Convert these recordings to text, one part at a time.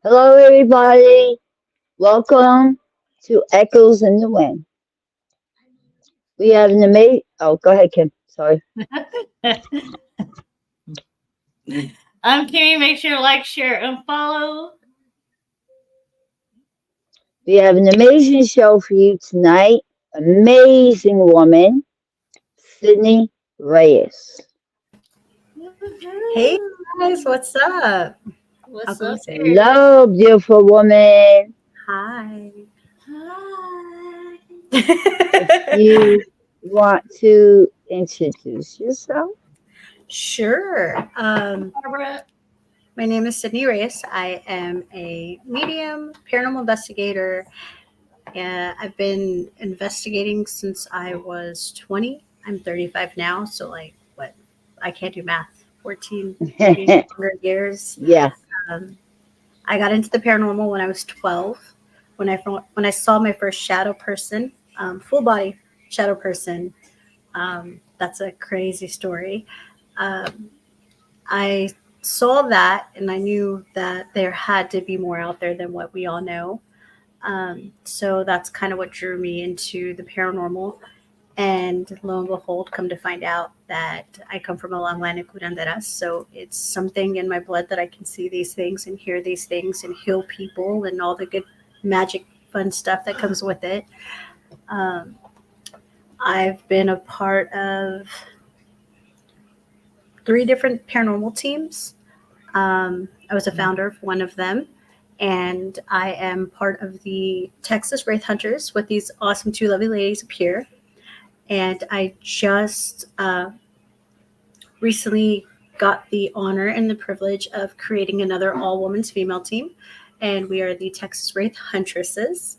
Hello, everybody. Welcome to Echoes in the Wind. We have an amazing. Oh, go ahead, Kim. Sorry. Kimmy. Make sure to like, share, and follow. We have an amazing show for you tonight. Amazing woman, Sydney Reyes. Hey guys, what's up? What's How up, goes it? there? Hello, beautiful woman. Hi. Hi. If you want to introduce yourself, Sure. Barbara. My name is Sydney Reyes. I am a medium, paranormal investigator. I've been investigating since I was 20. I'm 35 now, so what? I can't do math. 14, maybe 100 years. yeah. Um, I got into the paranormal when I was 12. When I saw my first shadow person, full body shadow person. That's a crazy story. Um, I saw that and I knew that there had to be more out there than what we all know. So that's kind of what drew me into the paranormal. And lo and behold, come to find out that I come from a long line of curanderas. So it's something in my blood that I can see these things and hear these things and heal people and all the good magic, fun stuff that comes with it. Um, I've been a part of 3 different paranormal teams. I was a founder of one of them, and I am part of the Texas Wraith Hunters with these awesome 2 lovely ladies up here. And I just recently got the honor and the privilege of creating another all women's female team, and we are the Texas Wraith Huntresses.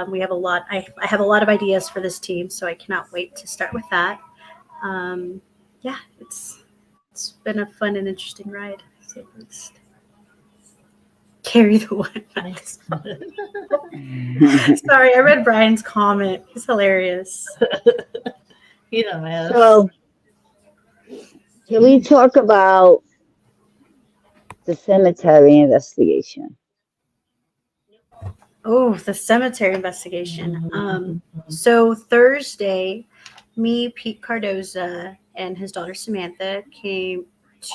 We have a lot. I have a lot of ideas for this team, so I cannot wait to start with that. Yeah, it's been a fun and interesting ride, to say the least. Carry the one. Sorry, I read Brian's comment. He's hilarious. He's a mess. So, can we talk about the cemetery investigation? Oh, the cemetery investigation. So Thursday, me, Pete Cardoza, and his daughter Samantha came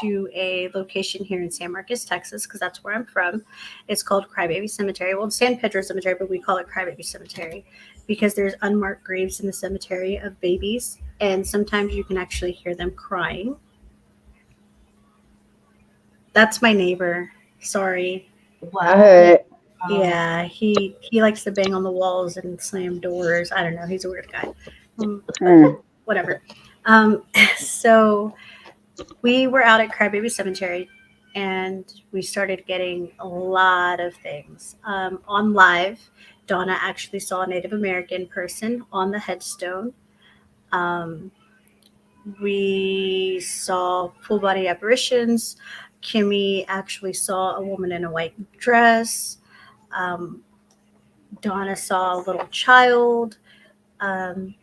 to a location here in San Marcos, Texas, because that's where I'm from. It's called Crybaby Cemetery. Well, it's San Pedro Cemetery, but we call it Crybaby Cemetery because there's unmarked graves in the cemetery of babies, and sometimes you can actually hear them crying. That's my neighbor. Sorry. I heard it. Yeah, he likes to bang on the walls and slam doors. I don't know. He's a weird guy. Whatever. So we were out at Crybaby Cemetery, and we started getting a lot of things on live. Donna actually saw a Native American person on the headstone. Um, we saw full body apparitions. Kimmy actually saw a woman in a white dress. Um, Donna saw a little child. Um,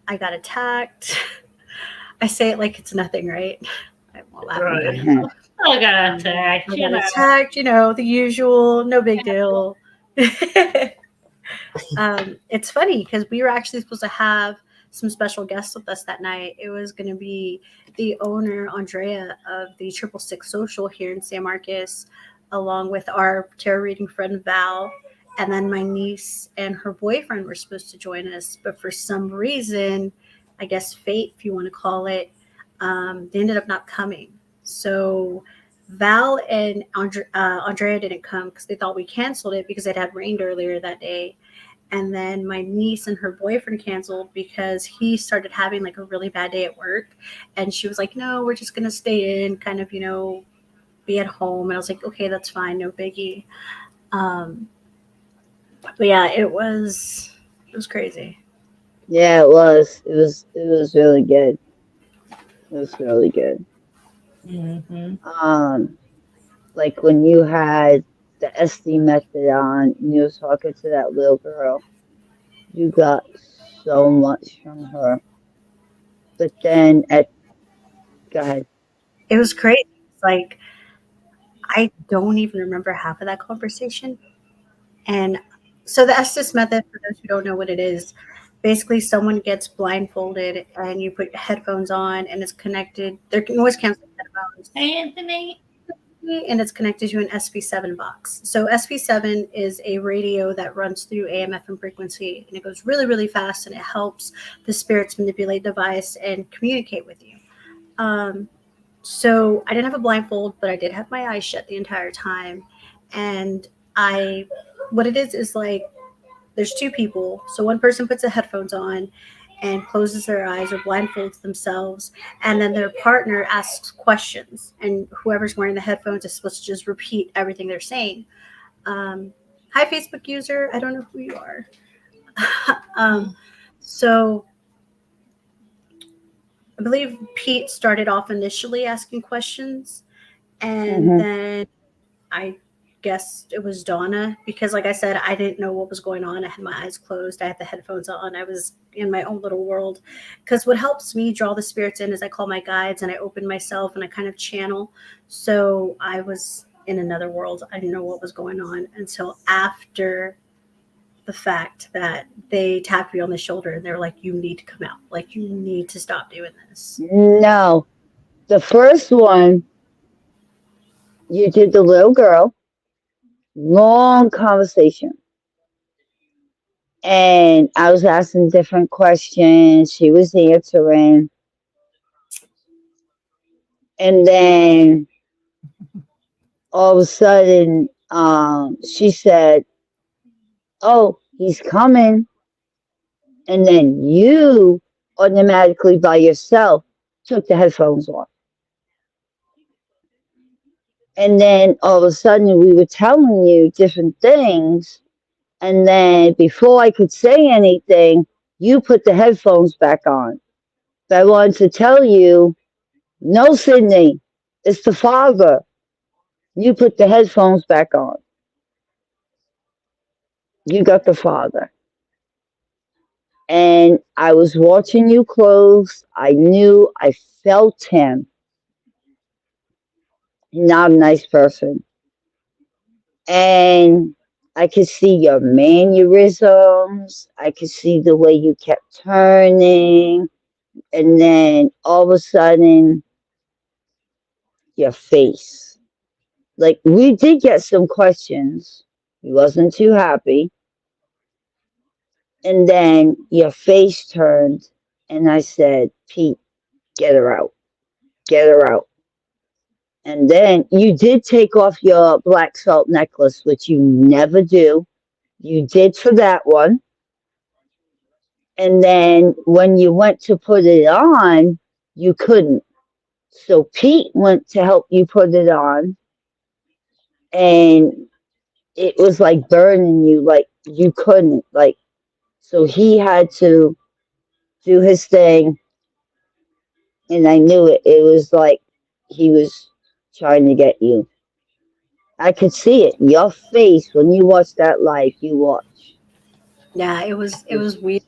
I got attacked. I say it like it's nothing, right? I won't laugh at that. I got attacked. I got attacked, the usual, no big deal. It's funny because we were actually supposed to have some special guests with us that night. It was going to be the owner, Andrea, of the 666 Social here in San Marcos, along with our tarot reading friend, Val. And then my niece and her boyfriend were supposed to join us. But for some reason, I guess fate, if you want to call it, they ended up not coming. So Val and Andrea didn't come because they thought we canceled it because it had rained earlier that day. And then my niece and her boyfriend canceled because he started having like a really bad day at work. And she was like, no, we're just going to stay in, kind of, be at home. And I was like, okay, that's fine. No biggie. But yeah, it was crazy. Yeah, it was. It was really good. It was really good. Like when you had the SD method on and you was talking to that little girl, you got so much from her. But then go ahead. It was crazy. It's like I don't even remember half of that conversation. And so the Estes method, for those who don't know what it is, basically someone gets blindfolded and you put headphones on and it's connected. They're noise canceling headphones, Hey, Anthony. and it's connected to an SP7 box. So SP7 is a radio that runs through AM FM frequency, and it goes really, really fast, and it helps the spirits manipulate the device and communicate with you. Um, so I didn't have a blindfold, but I did have my eyes shut the entire time. And I, what it is like there's two people. So one person puts the headphones on and closes their eyes or blindfolds themselves, and then their partner asks questions, and whoever's wearing the headphones is supposed to just repeat everything they're saying. Um, Hi, Facebook user. I don't know who you are. um, so I believe Pete started off initially asking questions, and Mm-hmm. then I guess it was Donna, because like I said, I didn't know what was going on. I had my eyes closed. I had the headphones on. I was in my own little world. Because what helps me draw the spirits in is I call my guides and I open myself and I kind of channel. So I was in another world. I didn't know what was going on until after the fact that they tapped me on the shoulder and they're like, you need to come out. Like, you need to stop doing this. No, the first one, you did the little girl, long conversation. And I was asking different questions. She was answering. And then all of a sudden, she said, "Oh, he's coming." And then you automatically by yourself took the headphones off. And then all of a sudden, we were telling you different things. And then before I could say anything, you put the headphones back on. But I wanted to tell you, no, Sydney, it's the father. You put the headphones back on. You got the father. And I was watching you close. I knew, I felt him. Not a nice person. And I could see your mannerisms. I could see the way you kept turning. And then all of a sudden, your face. Like, we did get some questions. He wasn't too happy. And then your face turned, and I said, Pete, get her out. Get her out. And then you did take off your black salt necklace, which you never do. You did for that one. And then when you went to put it on, you couldn't. So Pete went to help you put it on, and it was like burning you, like you couldn't. Like, so he had to do his thing, and I knew it. It was like he was trying to get you. I could see it. Your face when you watch that live, you watch. Yeah, it was weird.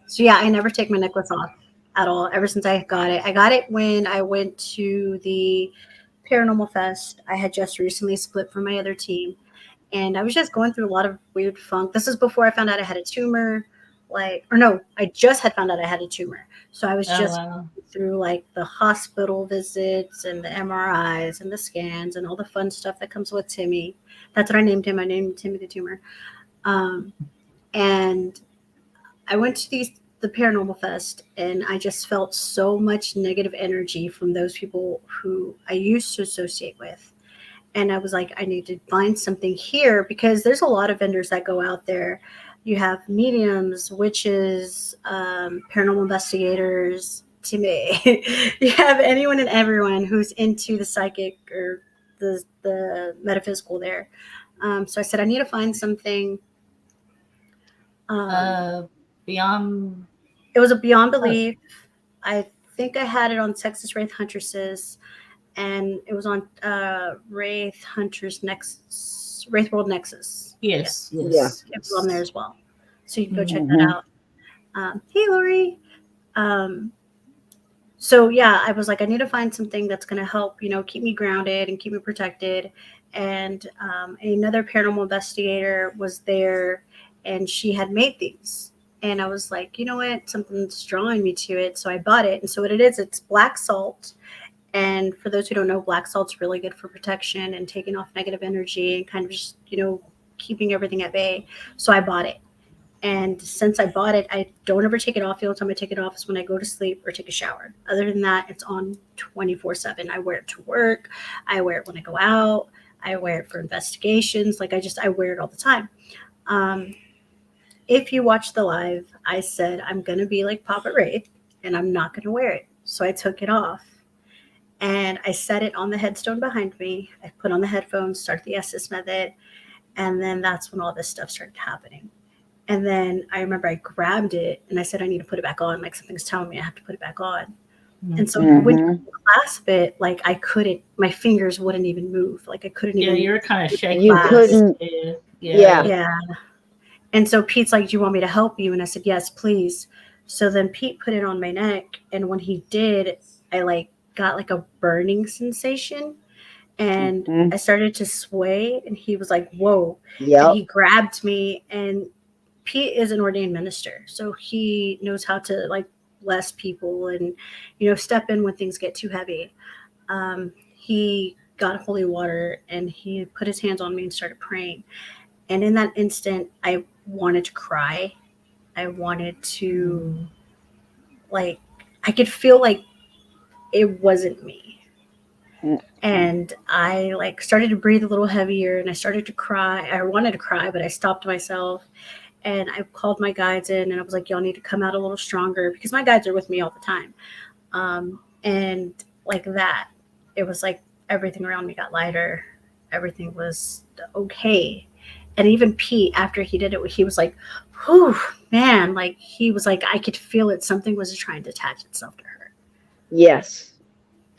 So yeah, I never take my necklace off at all ever since I got it. I got it when I went to the Paranormal Fest. I had just recently split from my other team, and I was just going through a lot of weird funk. This is before I found out I had a tumor, like, or no, I just had found out I had a tumor. So I was Oh, just wow. through like the hospital visits and the MRIs and the scans and all the fun stuff that comes with Timmy. That's what I named him. I named Timmy the tumor. Um, and I went to the Paranormal Fest, and I just felt so much negative energy from those people who I used to associate with. And I was like, I need to find something here, because there's a lot of vendors that go out there. You have mediums, witches, paranormal investigators, to me. You have anyone and everyone who's into the psychic or the metaphysical there. So I said, I need to find something. Um, Beyond. it was a Beyond Oh, Belief. I think I had it on Texas Wraith Huntresses, and it was on Wraith Hunters Nexus, Wraith World Nexus. Yeah, yes, Yeah. yes, it was on there yes. as well. So you can go check that Mhm. Hmm. out. Hey, Lori. Um, So yeah, I was like, I need to find something that's going to help, keep me grounded and keep me protected. And another paranormal investigator was there, and she had made these. And I was like, you know what? Something's drawing me to it. So I bought it. And so what it is, it's black salt. And for those who don't know, black salt's really good for protection and taking off negative energy and kind of just, keeping everything at bay. So I bought it. And since I bought it, I don't ever take it off. The only time I take it off is when I go to sleep or take a shower. Other than that, it's on 24/7. I wear it to work. I wear it when I go out. I wear it for investigations. Like I wear it all the time. Um, if you watch the live, I said I'm going to be like Papa Ray and I'm not going to wear it. So I took it off and I set it on the headstone behind me. I put on the headphones, start the SS method. And then that's when all this stuff started happening. And then I remember I grabbed it and I said, I need to put it back on. Like something's telling me I have to put it back on. And so when you clasp it, like I couldn't, my fingers wouldn't even move. Like I couldn't even. Yeah, you were kind of shaking. You couldn't. Yeah. Yeah. And so Pete's like, do you want me to help you? And I said, yes, please. So then Pete put it on my neck. And when he did, I like got like a burning sensation. And I started to sway. And he was like, whoa. Yep. And he grabbed me. And Pete is an ordained minister. So he knows how to like bless people and, step in when things get too heavy. He got holy water and he put his hands on me and started praying. And in that instant, I wanted to cry. I wanted to, like, I could feel like it wasn't me. And I like started to breathe a little heavier and I started to cry. I wanted to cry, but I stopped myself. And I called my guides in and I was like, y'all need to come out a little stronger because my guides are with me all the time. And like that, it was like everything around me got lighter. Everything was okay. And even Pete, after he did it, he was like, whew, man, like he was like, I could feel it. Something was trying to attach itself to her. Yes.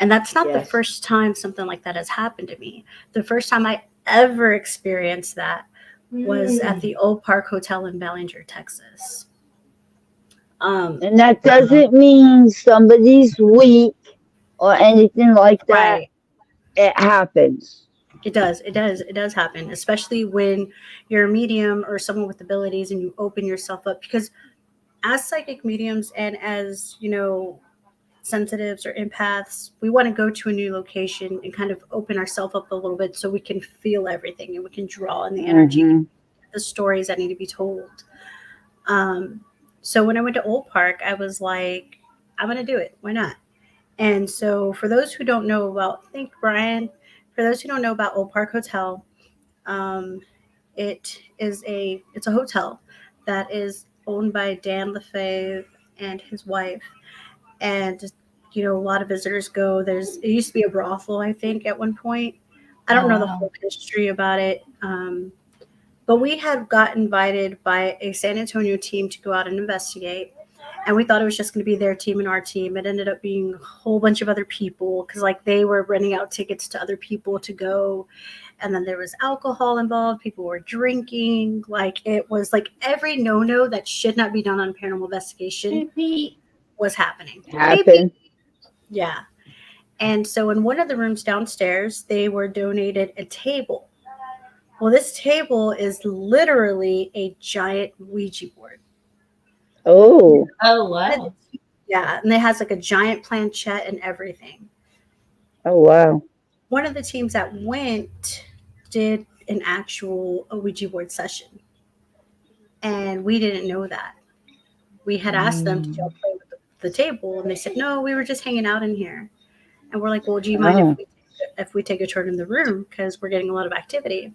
And that's not the first time something like that has happened to me. The first time I ever experienced that was at the Old Park Hotel in Ballinger, Texas. And that doesn't mean somebody's weak or anything like that. Right. It happens. It does. It does happen, especially when you're a medium or someone with abilities and you open yourself up. Because as psychic mediums and as, sensitives or empaths, we want to go to a new location and kind of open ourselves up a little bit so we can feel everything and we can draw in the energy, the stories that need to be told. So when I went to Old Park, I was like, I'm going to do it. Why not? And so for those who don't know about, thank you, Brian. For those who don't know about Old Park Hotel, it's a hotel that is owned by Dan LaFave and his wife. And, a lot of visitors go. It used to be a brothel, I think, at one point. I don't know the whole history about it. But we had got invited by a San Antonio team to go out and investigate. And we thought it was just going to be their team and our team. It ended up being a whole bunch of other people because, like, they were renting out tickets to other people to go. And then there was alcohol involved. People were drinking. Like, it was like every no-no that should not be done on paranormal investigation was happening. Yeah. And so in one of the rooms downstairs, they were donated a table. Well, this table is literally a giant Ouija board. Oh. Oh, wow. Yeah. And it has like a giant planchette and everything. Oh, wow. One of the teams that went did an actual Ouija board session. And we didn't know that. We had asked them, did y'all play with the table? And they said, no, we were just hanging out in here. And we're like, well, do you mind if we take a turn in the room? Because we're getting a lot of activity.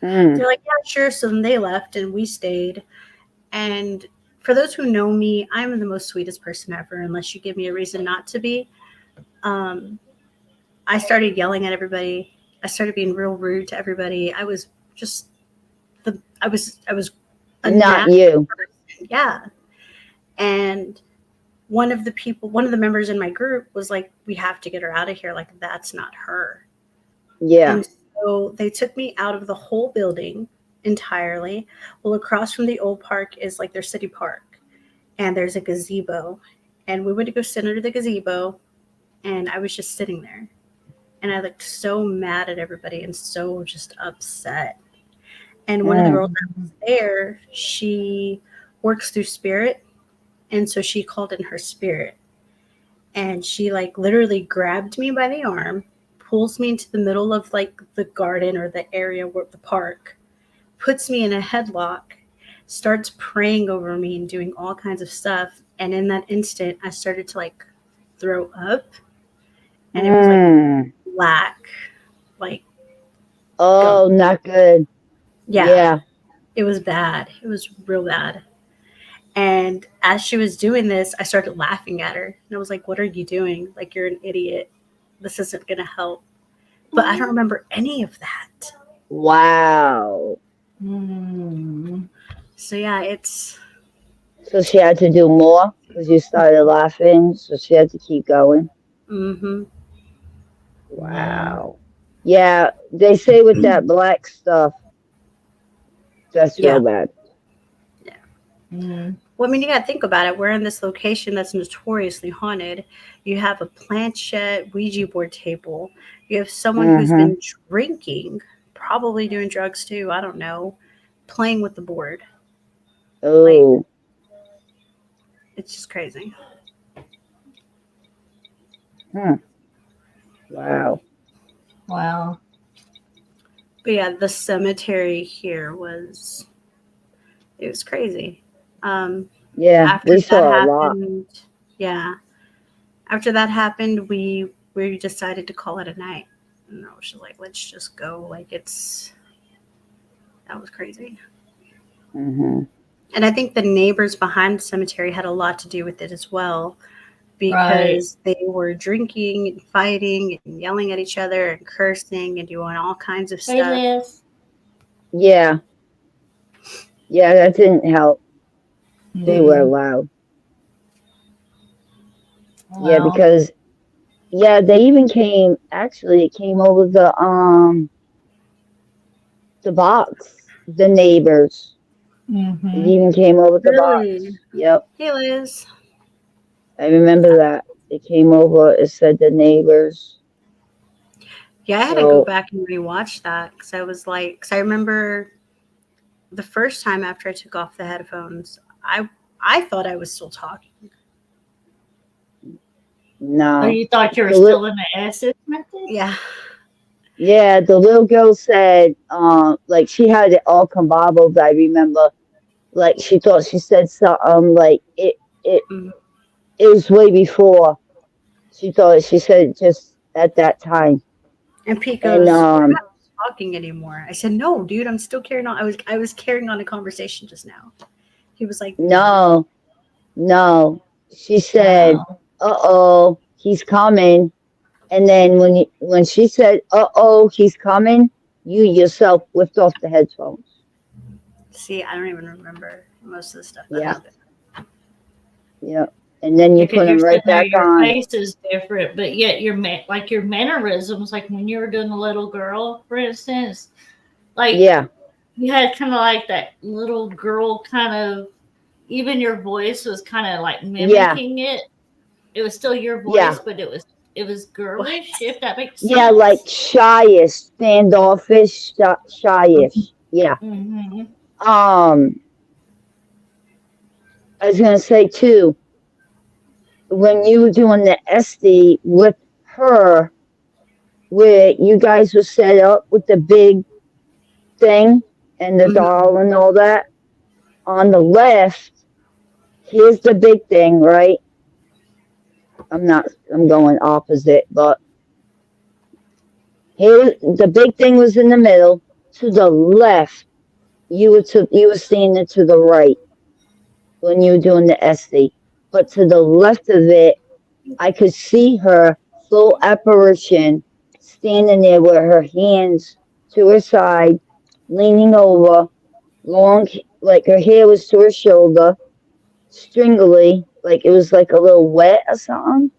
They're like, yeah, sure. So then they left and we stayed. And for those who know me, I'm the most sweetest person ever, unless you give me a reason not to be. I started yelling at everybody. I started being real rude to everybody. I was just I was not you. Person. Yeah. And one of the members in my group was like, we have to get her out of here. Like, that's not her. Yeah. And so they took me out of the whole building entirely. Well, across from the Old Park is like their city park. And there's a gazebo. And we went to go sit under the gazebo, and I was just sitting there. And I looked so mad at everybody and so just upset. And one of the girls that was there, she works through spirit. And so she called in her spirit. And she like literally grabbed me by the arm, pulls me into the middle of like the garden or the area where the park, puts me in a headlock, starts praying over me and doing all kinds of stuff. And in that instant, I started to like throw up, and it was like black, like oh, gum. not good. Yeah, it was bad. It was real bad. And as she was doing this, I started laughing at her. And I was like, what are you doing? Like, you're an idiot. This isn't going to help. But I don't remember any of that. Wow. So, yeah, it's... So she had to do more because you started laughing. So she had to keep going. Mm-hmm. Wow. Yeah, they say with that black stuff, that's real bad. Yeah. Well, I mean, you got to think about it. We're in this location that's notoriously haunted. You have a planchette Ouija board table. You have someone who's been drinking, probably doing drugs too. I don't know. Playing with the board. Oh. Like, it's just crazy. Wow. Wow. But yeah, the cemetery here was crazy. Yeah, After we saw that a lot. happened, yeah. After that happened, we decided to call it a night. And I was just like, let's just go. Like that was crazy. Mm-hmm. And I think the neighbors behind the cemetery had a lot to do with it as well, because they were drinking and fighting and yelling at each other and cursing and doing all kinds of stuff. Liz. Yeah. Yeah, that didn't help. They were loud. Wow. Yeah, because they even came. Actually, it came over the box. The neighbors. It even came over the box. Yep. Hey, Liz. I remember that. It came over. It said the neighbors. Yeah, I had to go back and rewatch that because I was like, because I remember the first time after I took off the headphones, I thought I was still talking. No. Oh, you thought you were still in the acid method? Yeah. Yeah, the little girl said, like she had it all combobbled. I remember, like she thought she said something like it was way before. She thought she said just at that time. And Pete goes, "We're not talking anymore." I said, "No, dude, I'm still carrying on. I was carrying on a conversation just now." He was like, No. She said, "Uh-oh, he's coming." And then when she said, "Uh-oh, he's coming," you yourself whipped off the headphones. See, I don't even remember most of the stuff that happened. Yeah. And then you put them right back on. Your face is different, but yet your mannerisms, like when you were doing the little girl, for instance, like you had kind of like that little girl kind of, even your voice was kind of like mimicking it. It was still your voice, but it was girlish, if that makes sense. Yeah, like shyish, standoffish, shyish. Yeah. I was gonna say too, when you were doing the SD with her, where you guys were set up with the big thing and the doll and all that, on the left, here's the big thing, right? I'm going opposite, but here the big thing was in the middle. To the left, you were seeing it to the right when you were doing the SD. But to the left of it, I could see her full apparition standing there with her hands to her side, leaning over, long, like her hair was to her shoulder, stringly, like it was like a little wet or something.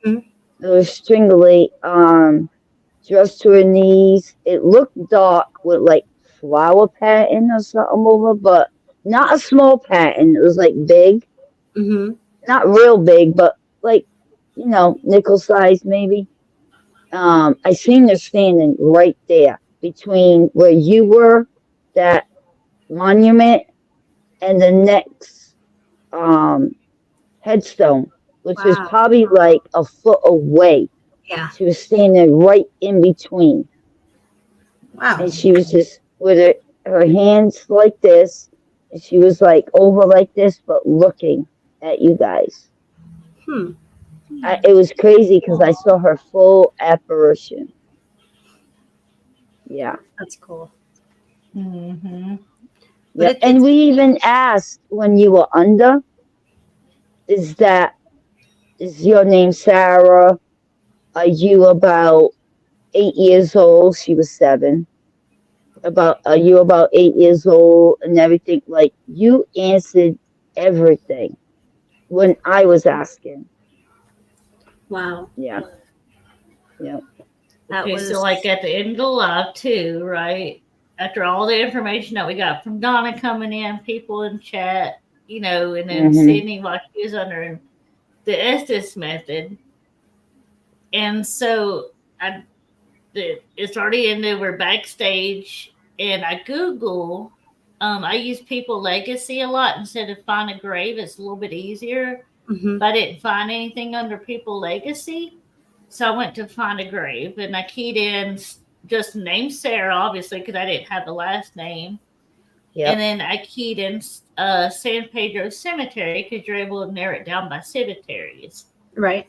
It was stringly, dressed to her knees. It looked dark with like flower pattern or something over, but not a small pattern. It was like big. Not real big, but like, nickel size maybe. I seen her standing right there between where you were, that monument, and the next headstone, which was Wow. probably like a foot away. Yeah. She was standing right in between. Wow. And she was just with her hands like this. And she was like over like this, but looking at you guys. Hmm. It was crazy because I saw her full apparition. Yeah. That's cool. Mm-hmm. But Yeah. And we even asked when you were under, is your name Sarah? Are you about 8 years old? She was 7. Are you about 8 years old and everything? Like, you answered everything when I was asking. wow. Yeah. Yeah. That Okay, so like was at the end of the live too, right? After all the information that we got from Donna coming in, people in chat, and then Mm-hmm. Sydney while she was under the Estes method. And so it's already ended. We're backstage, and I Google. I use People Legacy a lot instead of Find a Grave. It's a little bit easier, mhm. but I didn't find anything under People Legacy. So I went to Find a Grave, and I keyed in just the name Sarah, obviously, because I didn't have the last name. Yep. And then I keyed in San Pedro Cemetery because you're able to narrow it down by cemeteries. Right.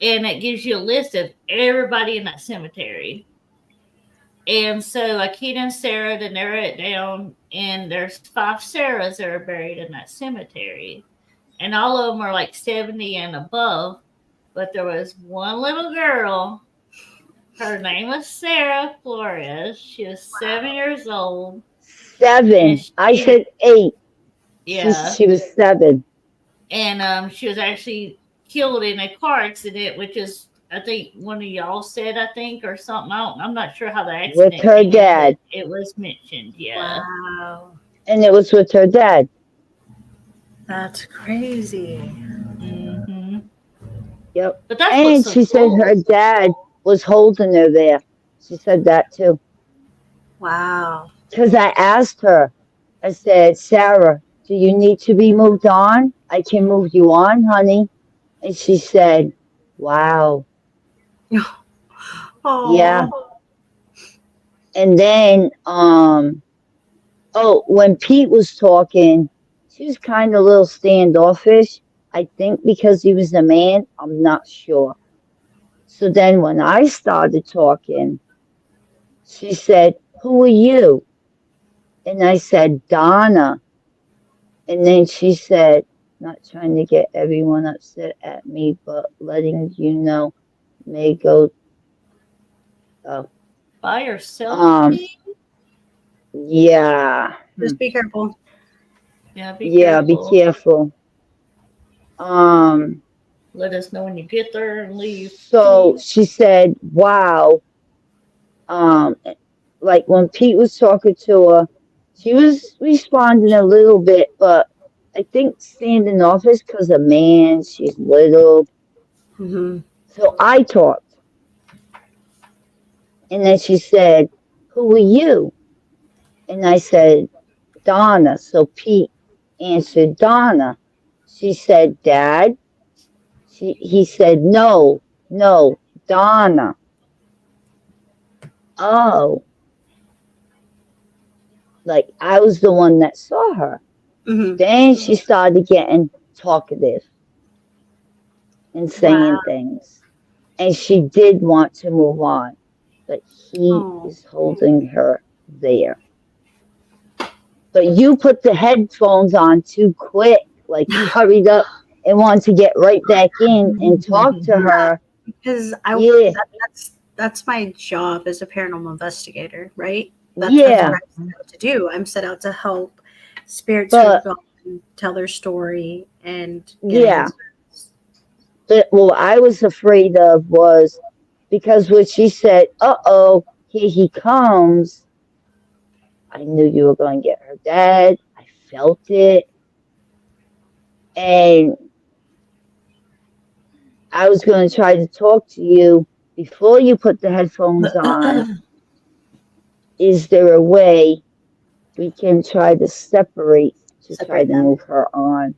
And it gives you a list of everybody in that cemetery. And so I keyed in Sarah to narrow it down, and there's 5 Sarahs that are buried in that cemetery. And all of them are like 70 and above. But there was one little girl. Her name was Sarah Flores. She was 7 years old. 7. I said 8. Yeah. She was 7. And she was actually killed in a car accident, which is, I think, one of y'all said, I think, or something. I'm not sure how the accident With her came dad. in, but it was mentioned. Yeah. Wow. And it was with her dad. That's crazy. Mm-hmm. Yep. But that's And what's so she said cool. her dad was holding her there. She said that too. Wow. Because I asked her, I said, Sarah, do you need to be moved on? I can move you on, honey. And she said, wow. Yeah. Oh. And then, when Pete was talking, she was kind of a little standoffish. I think because he was a man. I'm not sure. So then when I started talking, she said, who are you? And I said, Donna. And then she said, not trying to get everyone upset at me, but letting you know, may go. Oh, By yourself, um, yeah. Just be careful. Yeah, be Yeah, be careful. careful. Let us know when you get there and leave. So Please. she said, wow. Like when Pete was talking to her, she was responding a little bit, but I think standing off is because a man, she's little. Mm-hmm. So I talked. And then she said, who are you? And I said, Donna. So Pete answered Donna. She said, Dad. He said, no, Donna. Oh, like I was the one that saw her. Mm-hmm. Then she started getting talkative and saying things. And she did want to move on, but he Oh. is holding her there. But you put the headphones on too quick, like you hurried up and wanted to get right back in and talk to her. Because Yeah. that's my job as a paranormal investigator, right? That's Yeah. what I'm set out to do. I'm set out to help spirits But- who go tell their story and Yeah. answers. But what I was afraid of was because when she said, uh-oh, here he comes, I knew you were going to get her dad. I felt it. And I was going to try to talk to you before you put the headphones on. Is there a way we can try to separate try to them. move her on?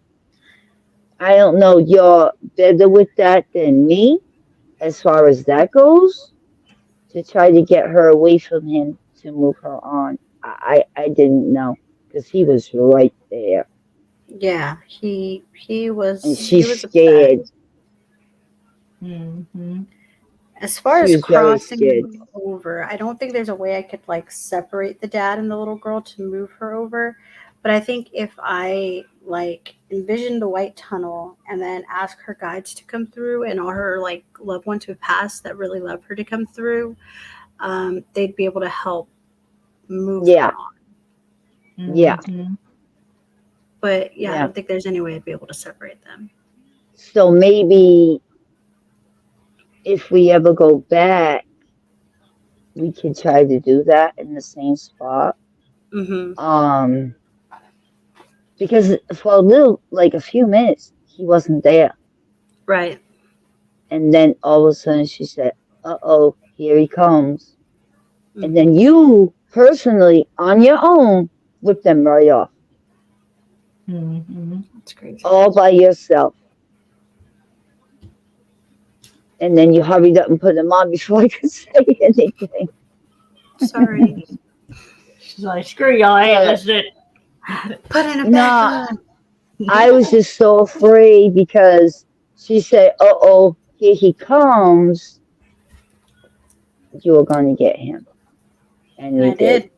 I don't know. You're better with that than me as far as that goes, to try to get her away from him to move her on. I didn't know because he was right there. Yeah, he was. And He she's was scared. upset. Mm-hmm. As far She as was very scared. crossing over, I don't think there's a way I could like separate the dad and the little girl to move her over. But I think if I like envision the white tunnel and then ask her guides to come through and all her like loved ones who passed that really love her to come through, they'd be able to help move Yeah. her on. Yeah. Mm-hmm. But yeah, I Yeah. don't think there's any way I'd be able to separate them. So maybe if we ever go back, we can try to do that in the same spot. Mm-hmm. Because for a few minutes, he wasn't there. Right. And then all of a sudden she said, uh-oh, here he comes. Mm-hmm. And then you personally, on your own, whipped them right off. Mm-hmm. That's crazy. All by yourself. And then you hurried up and put them on before I could say anything. Sorry. She's like, screw y'all, I ain't listening. Put in a No, back on. I was just so afraid because she said, uh-oh, here he comes. You were going to get him. And you I did.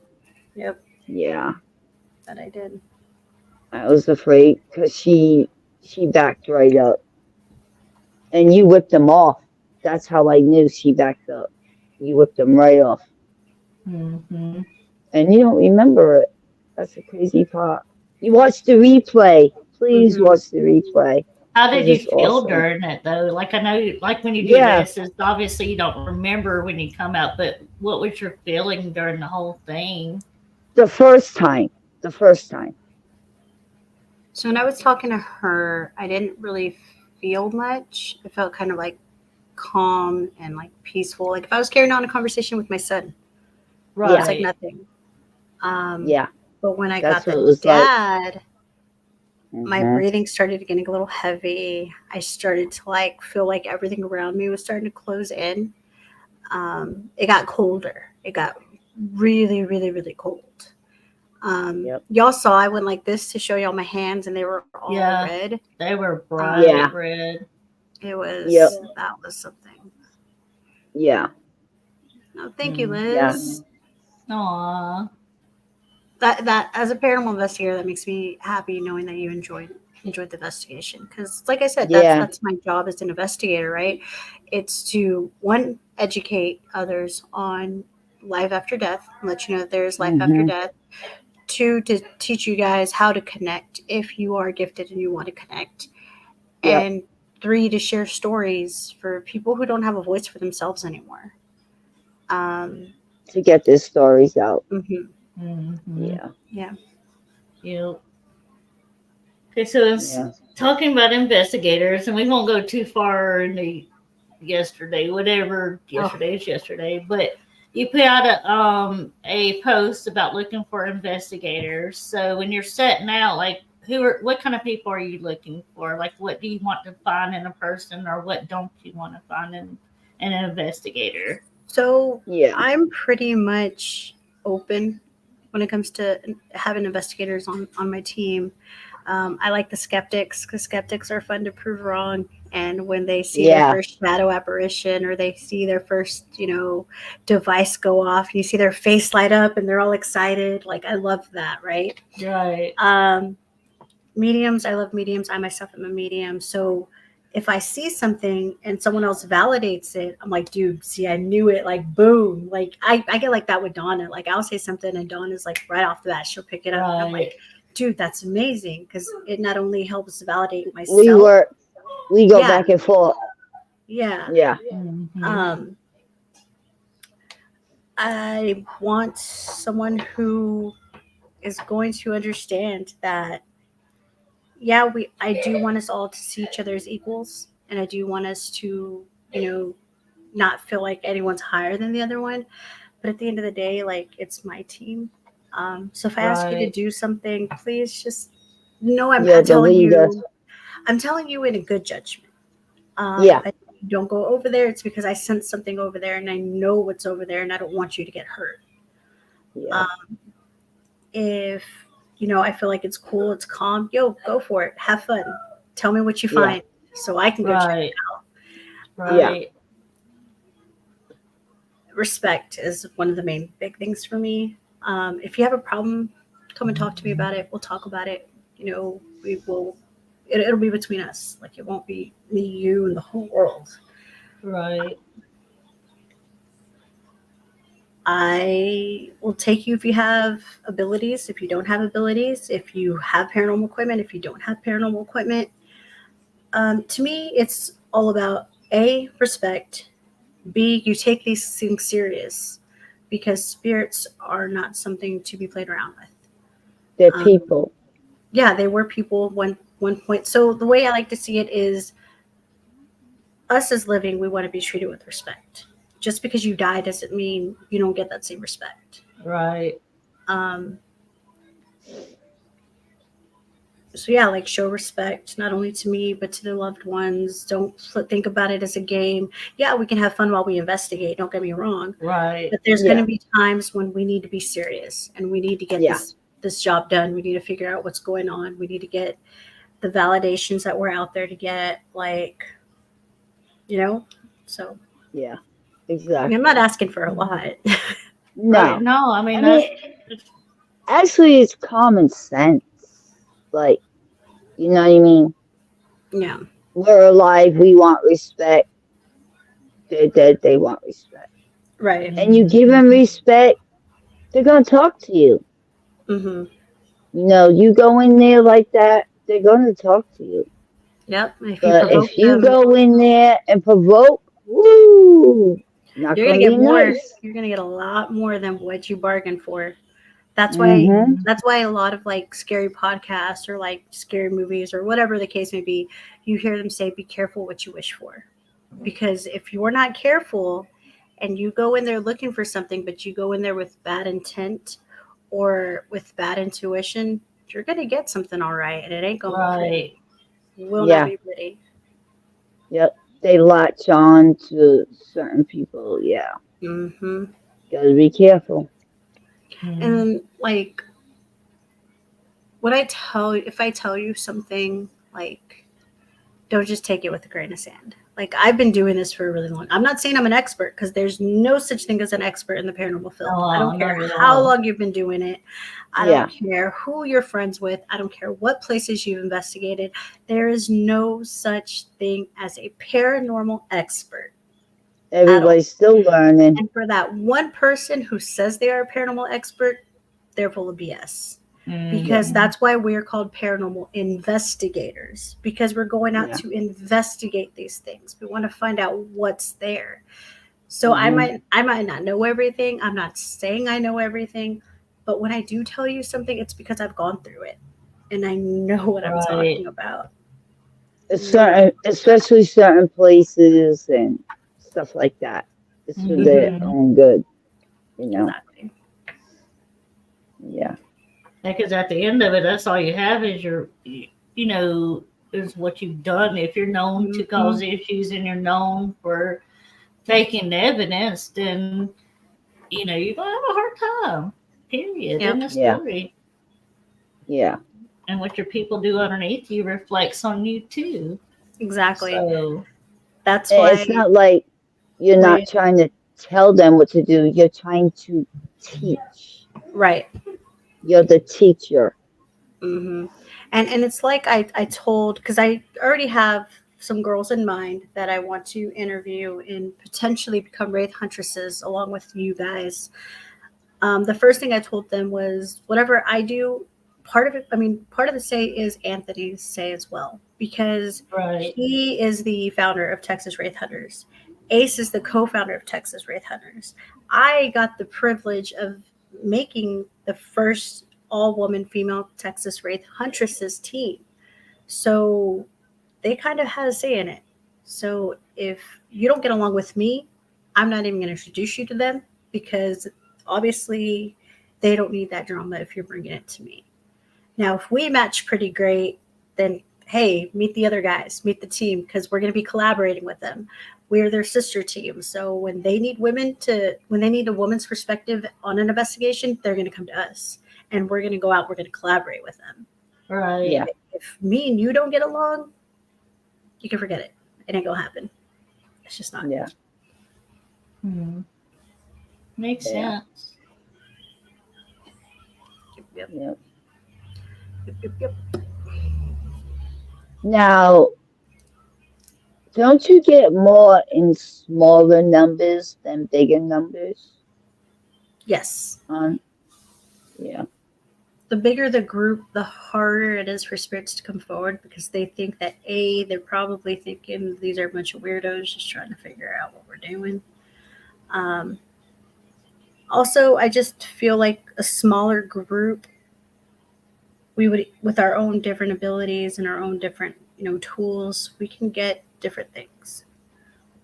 Yep. Yeah. That I did. I was afraid because she backed right up. And you whipped him off. That's how I knew she backed up. You whipped him right off. Mm-hmm. And you don't remember it. That's the crazy part. You watch the replay. Please watch the replay. How did you It's feel awesome. during it though? Like I know, like when you do this, it's obviously you don't remember when you come out, but what was your feeling during the whole thing? The first time. So when I was talking to her, I didn't really feel much. It felt kind of like calm and like peaceful. Like if I was carrying on a conversation with my son. Right. It's like nothing. Yeah. But when I That's got what it the was dad, like. my breathing started getting a little heavy. I started to like feel like everything around me was starting to close in. It got colder. It got really, really, really cold. Y'all saw I went like this to show y'all my hands, and they were all red. They were bright red. It was that was something. Yeah. Oh, thank you, Liz. Yeah. Aww. That as a paranormal investigator, that makes me happy knowing that you enjoyed the investigation. Because, like I said, that's my job as an investigator, right? It's to one, educate others on life after death, and let you know that there is life after death. Two, to teach you guys how to connect if you are gifted and you want to connect. And three, to share stories for people who don't have a voice for themselves anymore. To get their stories out. Mm-hmm. Yeah. Yep. Okay, so talking about investigators, and we won't go too far into yesterday, whatever yesterday is yesterday, but you put out a post about looking for investigators. So when you're setting out, like what kind of people are you looking for? Like what do you want to find in a person, or what don't you want to find in an investigator? So I'm pretty much open when it comes to having investigators on my team. I like the skeptics because skeptics are fun to prove wrong. And when they see their first shadow apparition, or they see their first, device go off, and you see their face light up and they're all excited. Like, I love that, right? Right. Mediums, I love mediums. I myself am a medium. So if I see something and someone else validates it, I'm like, dude, see, I knew it. Like, boom. Like, I get like that with Donna. Like, I'll say something and Donna's like, right off the bat, she'll pick it up. And I'm like, dude, that's amazing, because it not only helps validate myself. We go back and forth. Yeah. Mm-hmm. I want someone who is going to understand that, I do want us all to see each other as equals and I do want us to, not feel like anyone's higher than the other one. But at the end of the day, like, it's my team. So if I ask you to do something, please just know I'm telling you. I'm telling you in a good judgment. If you don't go over there, it's because I sense something over there, and I know what's over there, and I don't want you to get hurt. Yeah. If I feel like it's cool, it's calm, go for it, have fun, tell me what you find, so I can go check it out. Right. Respect is one of the main big things for me. If you have a problem, come and talk to me about it. We'll talk about it. We will. It'll be between us. Like, it won't be me, you, and the whole world. Right. I will take you if you have abilities, if you don't have abilities, if you have paranormal equipment, if you don't have paranormal equipment. To me, it's all about A, respect. B, you take these things serious, because spirits are not something to be played around with. They're people. Yeah, they were people one point. So the way I like to see it is, us as living, we want to be treated with respect. Just because you die doesn't mean you don't get that same respect. Right. So yeah, like, show respect, not only to me, but to their loved ones. Don't think about it as a game. Yeah, we can have fun while we investigate, don't get me wrong. Right. But there's going to be times when we need to be serious, and we need to get this job done. We need to figure out what's going on. We need to get the validations that we're out there to get, like, so. Yeah, exactly. I mean, I'm not asking for a lot. No. Right. No, I mean, actually, it's common sense. Like, you know what I mean? Yeah. We're alive. We want respect. They're dead. They want respect. Right. And you give them respect, they're going to talk to you. Mm-hmm. You go in there like that, they're going to talk to you. Yep. If you go in there and provoke, woo, you're going to get more. Nice. You're going to get a lot more than what you bargained for. That's why. That's why a lot of, like, scary podcasts or, like, scary movies or whatever the case may be, you hear them say, "Be careful what you wish for," because if you're not careful, and you go in there looking for something, but you go in there with bad intent or with bad intuition, you're going to get something all right, and it ain't going to be pretty. It will not be pretty. Yep. They latch on to certain people. Yeah. Mm-hmm. Gotta be careful. And, like, if I tell you something, like, don't just take it with a grain of sand. Like, I've been doing this for a really long. I'm not saying I'm an expert, because there's no such thing as an expert in the paranormal field. I don't care how long you've been doing it. I don't care who you're friends with. I don't care what places you've investigated. There is no such thing as a paranormal expert. Everybody's still learning. And for that one person who says they are a paranormal expert, they're full of BS. Because that's why we're called paranormal investigators, because we're going out to investigate these things. We want to find out what's there. So I might not know everything. I'm not saying I know everything, but when I do tell you something, it's because I've gone through it and I know what I'm talking about. Especially certain places and stuff like that. It's for their own good, Exactly. Yeah. Because at the end of it, that's all you have is is what you've done. If you're known to cause issues and you're known for faking the evidence, then you're gonna have a hard time. Period. In the story. Yeah. And what your people do underneath you reflects on you too. Exactly. So that's why it's not like you're not trying to tell them what to do. You're trying to teach. Right. You're the teacher. Mm-hmm. And it's like I told, because I already have some girls in mind that I want to interview and potentially become wraith huntresses along with you guys. The first thing I told them was, whatever I do, part of the say is Anthony's say as well, because he is the founder of Texas Wraith Hunters. Ace is the co-founder of Texas Wraith Hunters. I got the privilege of making the first all-woman female Texas Wraith Huntresses team. So they kind of had a say in it. So if you don't get along with me, I'm not even going to introduce you to them because obviously they don't need that drama if you're bringing it to me. Now, if we match pretty great, then hey, meet the other guys, meet the team because we're going to be collaborating with them. We're their sister team. So when they need a woman's perspective on an investigation, they're going to come to us and we're going to go out, we're going to collaborate with them. Right. Yeah. If me and you don't get along, you can forget it. It ain't going to happen. It's just not. Yeah. Makes sense. Yep. Yep. Now, don't you get more in smaller numbers than bigger numbers? Yes. Yeah. The bigger the group, the harder it is for spirits to come forward because they think that they're probably thinking these are a bunch of weirdos just trying to figure out what we're doing. Also, I just feel like a smaller group, we would, with our own different abilities and our own different, tools, we can get different things.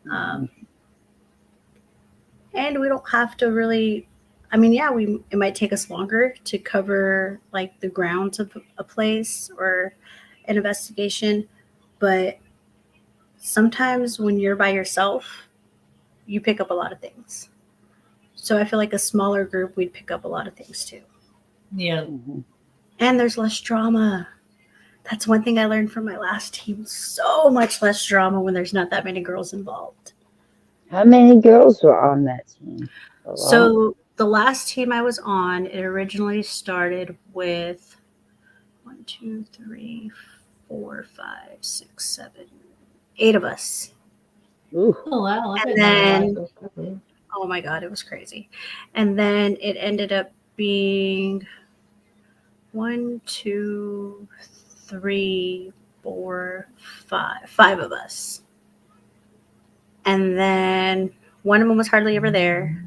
And we don't have to really, it might take us longer to cover like the grounds of a place or an investigation, but sometimes when you're by yourself, you pick up a lot of things. So I feel like a smaller group, we'd pick up a lot of things too. Yeah. And there's less drama. That's one thing I learned from my last team. So much less drama when there's not that many girls involved. How many girls were on that team? So the last team I was on, it originally started with 1, 2, 3, 4, 5, 6, 7, 8 of us. Ooh. Oh wow! And then, oh my god, it was crazy. And then it ended up being 1, 2, 3, 4, 5 of us. And then one of them was hardly ever there.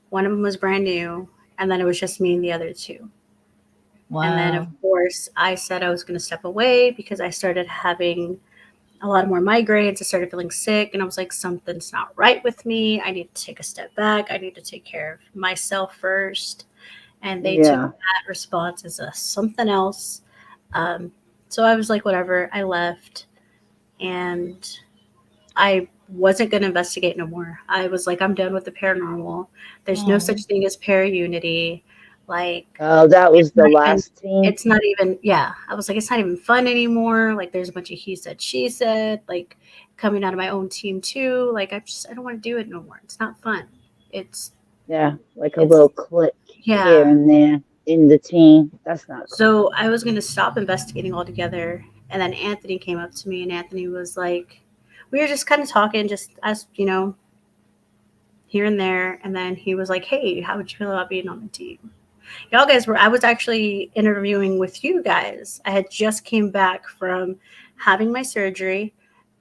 One of them was brand new. And then it was just me and the other two. Wow. And then, of course, I said I was going to step away because I started having a lot more migraines. I started feeling sick. And I was like, something's not right with me. I need to take a step back. I need to take care of myself first. And they took that response as something else. So I was like, whatever. I left. And I wasn't going to investigate no more. I was like, I'm done with the paranormal. There's no such thing as para-unity. Like, oh, that was the last team. It's not even, I was like, it's not even fun anymore. Like, there's a bunch of he said, she said, like coming out of my own team too. Like, I don't want to do it no more. It's not fun. It's like a little click here and there in the team. That's not cool. So I was going to stop investigating altogether. And then Anthony came up to me and Anthony was like, we were just kind of talking, just as, here and there. And then he was like, hey, how would you feel about being on the team? Y'all guys I was actually interviewing with you guys. I had just came back from having my surgery.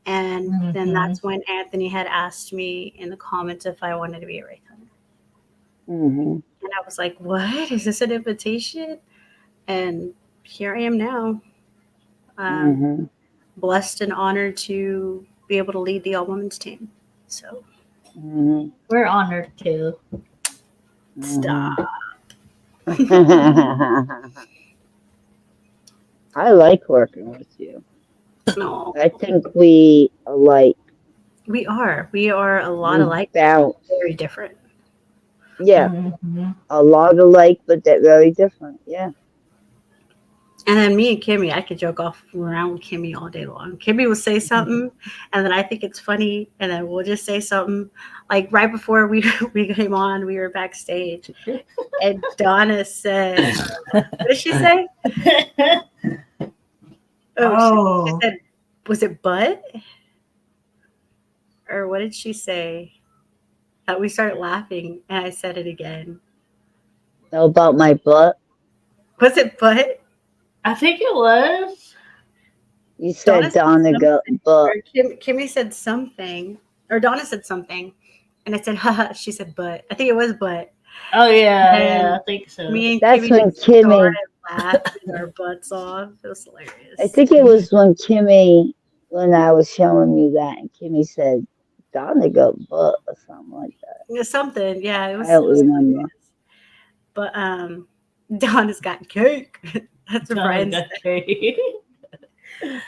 And then that's when Anthony had asked me in the comments if I wanted to be a wraith hunter. And I was like, what? Is this an invitation? And here I am now. Blessed and honored to be able to lead the all-women's team. So we're honored too. Stop. I like working with you. No. I think we alike. We are a lot alike. Very different. Yeah. A lot alike, but they're very different. Yeah. And then me and Kimmy, I could joke off around with Kimmy all day long. Kimmy will say something, and then I think it's funny, and then we'll just say something. Like right before we came on, we were backstage, and Donna said, "What did she say?" She said, "Was it butt?" Or what did she say? We started laughing, and I said it again. About my butt? Was it butt? I think it was. You said Donna got butt. Kimmy said something, or Donna said something, and I said, haha, she said butt. I think it was butt. Oh, yeah, I think so. That's when Kimmy laughing our butts off. It was hilarious. I think it was when Kimmy when I was showing you that, and Kimmy said, Donna got butt or something like that. It was something. Yeah, it I was. don't It was remember. but Donna's got cake. That's what Donna Brian said. got cake.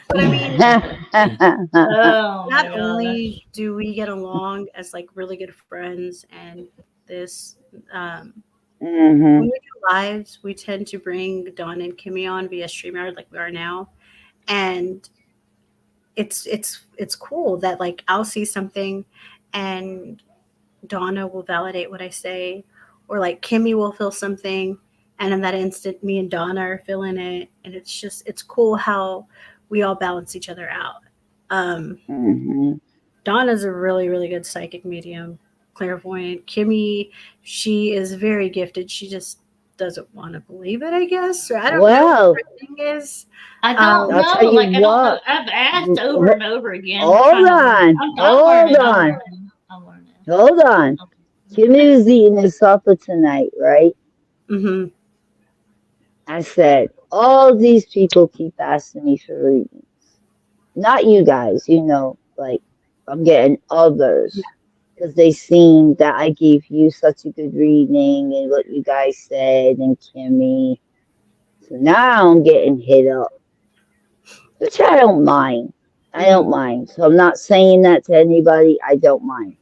But I mean, Oh my not only gosh. do we get along as like really good friends, and this when hmm we do lives, we tend to bring Dawn and Kimmy on via StreamYard like we are now, and it's cool that like I'll see something, and Donna will validate what I say, or like Kimmy will feel something, and in that instant, me and Donna are feeling it, and it's cool how we all balance each other out. Um, hmm Donna's a really really good psychic medium, clairvoyant. Kimmy, she is very gifted. She just doesn't want to believe it, I guess, or I don't know what Well, her thing is. I don't I'll tell know. you Like I don't know. what. I've asked over and over again, Hold trying to learn. on. I'm Hold learning. I'm on. learning. I'm learning. Hold on. Okay. Kimmy was eating this supper tonight, right? Mm-hmm. I said, all these people keep asking me for readings. Not you guys, like I'm getting others. Because they seen that I gave you such a good reading and what you guys said and Kimmy. So now I'm getting hit up, which I don't mind. I don't mind. So I'm not saying that to anybody. I don't mind.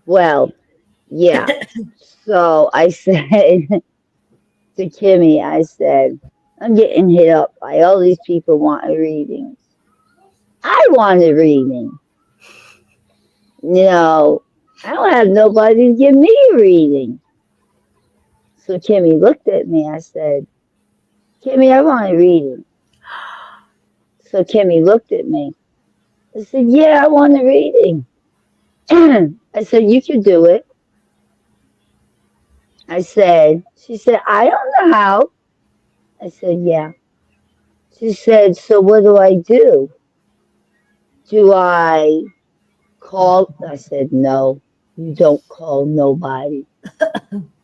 Well, yeah. So I said to Kimmy, I said, I'm getting hit up by all these people wanting readings. I want a reading. I don't have nobody to give me a reading. So Kimmy looked at me. I said, Kimmy, I want a reading. So Kimmy looked at me. I said, yeah, I want a reading. I said, you can do it. She said, I don't know how. I said, yeah. She said, so what do I do? Do I call? I said, no, you don't call nobody.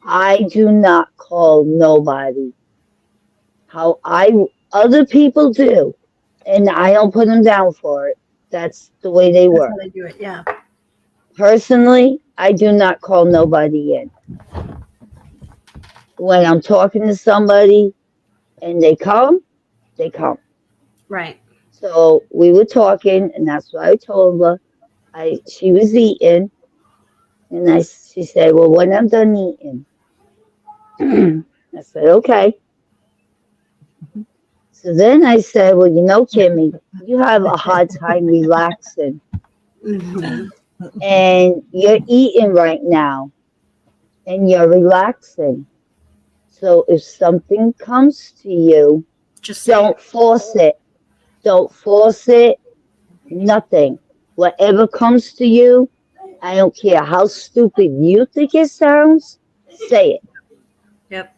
I do not call nobody. Other people do, and I don't put them down for it. That's the way they That's work. how they do it. Yeah. Personally, I do not call nobody in. When I'm talking to somebody and they come, they come. Right. So we were talking, and that's what I told her. She was eating, and she said, "Well, when I'm done eating," I said, "Okay." So then I said, "Well, Kimmy, you have a hard time relaxing, Mm-hmm. and you're eating right now, and you're relaxing. So if something comes to you, Just say it. don't force it. Don't force it. Nothing. Whatever comes to you, I don't care how stupid you think it sounds, say it. Yep.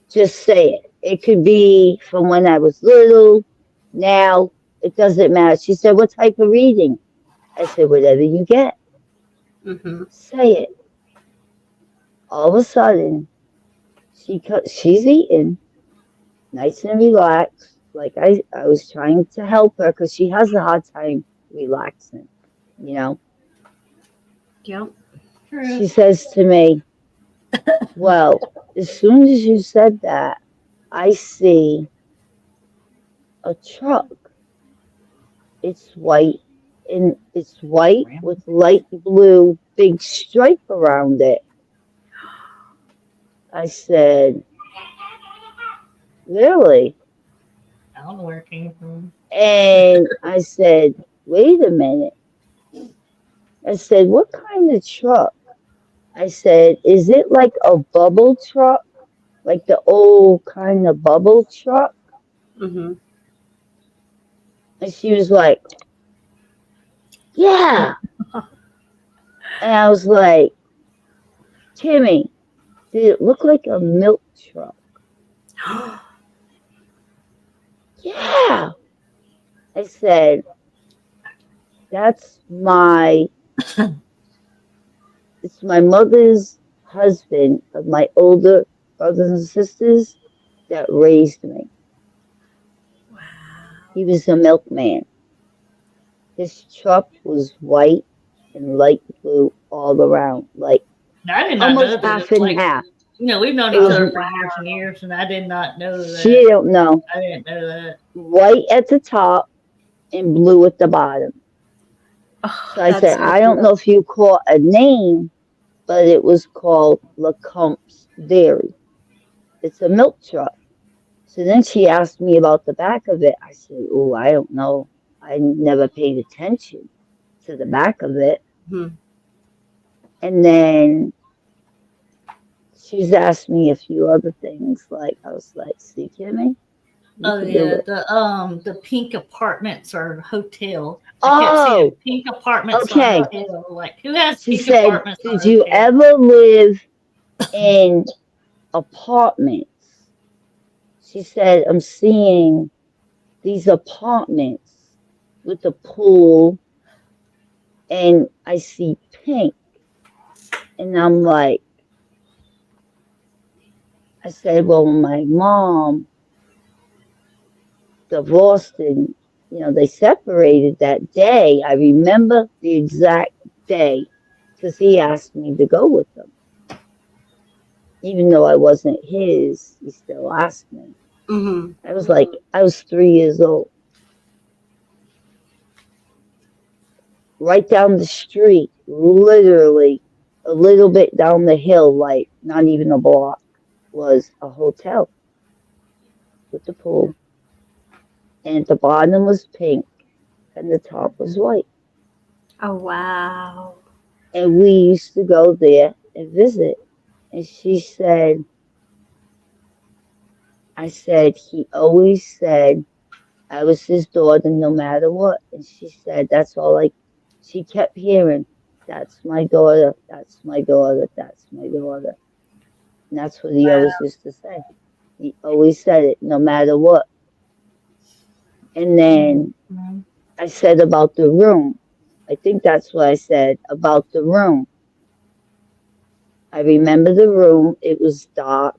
Just say it. It could be from when I was little, now, it doesn't matter." She said, "What type of reading?" I said, "Whatever you get, Mm-hmm. say it." All of a sudden, she's eating, nice and relaxed. Like I was trying to help her because she has a hard time relaxing, you know. Yep. She True. says to me, "Well, as soon as you said that, I see a truck. It's white with light blue big stripe around it." I said, "Really?" I'm working. And I said, "Wait a minute." I said, "What kind of truck?" I said, "Is it like a bubble truck? Like the old kind of bubble truck?" Mm-hmm. And she was like, "Yeah." And I was like, "Timmy, did it look like a milk truck?" "Yeah." I said, "That's it's my mother's husband of my older brothers and sisters that raised me." Wow. He was a milkman. His truck was white and light blue all around, like I did not know almost that. half and Like, half. we've known It each was, other for years and years, and I did not know that. she don't know. I didn't know that. White at the top and blue at the bottom. Oh, So I that's said, so I don't cool. know if you call a name, but it was called LeCompte's Dairy. It's a milk truck. So then she asked me about the back of it. I said, oh, I don't know. I never paid attention to the back of it. Hmm. And then she's asked me a few other things. Like, I was like, so you kidding me? You Oh can do yeah, it. the pink apartments or hotel. I kept seeing Oh, pink apartments or okay. hotel. Like, who has She pink said, apartments or did you hotel? ever live in apartments? She said, I'm seeing these apartments with the pool and I see pink. And I'm like, I said, well, when my mom divorced and, they separated that day. I remember the exact day because he asked me to go with him. Even though I wasn't his, he still asked me. Mm-hmm. I was 3 years old. Right down the street, literally a little bit down the hill, like not even a block, was a hotel with the pool. And at the bottom was pink and the top was white. Oh, wow. And we used to go there and visit. And she said, I said, he always said I was his daughter no matter what. And she said, she kept hearing, that's my daughter, that's my daughter, that's my daughter. And that's what he Wow. always used to say. He always said it no matter what. And then Mm-hmm. I said about the room. I think that's what I said about the room. I remember the room. It was dark.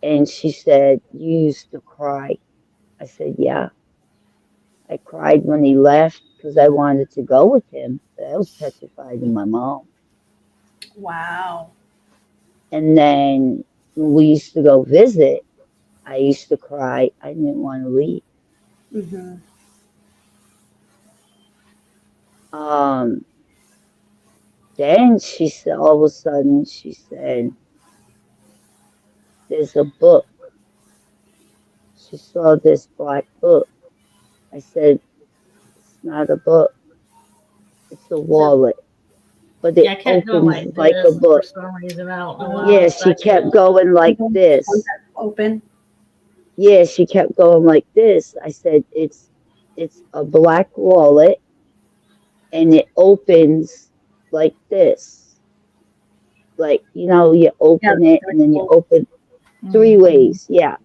And she said, you used to cry. I said, yeah. I cried when he left because I wanted to go with him. But I was petrified of my mom. Wow. And then when we used to go visit, I used to cry. I didn't want to leave. Mm-hmm. Then she said, all of a sudden, she said, there's a book. She saw this black book. I said, it's not a book. It's a wallet. But Yeah, I it kept going like opens like a this for book. some reason. I don't know why. Yeah, she kept going like this. Open. Yeah, she kept going like this. I said, it's a black wallet and it opens like this. Like, you open it and then you open 3 ways. Yeah.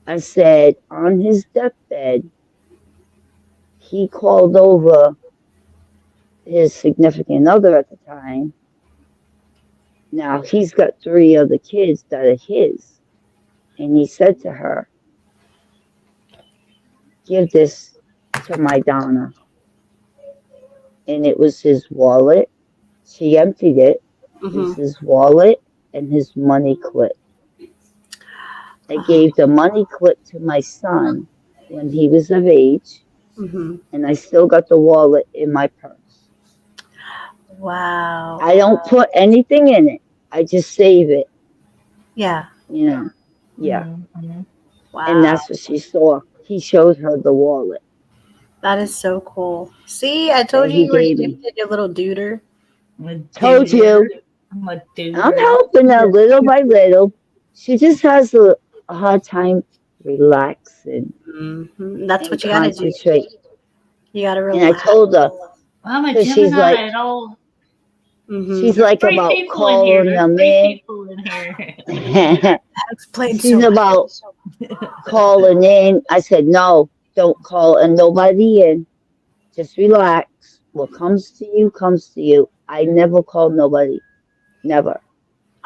I said, on his deathbed, he called over his significant other at the time. Now, he's got 3 other kids that are his. And he said to her, give this to my Donna. And it was his wallet. She emptied it. It was his wallet and his money clip. I gave the money clip to my son when he was of age. Mm-hmm. And I still got the wallet in my purse. Wow. I don't put anything in it. I just save it. Yeah. Yeah. Wow. And that's what she saw. He showed her the wallet. That is so cool. See, I told you were gifted your little duder. Told you. I'm helping her little by little. She just has a hard time relaxing. Mm-hmm. That's what you gotta do. You gotta relax. And I told her, I'm a because Gemini at all. She's like about calling them in. She's about calling in. I said, no, don't call nobody in. Just relax. What comes to you, comes to you. I never call nobody. Never.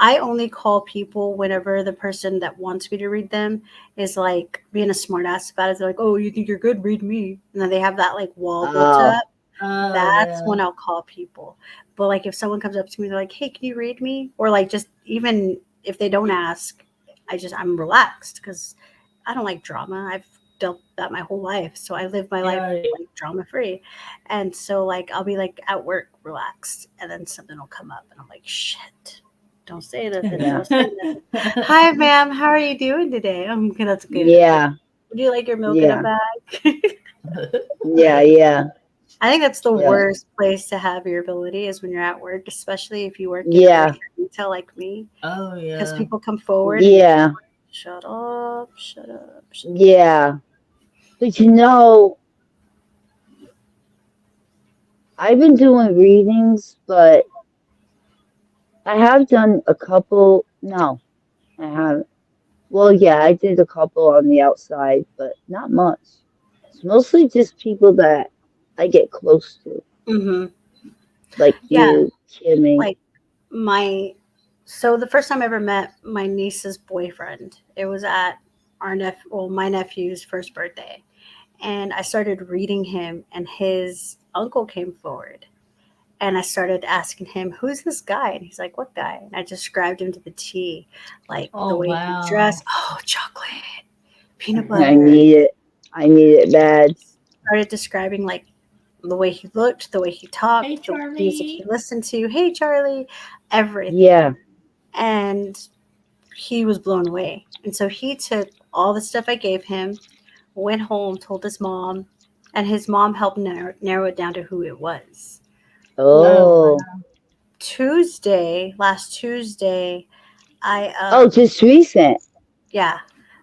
I only call people whenever the person that wants me to read them is like being a smartass about it. They're like, "Oh, you think you're good? Read me." And then they have that like wall built Oh, up. That's when I'll call people. But like if someone comes up to me, they're like, "Hey, can you read me?" Or like just even if they don't ask, I'm relaxed because I don't like drama. I've dealt that my whole life, so I live my life like drama free. And so like I'll be like at work relaxed, and then something will come up, and I'm like, "Shit, don't say nothing. Yeah. Don't say nothing." Hi, ma'am. How are you doing today? I'm good. That's good. Yeah. Would you like your milk in a bag? Yeah. Yeah. I think that's the Yeah. worst place to have your ability is when you're at work, especially if you work in Yeah. retail like me. Oh Because yeah. people come forward and Yeah. shut up, shut up, shut up. Yeah. But you know, I've been doing readings, but I have done a couple. No, I haven't. Well, yeah, I did a couple on the outside, but not much. It's mostly just people that I get close to, Mm-hmm. like Yeah, you, Kimmy. like so the first time I ever met my niece's boyfriend, it was at my nephew's first birthday. And I started reading him, and his uncle came forward. And I started asking him, "Who's this guy?" And he's like, "What guy?" And I described him to the T, like the way he dressed. Oh, chocolate, peanut I butter. need it. I need it bad. Started describing like the way he looked, the way he talked, Hey, the music he Charlie. listened to. Hey, Charlie, everything. Yeah. And he was blown away. And so he took all the stuff I gave him, went home, told his mom, and his mom helped narrow it down to who it was. Oh. Last Tuesday, I Oh, just recent. yeah,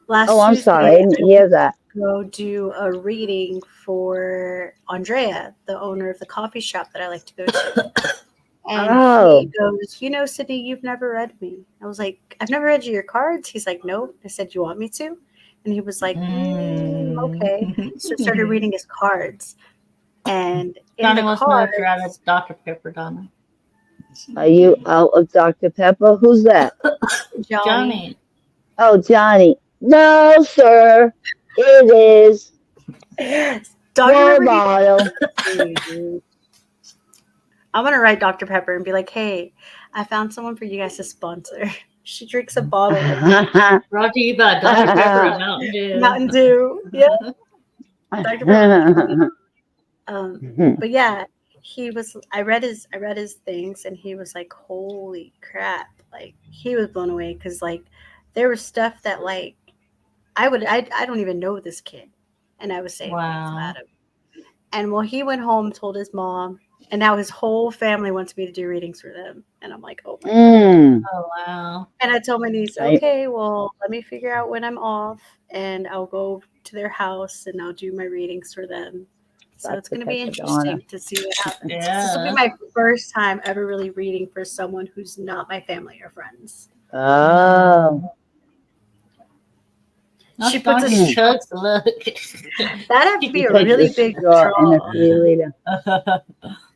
last Oh, I'm Tuesday sorry. I didn't I hear that. go do a reading for Andrea, the owner of the coffee shop that I like to go to. And he Oh. goes, Sydney, you've never read me. I was like, I've never read you your cards. He's like, no. I said, you want me to? And he was like, okay. So I started reading his cards. And in Johnny the wants to know if you're out cards, of Dr. Pepper, Donna. Are you out of Dr. Pepper? Who's that? Johnny. Oh, Johnny. No, sir. It is Dr. one Pepper, bottle. I'm going to write Dr. Pepper and be like, hey, I found someone for you guys to sponsor. She drinks a bottle of Brought to you by Dr. Pepper and Mountain Dew. Mountain Dew. Yeah. Dr. Pepper. But yeah, I read his things, and he was like, holy crap. Like he was blown away because like there was stuff that like I don't even know this kid. And I was saying things about him. And well, he went home, told his mom, and now his whole family wants me to do readings for them. And I'm like, oh my God. Oh wow. And I told my niece, okay, well, let me figure out when I'm off, and I'll go to their house and I'll do my readings for them. So it's going to be interesting to see what happens. Yeah. This will be my first time ever really reading for someone who's not my family or friends. Oh. She puts a chug. Look. That'd have to be a really big straw. And a 3 liter.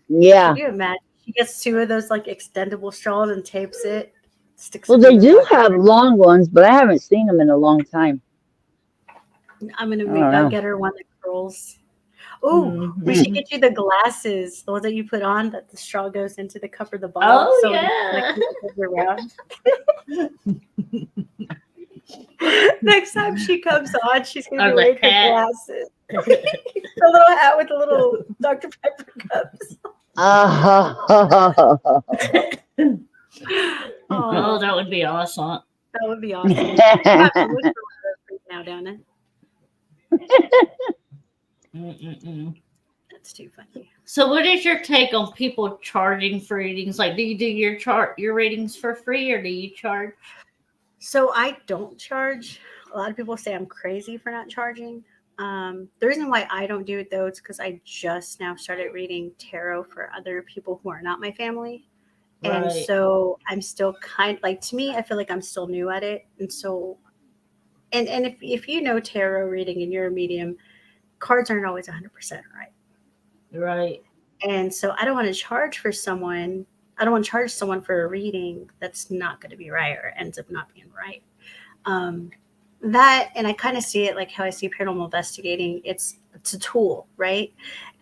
Yeah. Can you imagine? She gets 2 of those like extendable straws and tapes it. Well, they do have long ones, but I haven't seen them in a long time. I'm gonna get her one that curls. Oh, we should get you the glasses, the ones that you put on that the straw goes into the cup or the bottle. Oh, so yeah. it around. Next time she comes on, she's gonna be wearing her glasses. A little hat with the little Dr. Pepper cups. Oh, that would be awesome. That would be awesome. You have to look for now, Donna. That's too funny. So, what is your take on people charging for readings? Like, do you do your readings for free, or do you charge? So I don't charge. A lot of people say I'm crazy for not charging. The reason why I don't do it though is because I just now started reading tarot for other people who are not my family. Right. And so I'm still to me, I feel like I'm still new at it. And so, and if you know tarot reading and you're a medium, cards aren't always 100% right. Right. And so I don't want to charge for someone. I don't want to charge someone for a reading that's not going to be right or ends up not being right. That, and I kind of see it like how I see paranormal investigating. It's a tool, right?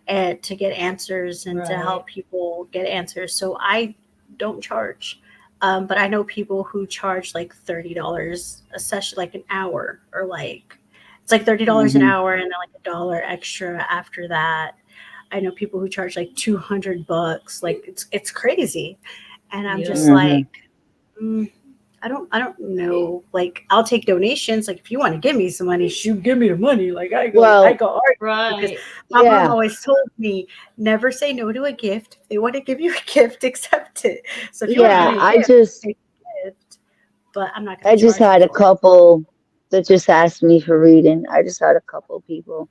And to get answers and to help people get answers. So I don't charge. But I know people who charge like $30 a session, like an hour, or like it's like $30 an hour and then like $1 extra after that. I know people who charge like $200. Like it's crazy. And I'm just like, I don't know. Like, I'll take donations. Like, if you want to give me some money, shoot, give me the money. Like, I go argue. Because my mom always told me, never say no to a gift. If they want to give you a gift, accept it. So if you want to give me a gift, take a gift. But I'm not going to. I just had a couple that just asked me for reading. I just had a couple people.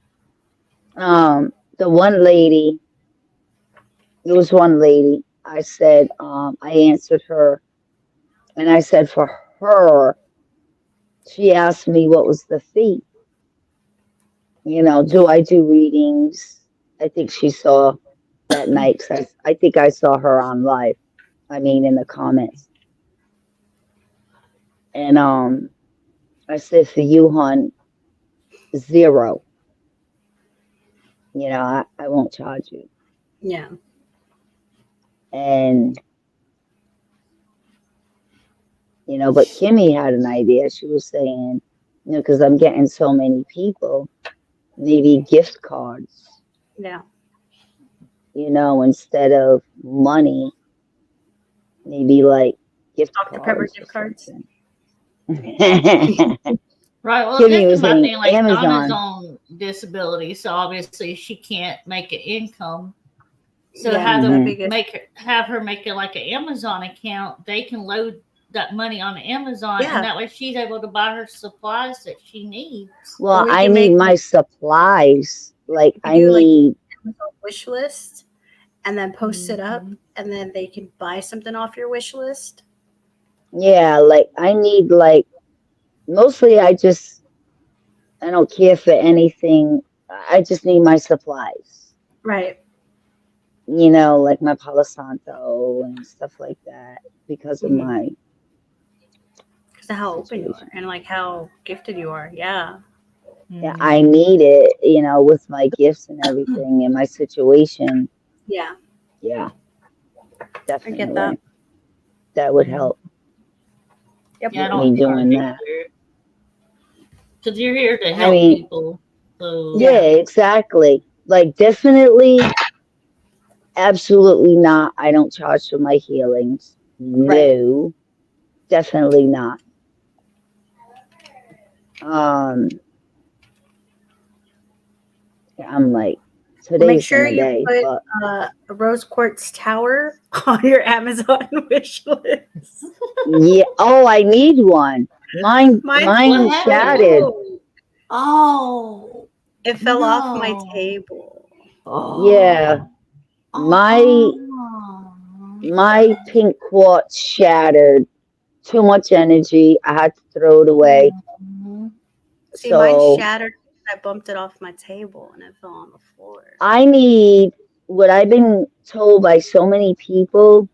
The one lady, there was one lady. I said, I answered her. And I said, for her, she asked me what was the fee. You know, do I do readings? I think she saw that night. I think I saw her on live. I mean, in the comments. And I said, for you, hon, 0. You know, I won't charge you. Yeah. And you know, but Kimmy had an idea. She was saying, you know, because I'm getting so many people, maybe gift cards. Yeah. You know, instead of money, maybe like gift Dr. Pepper gift cards. Right. Well, Kimmy was my saying thing. Like Amazon. Donna's on disability, so obviously she can't make an income. So have her make it like an Amazon account. They can load that money on Amazon, and that way she's able to buy her supplies that she needs. Well, I need my supplies. Like I need Amazon wish list, and then post it up, and then they can buy something off your wish list. Yeah, like I need like mostly I don't care for anything. I just need my supplies. Right. You know, like my Palo Santo and stuff like that because of my how open you are and like how gifted you are. Yeah. Yeah, I need it, you know, with my gifts and everything and my situation. Yeah. Yeah. Definitely. I get that. That would help. Yep. Yeah, me doing that. Because you're here to help people. So. Yeah, exactly. Like definitely, absolutely not. I don't charge for my healings. No, definitely not. I'm like, today's make sure you day, put a rose quartz tower on your Amazon wish list. Yeah. Oh, I need one. Mine shattered. Oh, it fell off my table. Oh. Yeah. My pink quartz shattered. Too much energy. I had to throw it away. See, mine shattered. I bumped it off my table and it fell on the floor. I need what I've been told by so many people,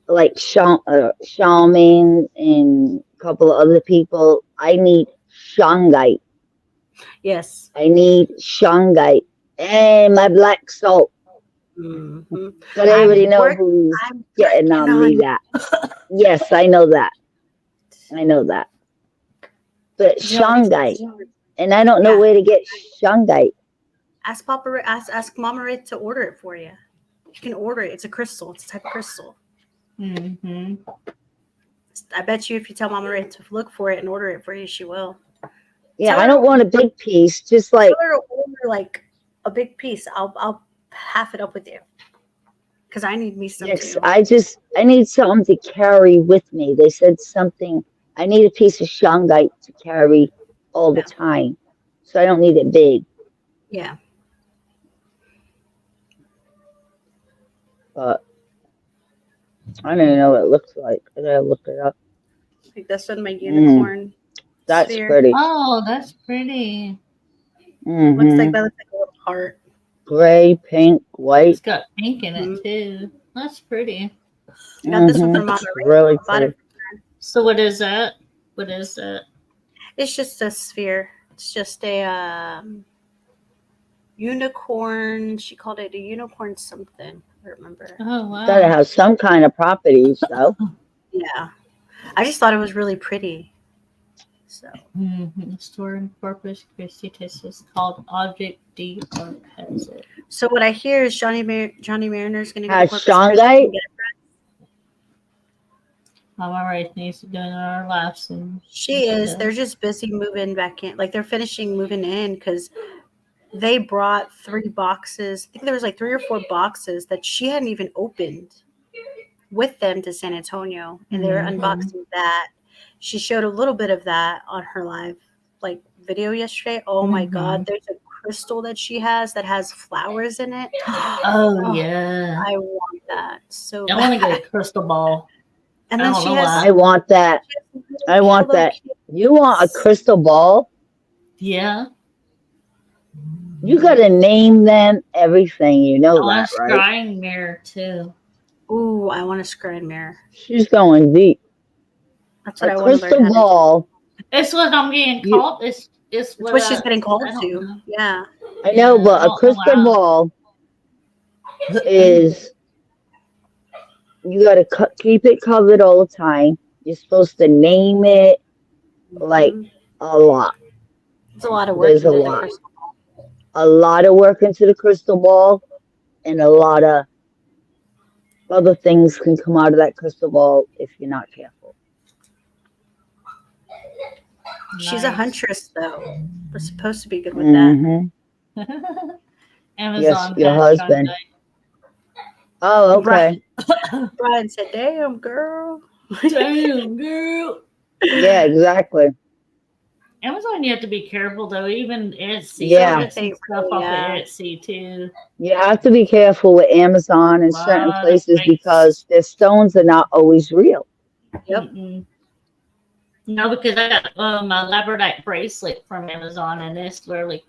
like shaman and a couple of other people. I need shungite. Yes. I need shungite and my black salt. Mm-hmm. But I already know who's getting on me that. Yes, I know that. But shungite. And I don't know where to get shungite. Ask Mama Wraith to order it for you. You can order it. It's a crystal. It's a type of crystal. Mm-hmm. I bet you if you tell Mama Wraith to look for it and order it for you, she will. Yeah, I don't want a big piece. Just like tell her to order like a big piece. I'll half it up with you. Because I need me some too. I need something to carry with me. They said something. I need a piece of shungite to carry all the time. So I don't need it big. Yeah. But I don't even know what it looks like. I gotta look it up. Like this one, my unicorn. That's sphere. pretty. Oh, that's pretty. Looks like a little heart. Gray, pink, white. It's got pink in it too. That's pretty. I got this one Mhm. from Mama It's Ray. really Bought it. pretty. So what is that? What is that? It's just a sphere. It's just a unicorn. She called it a unicorn something. I don't remember. Oh Gotta wow. have some kind of properties, though. Yeah. I just thought it was really pretty. So Mm-hmm. Store in Corpus Christi, Texas, called Object D or Puzzle. so what I hear is Johnny Mariner's gonna go to Has Corpus Christi Shungite? and get it. Mama Wraith needs to do our lives and She is. They're just busy moving back in. Like they're finishing moving in because they brought 3 boxes. I think there was like 3 or 4 boxes that she hadn't even opened with them to San Antonio, and they were unboxing that. She showed a little bit of that on her live like video yesterday. Oh my god, there's a crystal that she has that has flowers in it. Oh yeah. I want that so I want to bad. get a crystal ball. And I then don't she know has why. I want that. I want Hello that. Kitty. You want a crystal ball? Yeah. You gotta name them everything. You I know want that, a right? scrying mirror too. Ooh, I want a scrying mirror. She's going deep. That's what A I want to learn crystal how to do. ball. It's what I'm getting You, called. It's It's what what she's getting I called don't to. know. Yeah. I know, Yeah, I but a don't know crystal why. ball is you gotta keep it covered all the time. You're supposed to name it like Mhm. a lot. It's a lot of work There's a into the lot. crystal. A lot of work into the crystal ball, and a lot of other things can come out of that crystal ball if you're not careful. She's a Nice. huntress, though. We're supposed to be good with that. Mm-hmm. Yes, Amazon your had husband. Sunday. Oh, okay. Brian said, "Damn, girl." Damn, girl. Yeah, exactly. Amazon, you have to be careful though. Even Etsy, Yeah. I get some stuff off of Yeah. Etsy too. You have to be careful with Amazon and certain Lot of places fakes. because their stones are not always real. Yep. Mm-mm. No, because I got my labradorite bracelet from Amazon, and it's literally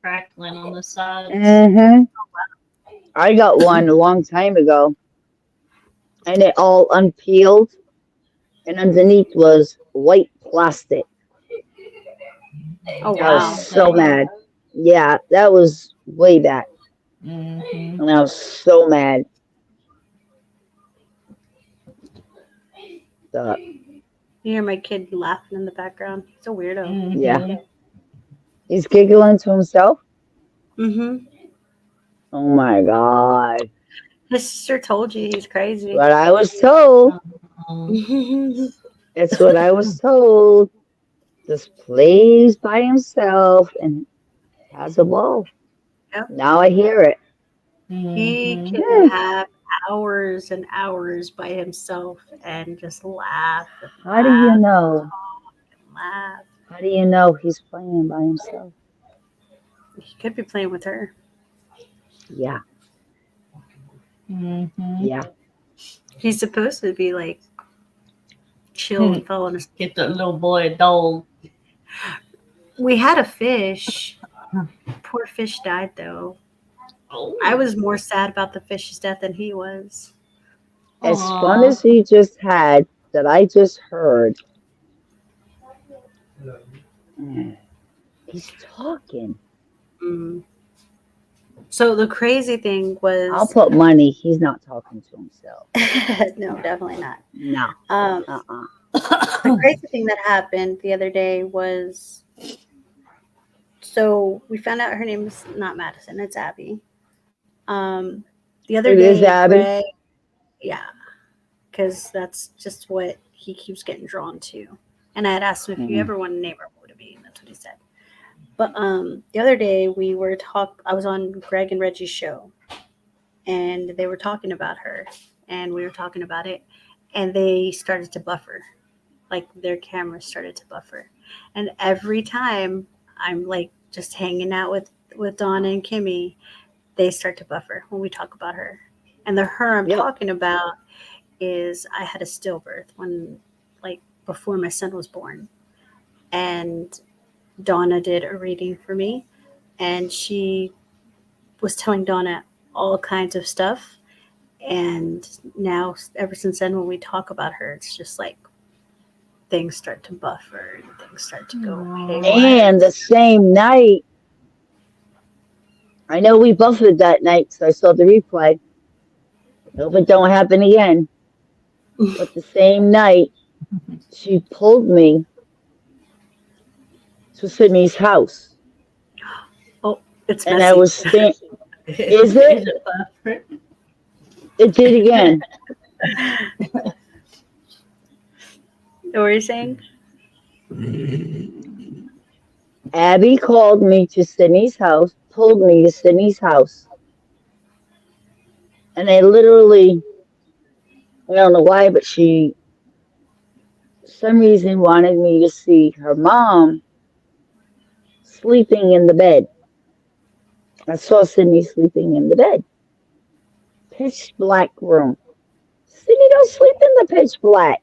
crackling on the sides. Mm-hmm. I got one a long time ago, and it all unpeeled, and underneath was white plastic. Oh, I was wow. so mad. Yeah, that was way back, Mm-hmm. and I was so mad. So, You hear my kid laughing in the background. He's a weirdo. Mm-hmm. yeah, he's giggling to himself. Mm-hmm. Oh my god! His sister told you he's crazy. What I was told. Yep. It's what I was told. Just plays by himself and has a ball. Now I hear it. He Mm-hmm. can have hours and hours by himself and just laugh and How do you know? laugh. How do you know he's playing by himself? He could be playing with her. Yeah, Mm-hmm. yeah. He's supposed to be like chill and falling asleep. Get the little boy a dog. We had a fish. Poor fish died though. Oh. I was more sad about the fish's death than he was. As fun as he just had, that I just heard. He's talking. Mm. So the crazy thing was, I'll put money. He's not talking to himself. no, definitely not. No. The crazy thing that happened the other day was, so we found out her name is not Madison, it's Abby. The other It day, is Abby? Greg, yeah, because that's just what he keeps getting drawn to. And I had asked him if you ever want to name her, what would it be? And that's what he said. But the other day I was on Greg and Reggie's show, and they were talking about her, and we were talking about it, and they started to buffer. Like their cameras started to buffer. And every time I'm like just hanging out with Donna and Kimmy, they start to buffer when we talk about her. And the her I'm talking about is I had a stillbirth when, like, before my son was born. And Donna did a reading for me, and she was telling Donna all kinds of stuff. And now, ever since then, when we talk about her, it's just like things start to buffer and things start to go haywire. And the same night, I know we buffered that night, so I saw the replay. Hope it don't happen again. But the same night, she pulled me to Sydney's house. Oh, it's and messy. I was standing. Is it? It did again. What were you saying? Abby called me to Sydney's house, pulled me to Sydney's house. And I literally, I don't know why, but she, for some reason, wanted me to see her mom sleeping in the bed. I saw Sydney sleeping in the bed. Pitch black room. Sydney don't sleep in the pitch black.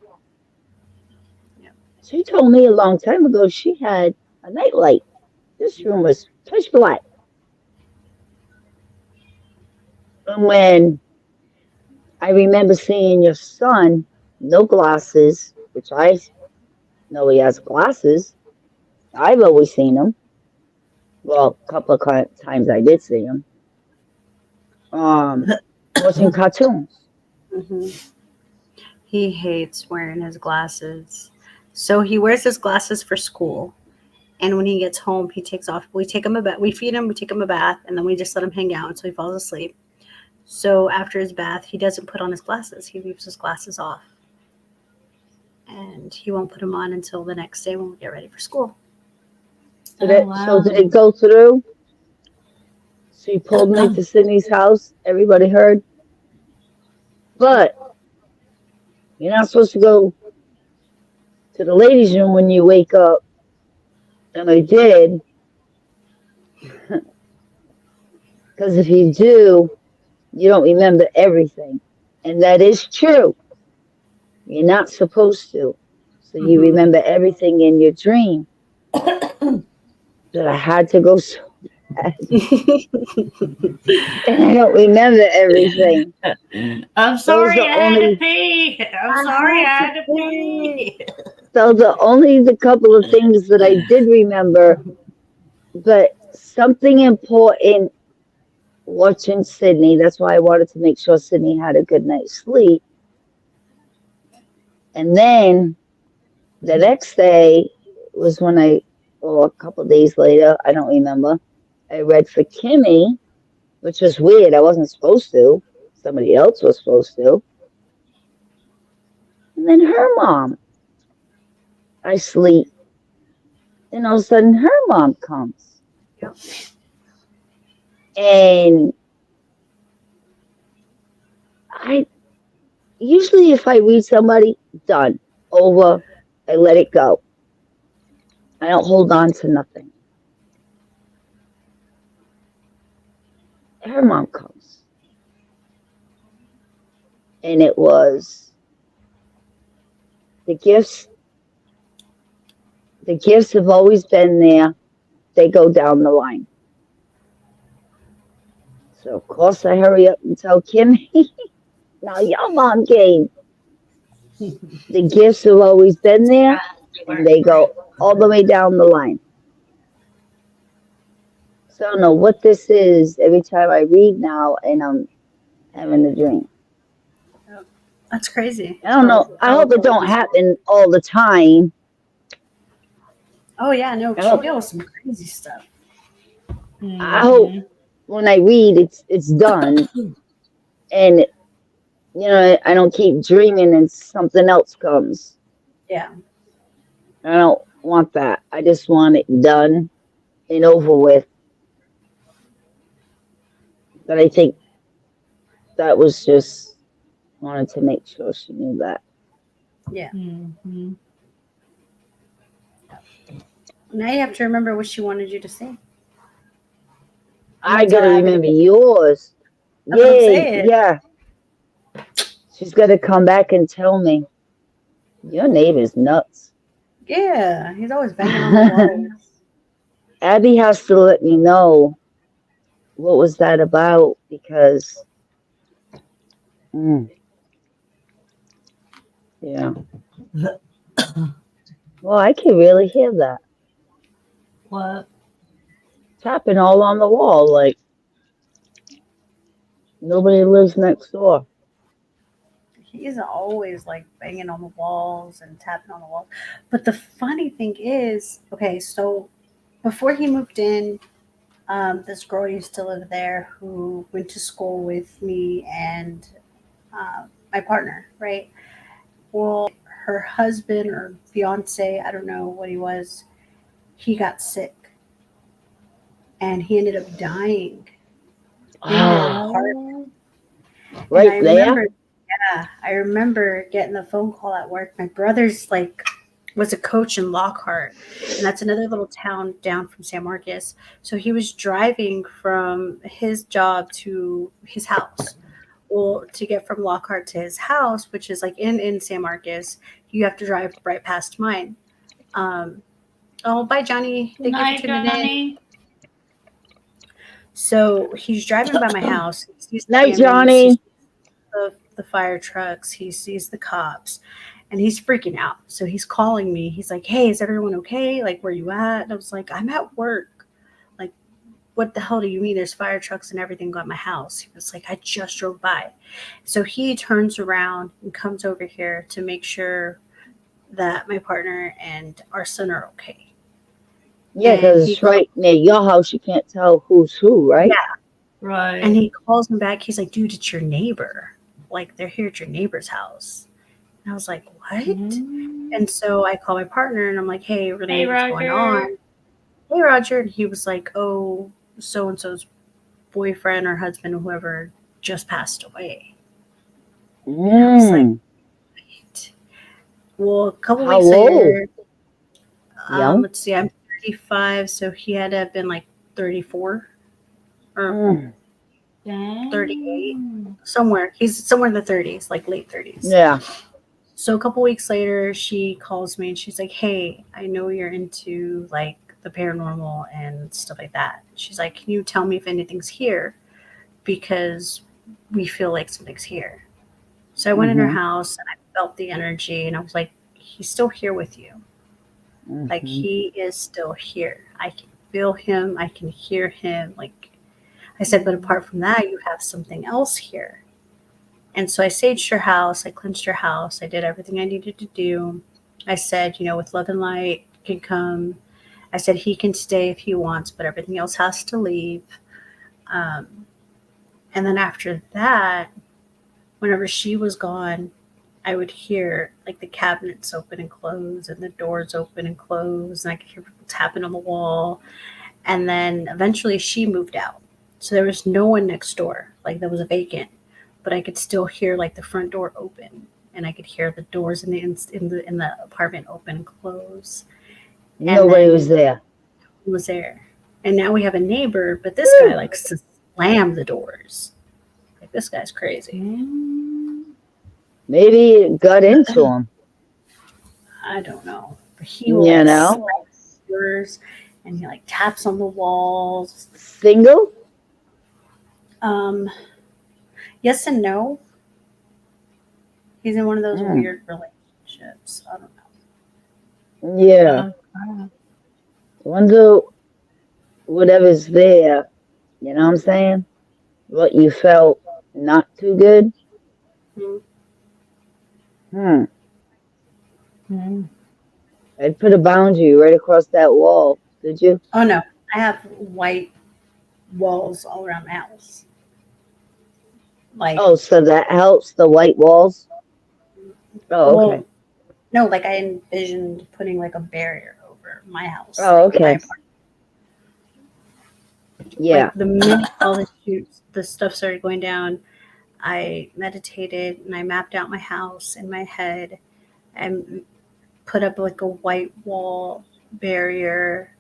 She told me a long time ago she had a nightlight. This room was pitch black. And when I remember seeing your son, no glasses, which I know he has glasses. I've always seen him. Well, a couple of times I did see him. Watching cartoons. Mm-hmm. He hates wearing his glasses. So he wears his glasses for school. And when he gets home, he takes off. We take him a bath. We feed him. We take him a bath. And then we just let him hang out until he falls asleep. So after his bath, he doesn't put on his glasses. He leaves his glasses off. And he won't put them on until the next day when we get ready for school. So did it go through? She pulled me to Sydney's house. Everybody heard. But you're not supposed to go to the ladies' room when you wake up. And I did. Because if you do, you don't remember everything. And that is true. You're not supposed to. So you remember everything in your dream. But I had to go so bad. And I don't remember everything. I'm sorry I had to pee. I'm sorry I had to pee. So the couple of things that I did remember, but something important watching Sydney. That's why I wanted to make sure Sydney had a good night's sleep. And then the next day was when a couple of days later, I don't remember, I read for Kimmy, which was weird. I wasn't supposed to. Somebody else was supposed to. And then her mom. I sleep. And all of a sudden, her mom comes. Yep. And usually if I read somebody, done, over, I let it go. I don't hold on to nothing. Her mom comes. And it was the gifts. The gifts have always been there. They go down the line. So, of course, I hurry up and tell Kimmy, now your mom came. The gifts have always been there, and they go all the way down the line. So I don't know what this is every time I read now, and I'm having a dream. That's crazy. I don't know. I hope it don't happen all the time. Oh, yeah, no, she'll deal with some crazy stuff. I hope when I read, it's done. And, I don't keep dreaming and something else comes. Yeah. I don't want that. I just want it done and over with. But I think that was just, wanted to make sure she knew that. Yeah. Mm-hmm. Now you have to remember what she wanted you to say. I gotta remember yours. Yeah. She's gotta come back and tell me. Your neighbor's nuts. Yeah, he's always banging on the walls. Abby has to let me know what was that about, because Mm. Yeah. Well, I can really hear that. What? Tapping all on the wall, like nobody lives next door. He's always like banging on the walls and tapping on the walls. But the funny thing is, okay, so before he moved in, this girl used to live there who went to school with me and my partner, right? Well, her husband or fiance, I don't know what he was, he got sick and he ended up dying in their Ah, apartment. And right there. I remember getting the phone call at work. My brother's like was a coach in Lockhart, and that's another little town down from San Marcos. So he was driving from his job to his house. Well, to get from Lockhart to his house, which is like in San Marcos, you have to drive right past mine. Um, oh, bye, Johnny. Good Thank you for night, tuning in. Johnny. So he's driving by my house. He sees the Night, ambulance. He Johnny. sees the fire trucks. He sees the cops, and he's freaking out. So he's calling me. He's like, "Hey, is everyone okay? Like, where you at?" And I was like, "I'm at work." Like, what the hell do you mean? There's fire trucks and everything at my house. He was like, "I just drove by." So he turns around and comes over here to make sure that my partner and our son are okay. Yeah, And because it's right near your house. You can't tell who's who, right? yeah, Right. and he calls him back. He's like, "Dude, it's your neighbor. Like, they're here at your neighbor's house." And I was like, "What?" And so I call my partner and I'm like, "Hey, Renee, Hey, what's going Roger. on?" "Hey, Roger." And he was like, "Oh, so and so's boyfriend or husband or whoever just passed away." And I was like, Mm. "What?" Well, a couple How weeks old? later, Young? let's see, I'm 35, so he had to have been like 34 or Mm. 38, Dang. somewhere. He's somewhere in the 30s, like late 30s. Yeah. So a couple weeks later, she calls me and she's like, "Hey, I know you're into like the paranormal and stuff like that." She's like, "Can you tell me if anything's here? Because we feel like something's here." So I went in her Mm-hmm. house and I felt the energy and I was like, "He's still here with you. Like Mm-hmm. he is still here. I can feel him. I can hear him." Like I said, "But apart from that, you have something else here." And so I saged her house, I cleansed her house, I did everything I needed to do. I said, with love and light can come. I said he can stay if he wants, but everything else has to leave. Um, and then after that, whenever she was gone, I would hear like the cabinets open and close and the doors open and close, and I could hear people tapping on the wall. And then eventually she moved out. So there was no one next door. Like there was a vacant, but I could still hear like the front door open and I could hear the doors in the apartment open and close. And Nobody was then there. who was there? And now we have a neighbor, but this guy Woo. likes to slam the doors. Like this guy's crazy. Maybe it got into him. I don't know. But he will You like know? slam doors and he like taps on the walls. Single? Um yes and no. He's in one of those Mm. weird relationships. I don't Yeah. Wonder whatever's there. You know what I'm saying? What you felt not too good? know. Hmm. Hmm. I'd put a boundary right across that wall. Did you? Oh no, I have white walls all around the house. Like, Oh, so that helps the white walls? Oh, okay. well, no, like I envisioned putting like a barrier over my house, Oh, like my okay. apartment. Yeah. Like the minute all the stuff started going down, I meditated and I mapped out my house in my head and put up like a white wall barrier.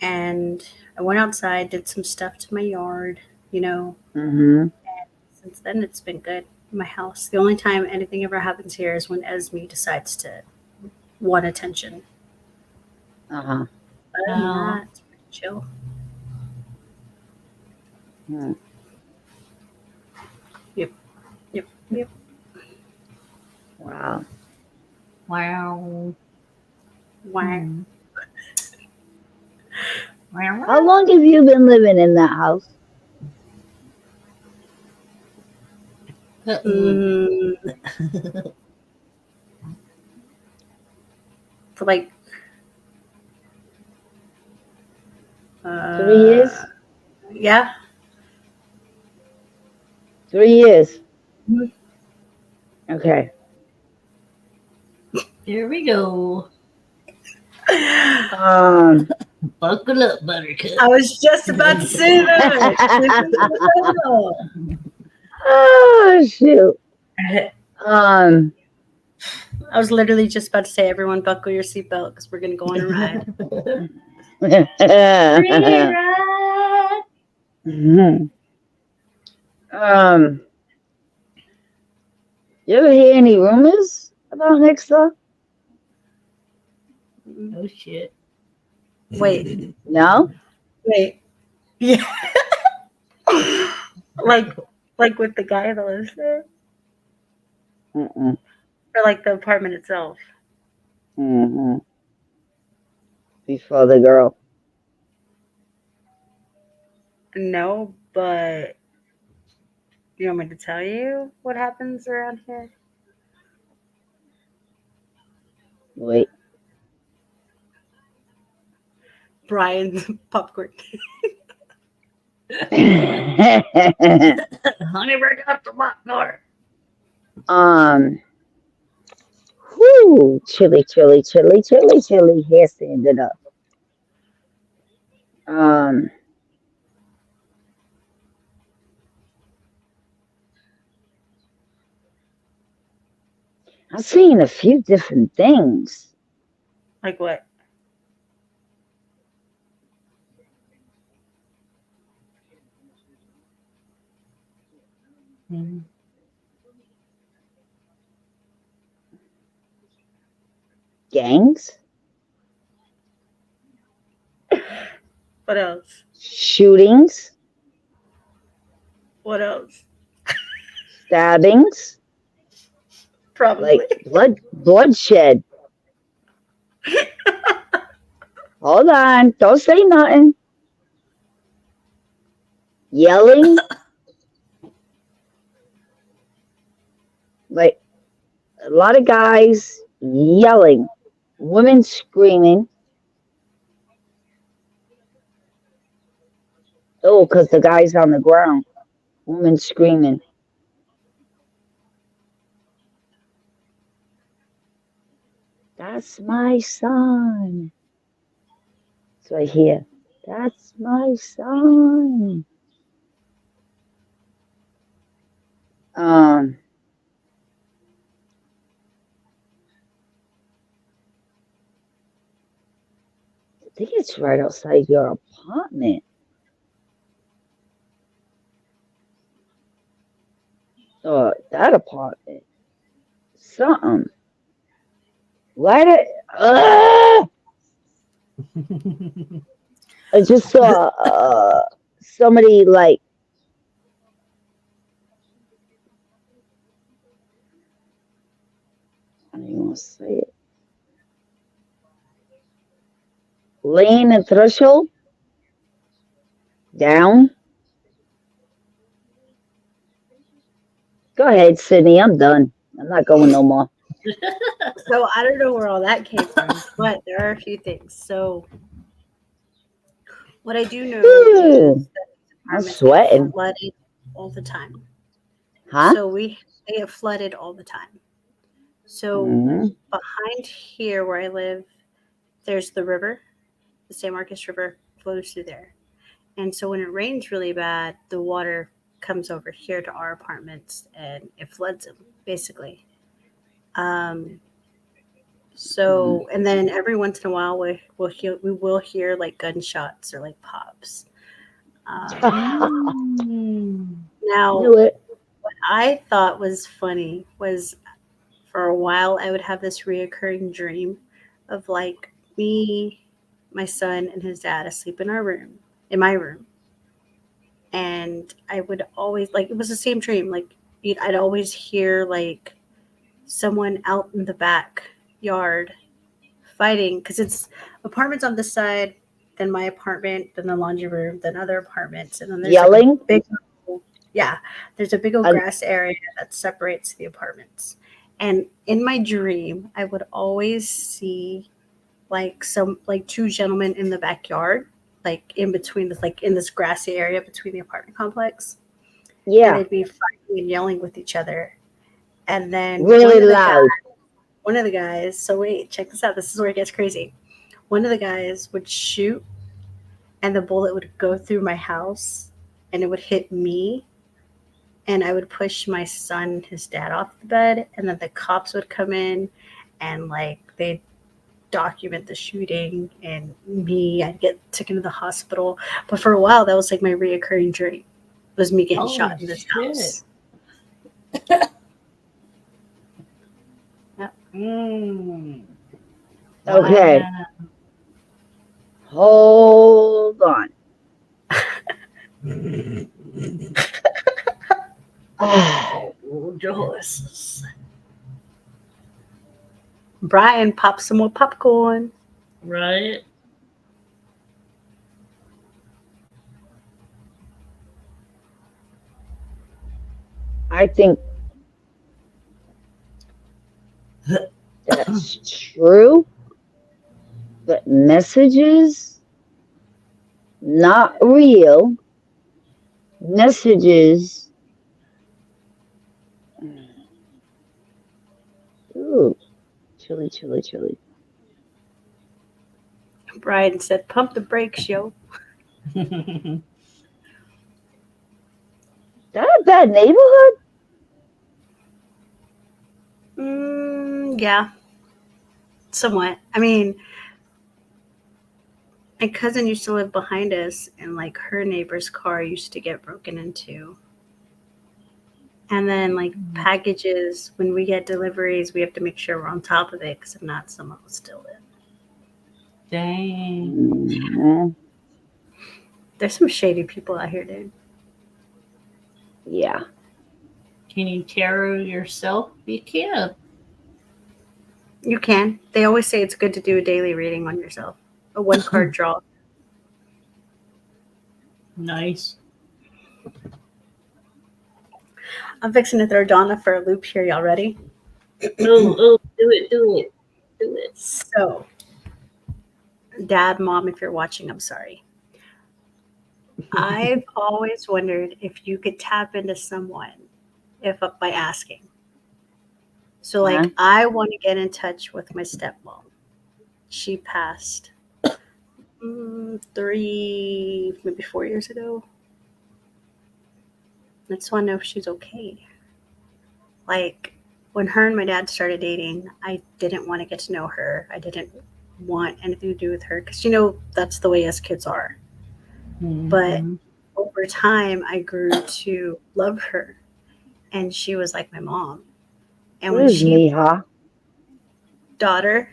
And I went outside, did some stuff to my yard, you know. Mm-hmm. Since then, it's been good in my house. The only time anything ever happens here is when Esme decides to want attention. Uh-huh. Other than Oh. that, it's pretty chill. Hmm. Yep. Yep. Wow. Wow. Wow. How long have you been living in that house? For like 3 years? Yeah. 3 years. Mhm. Okay. Here we go. Buckle up, Buttercup. I was just about to say that. Oh shoot. I was literally just about to say, everyone buckle your seatbelt because we're gonna go on a ride. You ever hear any rumors about next door? Oh shit. Wait. No? Wait. Yeah. like with the guy that lives there? Mm-mm. Or like the apartment itself? Mm-hmm. Before the girl. No, but you want me to tell you what happens around here? Wait. Brian's popcorn. Honey, break up the popcorn. Whoo, chilly. Hair standing up. I'm seeing a few different things. Like what? Gangs, What else? shootings, What else? stabbings, Probably. like bloodshed. Hold on, don't say nothing. Yelling, like a lot of guys yelling, women screaming. Oh, because the guy's on the ground. Woman screaming. That's my son. So I hear, that's my son. I think it's right outside your apartment. Or that apartment. Something. Why did I just saw somebody like I don't even want to say it. Laying a threshold down. Go ahead, Sydney. I'm done. I'm not going no more. So I don't know where all that came from, but there are a few things. So what I do know is that I'm apartments sweating. get flooded all the time. Huh? So they get flooded all the time. So behind here where I live, there's the river. The San Marcos River flows through there. And so when it rains really bad, the water comes over here to our apartments and it floods them, basically. So, and then every once in a while, we will hear like gunshots or like pops. Now, Knew it. what I thought was funny was for a while I would have this reoccurring dream of like me, my son, and his dad asleep in our room, in my room. And I would always like it was the same dream. Like I'd always hear like someone out in the backyard fighting because it's apartments on this side, then my apartment, then the laundry room, then other apartments, and then there's Yelling? like a big, yeah, there's a big old grass area that separates the apartments. And in my dream, I would always see like two gentlemen in the backyard, like in between this, like in this grassy area between the apartment complex. And Yeah. they'd be fighting and yelling with each other. And then Really loud. one of the guys, so wait, check this out. This is where it gets crazy. One of the guys would shoot and the bullet would go through my house and it would hit me. And I would push my son, his dad, off the bed. And then the cops would come in and like they'd document the shooting and me. I'd get taken to the hospital. But for a while, that was like my reoccurring dream. Was me getting shot in this house. Okay. Wow. Hold on. Brian, pop some more popcorn. Right. I think that's true, but messages, not real. Messages. Ooh, chilly, chilly, chilly. Brian said, pump the brakes, yo. That a bad neighborhood? Yeah. Somewhat. I mean, my cousin used to live behind us, and like her neighbor's car used to get broken into. And then, like packages, when we get deliveries, we have to make sure we're on top of it because if not, someone will steal it. Dang. Mm-hmm. There's some shady people out here, dude. Yeah. Can you tarot yourself? You can. You can. They always say it's good to do a daily reading on yourself. A one card draw. Nice. I'm fixing to throw Donna for a loop here. Y'all ready? Do it. So, Dad, Mom, if you're watching, I'm sorry. I've always wondered if you could tap into someone by asking. So, like, I want to get in touch with my stepmom. She passed 3, maybe 4 years ago. I just want to know if she's okay. Like, when her and my dad started dating, I didn't want to get to know her. I didn't want anything to do with her because, that's the way us kids are. Mm-hmm. But over time, I grew to love her, and she was like my mom. And when she Miha? Daughter.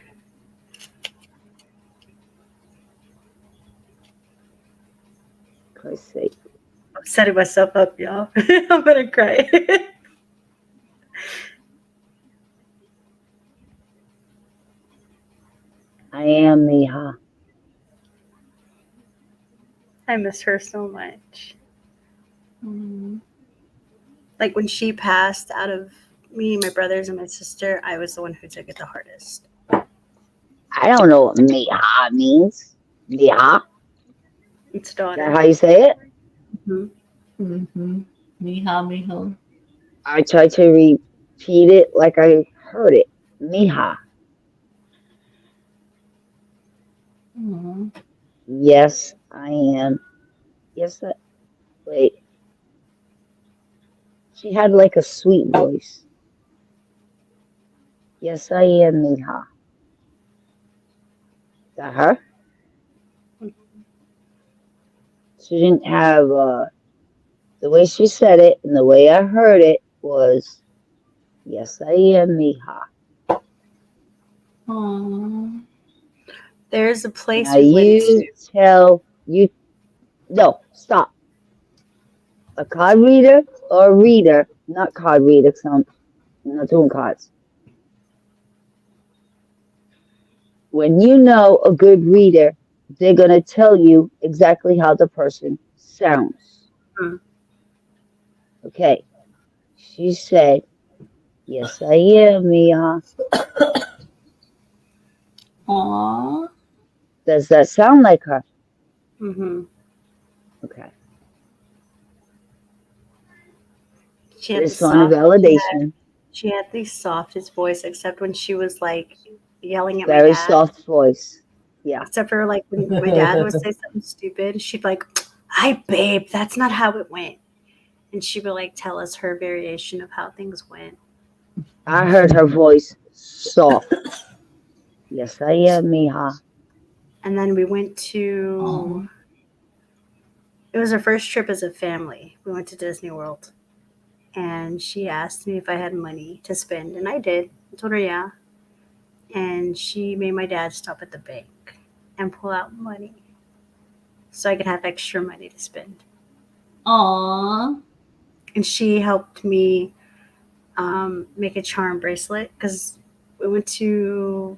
Christ's sake. I'm setting myself up, y'all. I'm gonna cry. I am Miha. I miss her so much. Like when she passed, out of me, my brothers, and my sister, I was the one who took it the hardest. I don't know what Miha means. Miha? It's daughter. Is that how you say it? Mm-hmm. Miha. I tried to repeat it like I heard it. Miha. Mm-hmm. Yes, I am. Yes, wait. She had like a sweet voice. Yes, I am Miha. Is that her? She didn't have, the way she said it and the way I heard it was, yes, I am Miha. Aww. There's a place now no, stop. A card reader or a reader not card reader, 'cause I'm not doing cards. When you know a good reader, they're going to tell you exactly how the person sounds. Okay. She said, yes, I am, Mia. Aww. Does that sound like her? Mm-hmm. Okay. She had the This one, soft. validation. She had the softest voice, except when she was like yelling at my Very dad. soft voice. Yeah. Except for like when my dad would say something stupid, she'd like, "Hi, babe, that's not how it went," and she would like tell us her variation of how things went. I heard her voice soft. Yes, I am, Mia. And then we went to. It was our first trip as a family. We went to Disney World, and she asked me if I had money to spend, and I did. I told her yeah, and she made my dad stop at the bank and pull out money so I could have extra money to spend. Aww. And she helped me make a charm bracelet because we went to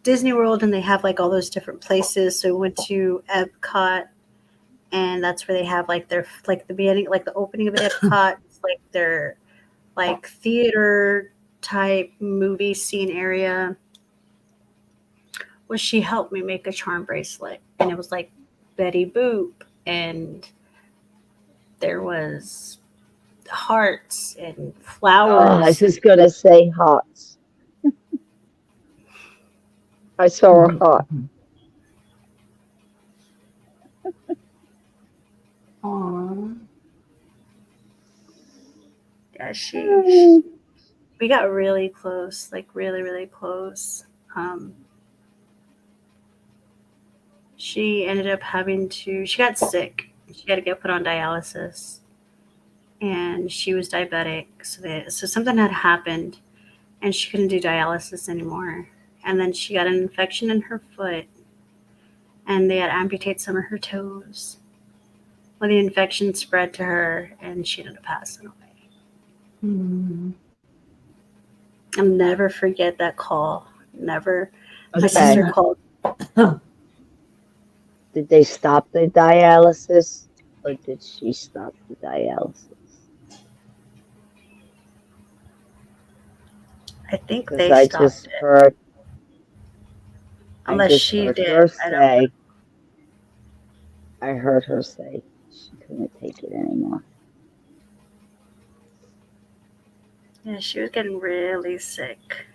Disney World and they have like all those different places. So we went to Epcot, and that's where they have like their like the beginning, like the opening of Epcot. It's like their like theater type movie scene area. Well, she helped me make a charm bracelet, and it was like Betty Boop, and there was hearts and Oh, flowers. I was just going to say hearts. I saw a heart. Aww. Yeah, we got really close, like really, really close. She ended up she got sick. She had to get put on dialysis, and she was diabetic. So something had happened, and she couldn't do dialysis anymore. And then she got an infection in her foot, and they had to amputate some of her toes. Well, the infection spread to her, and she ended up passing away. I'll never forget that call. Never. My sister called. Did they stop the dialysis, or did she stop the dialysis? I think Because they I stopped just it. heard. Unless she heard did. her I don't know. say. I heard her say she couldn't take it anymore. Yeah, she was getting really sick.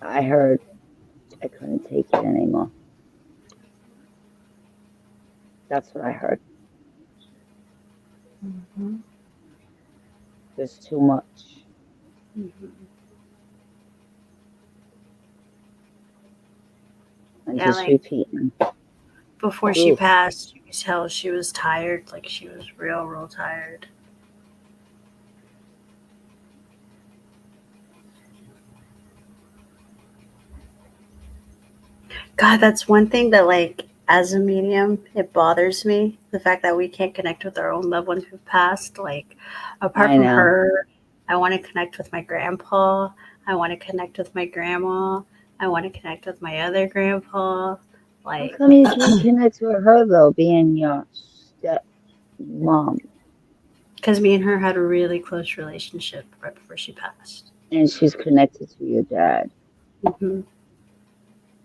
I heard I couldn't take it anymore. That's what I heard. There's too much. I'm Yeah, just like repeating. before she passed, you could tell she was tired. Like she was real, real tired. God, that's one thing that, like, as a medium, it bothers me. The fact that we can't connect with our own loved ones who've passed. Like, apart I from know. her, I want to connect with my grandpa. I want to connect with my grandma. I want to connect with my other grandpa. How Like, come you can't connect with her, though, being your stepmom? because me and her had a really close relationship right before she passed. And she's connected to your dad. Mm-hmm.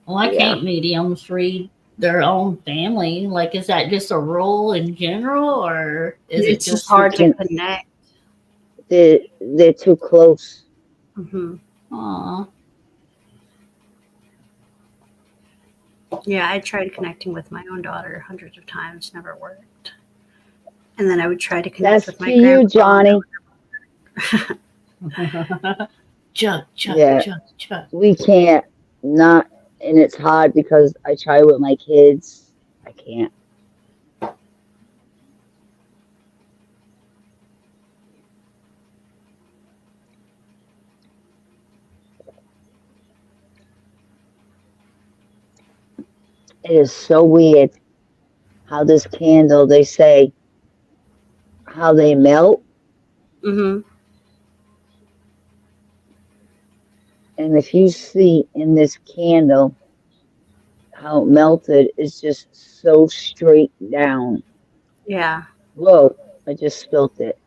Why can't mediums read their own family? Like, is that just a rule in general, or is It's it just hard to connect. They're too close. Mm-hmm. Aw. Yeah, I tried connecting with my own daughter hundreds of times, never worked. And then I would try to connect That's with my to you, grandpa. Chuck. We can't not, and it's hard because I try with my kids. I can't. It is so weird how this candle, they say, how they melt. Mm-hmm. And if you see in this candle how it melted, it's just so straight down. Yeah. Whoa, I just spilt it.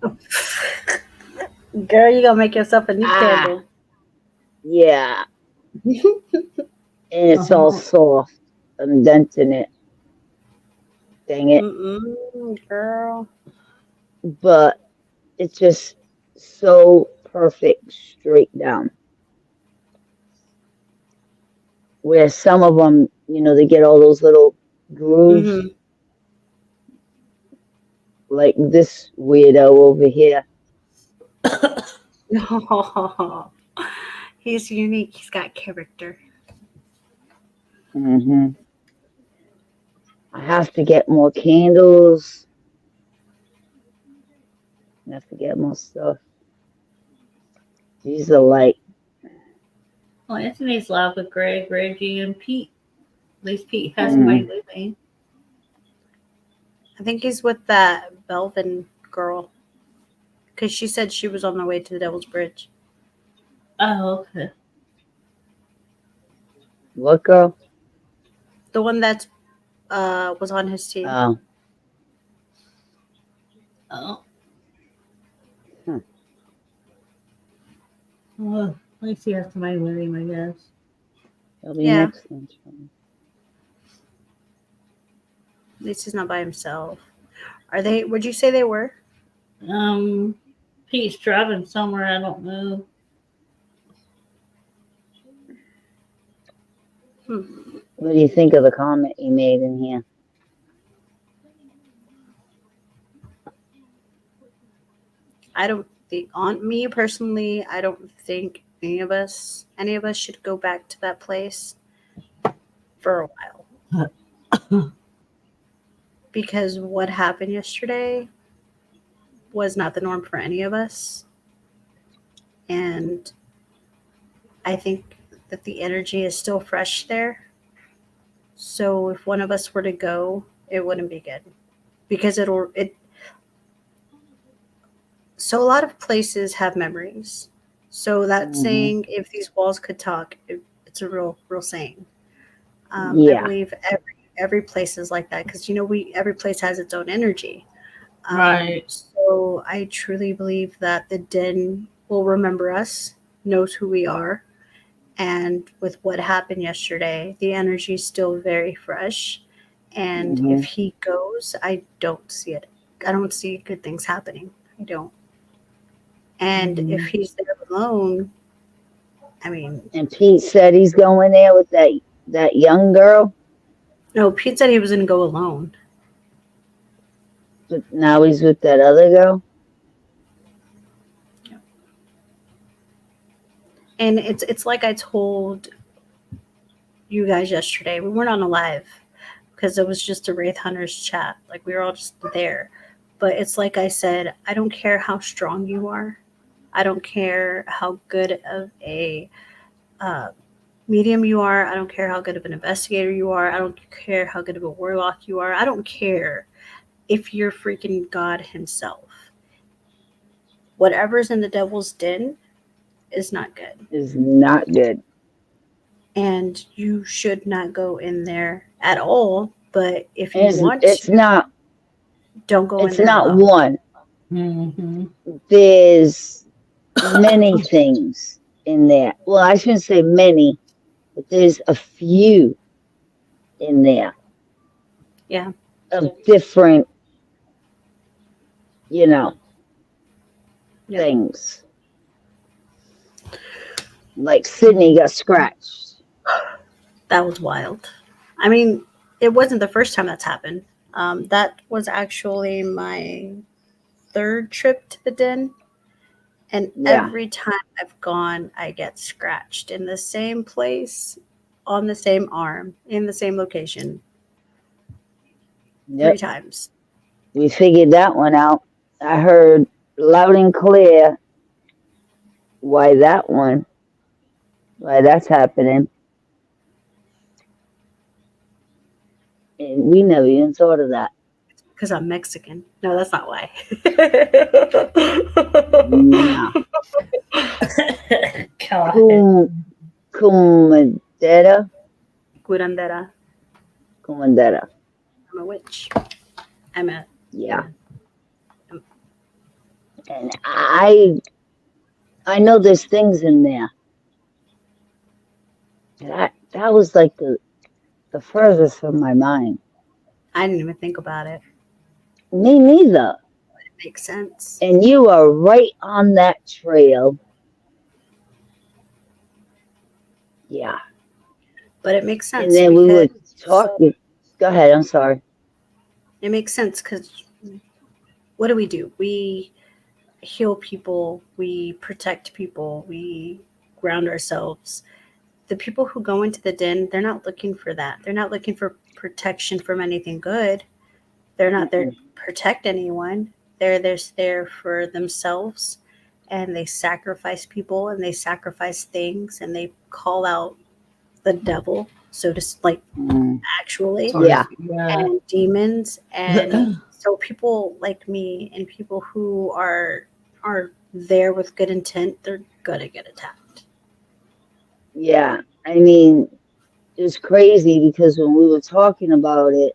Girl, you gonna make yourself a new Ah, candle. yeah. And it's all soft. I'm denting it. Dang it. Girl. But it's just so perfect straight down. Where some of them, they get all those little grooves, Mm-hmm. like this weirdo over here. He's unique. He's got character. I have to get more candles. I have to get more stuff. These are like, Well, Anthony's live with Greg, Reggie, and Pete. At least Pete has somebody mm, living. I think he's with that Belvin girl. Because she said she was on the way to the Devil's Bridge. Oh, okay. what girl? The one that was on his team. Oh. Oh. Hmm. Well, at least he has somebody with him, I guess. That'll be Yeah. next month. At least he's not by himself. Are they? Would you say they were? Pete's driving somewhere, I don't know. What do you think of the comment you made in here? I don't think, on me personally, I don't think any of us should go back to that place for a while. Because what happened yesterday was not the norm for any of us. And I think that the energy is still fresh there. So if one of us were to go, it wouldn't be good. Because so a lot of places have memories. So that saying, if these walls could talk, it's a real saying. I Yeah. believe every place is like that because every place has its own energy. Right. So I truly believe that the den will remember us, knows who we are, and with what happened yesterday, the energy is still very fresh. And if he goes, I don't see it. I don't see good things happening. I don't. And if he's there alone, I mean, And Pete said he's going there with that young girl, no, Pete said he was going to go alone. but now he's with that other girl. And it's like I told you guys yesterday. We weren't on a live because it was just a Wraith Hunters chat. Like we were all just there. But it's like I said, I don't care how strong you are. I don't care how good of a medium you are. I don't care how good of an investigator you are. I don't care how good of a warlock you are. I don't care if you're freaking God himself. Whatever's in the devil's den is not good. Is not good. And you should not go in there at all. But if you It's, want it's to, not. don't go in It's there not alone. one. Mm-hmm. There's many things in there. Well, I shouldn't say many, but there's a few in there. Yeah. Of different, things. Like Sydney got scratched. That was wild. I mean, it wasn't the first time that's happened. That was actually my third trip to the den. And every time I've gone, I get scratched in the same place, on the same arm, in the same location. Yep. 3 times. We figured that one out. I heard loud and clear why that's happening. And we never even thought of that. Because I'm Mexican. No, that's not why. No. God. Comandera. Curandera. Comandera. I'm a witch. I'm a Yeah. And I know there's things in there. That was like the furthest from my mind. I didn't even think about it. Me neither. It makes sense. And you are right on that trail. Yeah. But it makes sense. And then we were talking. Go ahead. I'm sorry. It makes sense because what do? We heal people. We protect people. We ground ourselves. The people who go into the den, they're not looking for that. They're not looking for protection from anything good. They're not there to protect anyone. They're there for themselves, and they sacrifice people and they sacrifice things and they call out the devil, so to like actually, Yeah. and demons. And so people like me and people who are there with good intent, they're gonna get attacked. Yeah. I mean, it was crazy because when we were talking about it,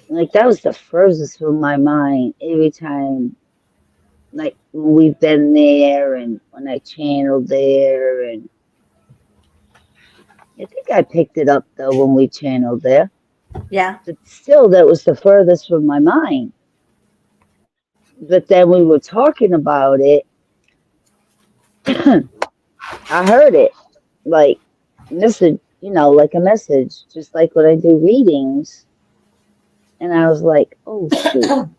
like that was the furthest from my mind every time, like when we've been there and when I channeled there. And I think I picked it up though when we channeled there. Yeah. But still, that was the furthest from my mind. But then we were talking about it. I heard it like message, like a message, just like when I do readings. And I was like, oh, shoot.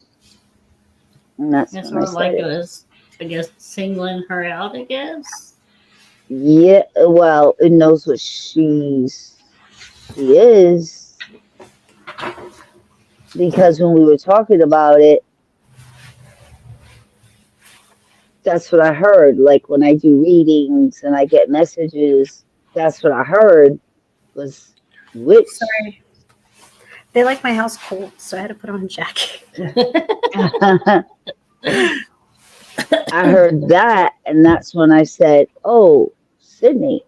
And that's It's when I more like said it was, I guess, singling her out, I guess. Yeah, well, it knows what she is. Because when we were talking about it, that's what I heard. Like when I do readings and I get messages, that's what I heard was witch. Sorry. They like my house cold, so I had to put on a jacket. I heard that, and that's when I said, oh, Sydney,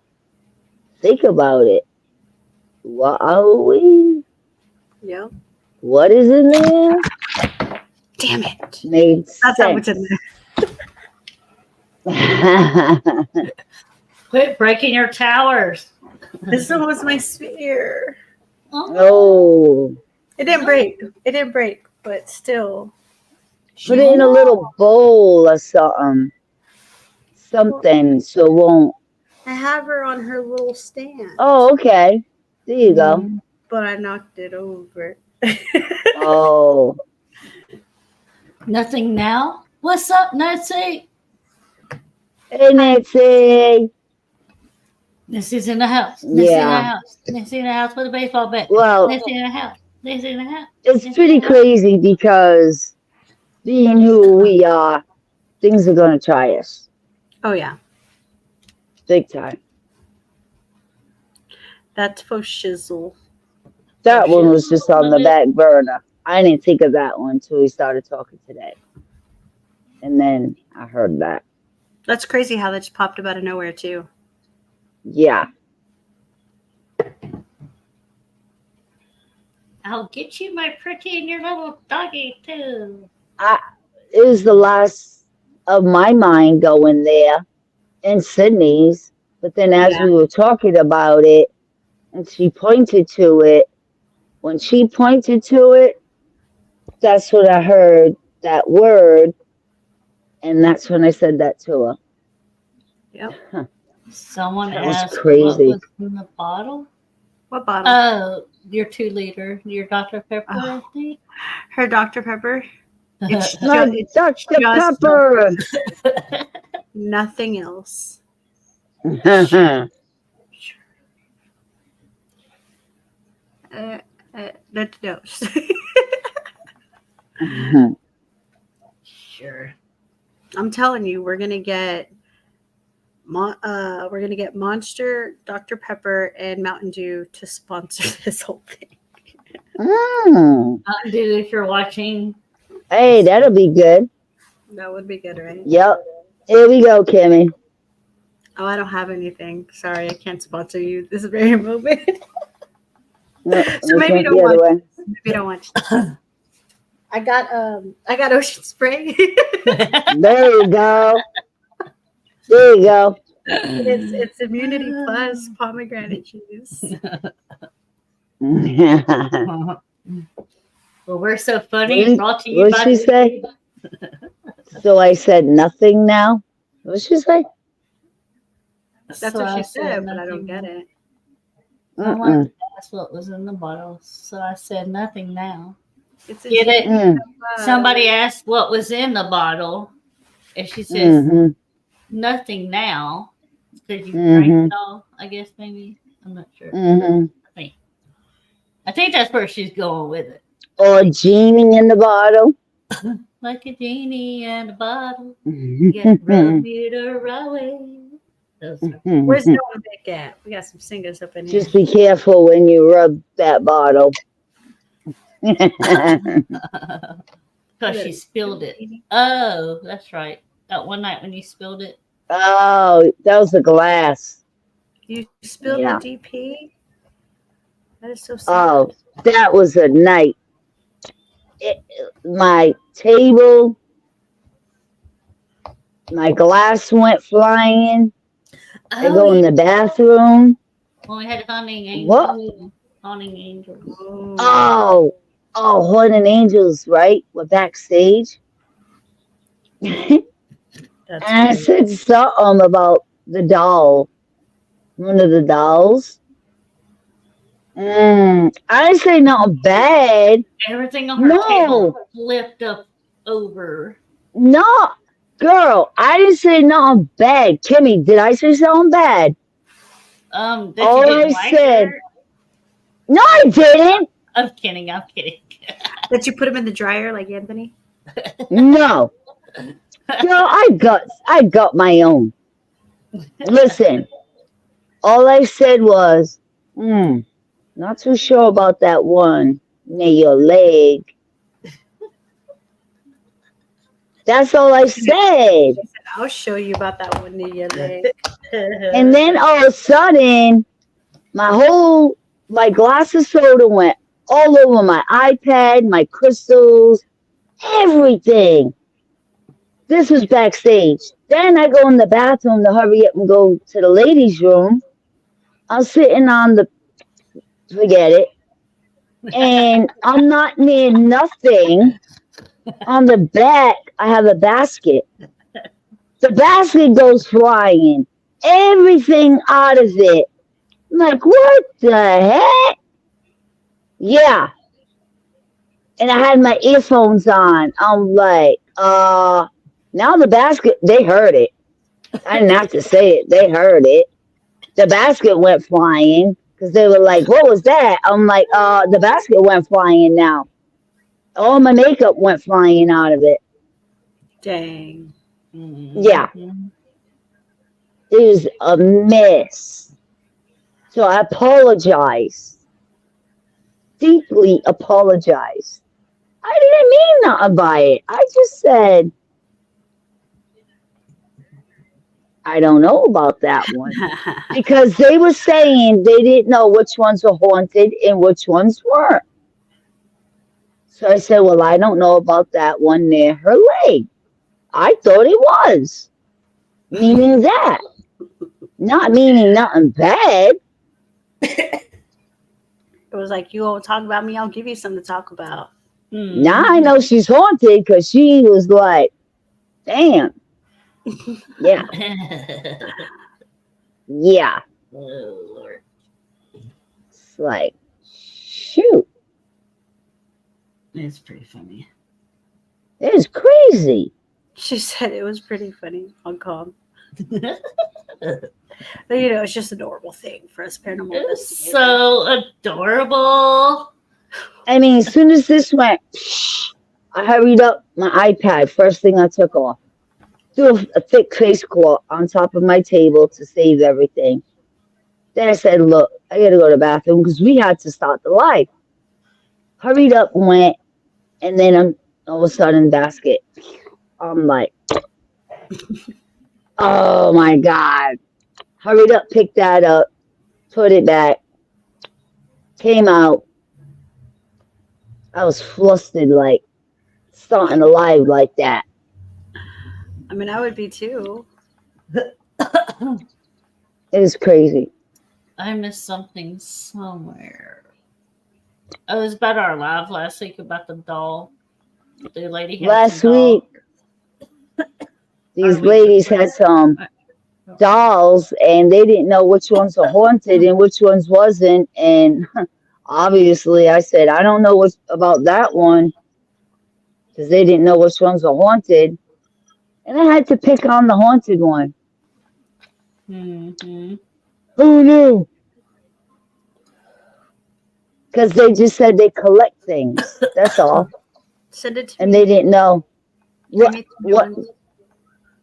think about it. What are we? Yeah. What is in there? Damn it. Made That's sense. how much in there. Quit breaking your towers. This one was my sphere. Oh. It didn't break. It didn't break, but still. Put it in a little bowl or something. Something so it won't. I have her on her little stand. Oh, okay. There you go. But I knocked it over. Oh. Nothing now? What's up, Nancy? Hey, Nancy. Nancy's in the house. Nancy in the house. Nancy in the house with a baseball bat. Well, Nancy in the house. Nancy in the house. it's pretty crazy because being who we are, things are going to try us. Oh, yeah. Big time. That's for shizzle. That one was just on the back burner. I didn't think of that one until we started talking today. And then I heard that. That's crazy how that just popped up out of nowhere, too. Yeah. I'll get you, my pretty, and your little doggy, too. It was the last of my mind going there and Sydney's. But then as we were talking about it, and she pointed to it, when she pointed to it, that's when I heard that word. And that's when I said that to her. Yep. Someone That was asked crazy. what was in the bottle. What bottle? Oh, your 2-liter, your Dr. Pepper, I think. Her Dr. Pepper. It's My Dr. just Pepper. nothing else. That's dose. Sure. I'm telling you, we're gonna get Monster, Dr. Pepper, and Mountain Dew to sponsor this whole thing. Mm. Mountain Dew if you're watching. Hey, that'll be good. That would be good, right? Yep. Here we go, Kimmy. Oh, I don't have anything. Sorry, I can't sponsor you this very moment. No, So let's maybe went don't the other watch. way. Maybe don't watch. I got ocean spray. There you go. There you go. It's Immunity Plus pomegranate juice. Well, we're so funny. Brought to you What by did she say? So I said nothing now? What did she say? That's So what I she said, but I nothing don't get now. it. I wanted to ask what was in the bottle, so I said nothing now. It's a Get it? Mm. Somebody asked what was in the bottle, and she says Mm-hmm. nothing now because you Mhm. drank it all. I guess maybe I'm not sure. Mm-hmm. I think that's where she's going with it. Or genie in the bottle. Like a genie in a bottle, get rub me the right way. Those are- Where's Noah Vic at? We got some singers up in here. Just be careful when you rub that bottle. Because she spilled it. Oh, that's right. That one night when you spilled it. Oh, that was the glass. You spilled Yeah. the DP? That is so sad. Oh, that was a night. My table, my glass went flying. I go in the bathroom. When we had Haunting Angels. What? Haunting Angels. Oh, Haunted Angels, right? We're backstage. And I said something about the doll. One of the dolls. I didn't say nothing bad. Everything on her table flipped up over. No, girl, I didn't say nothing bad. Kimmy, did I say something bad? That All you didn't I like said. her? No, I didn't. I'm kidding. I'm kidding. That you put him in the dryer like Anthony? No. Girl, I got my own. Listen, all I said was, not too sure about that one near your leg. That's all I said. I'll show you about that one near your leg. And then all of a sudden, my glass of soda went all over my iPad, my crystals, everything. This was backstage. Then I go in the bathroom to hurry up and go to the ladies' room. I'm sitting on the, forget it, and I'm not near nothing. On the back, I have a basket. The basket goes flying. Everything out of it. I'm like, what the heck? Yeah. And I had my earphones on. I'm like, now the basket, they heard it. I didn't have to say it. They heard it. The basket went flying because they were like, what was that? I'm like, the basket went flying now. All my makeup went flying out of it. Dang. Yeah. It was a mess. So I apologize. Deeply apologize. I didn't mean nothing by it. I just said, I don't know about that one. Because they were saying they didn't know which ones were haunted and which ones weren't. So I said, well, I don't know about that one near her leg. I thought it was. Meaning that. Not meaning nothing bad. It was like, you won't talk about me, I'll give you something to talk about. Now I know she's haunted because she was like, damn. Yeah. Yeah. Oh, Lord. It's like, shoot. It's pretty funny. It is crazy. She said it was pretty funny on calm. But it's just a normal thing for us paranormal It's investigators. so adorable. I mean, as soon as this went, I hurried up my iPad. First thing I took off. Threw a thick face cloth on top of my table to save everything. Then I said, look, I got to go to the bathroom because we had to start the live. Hurried up, went, and then I'm all of a sudden basket. I'm like, oh my God. Hurried up, picked that up, put it back, came out. I was flustered like something alive like that. I mean, I would be too. It was crazy. I missed something somewhere. It was about our live last week about the doll. The lady had Last some doll. week, these ladies had some dolls, and they didn't know which ones were haunted and which ones wasn't. And obviously, I said, I don't know what's about that one because they didn't know which ones were haunted. And I had to pick on the haunted one. Mm-hmm. Who knew? Because they just said they collect things. That's all. Send it to And me. they didn't know what.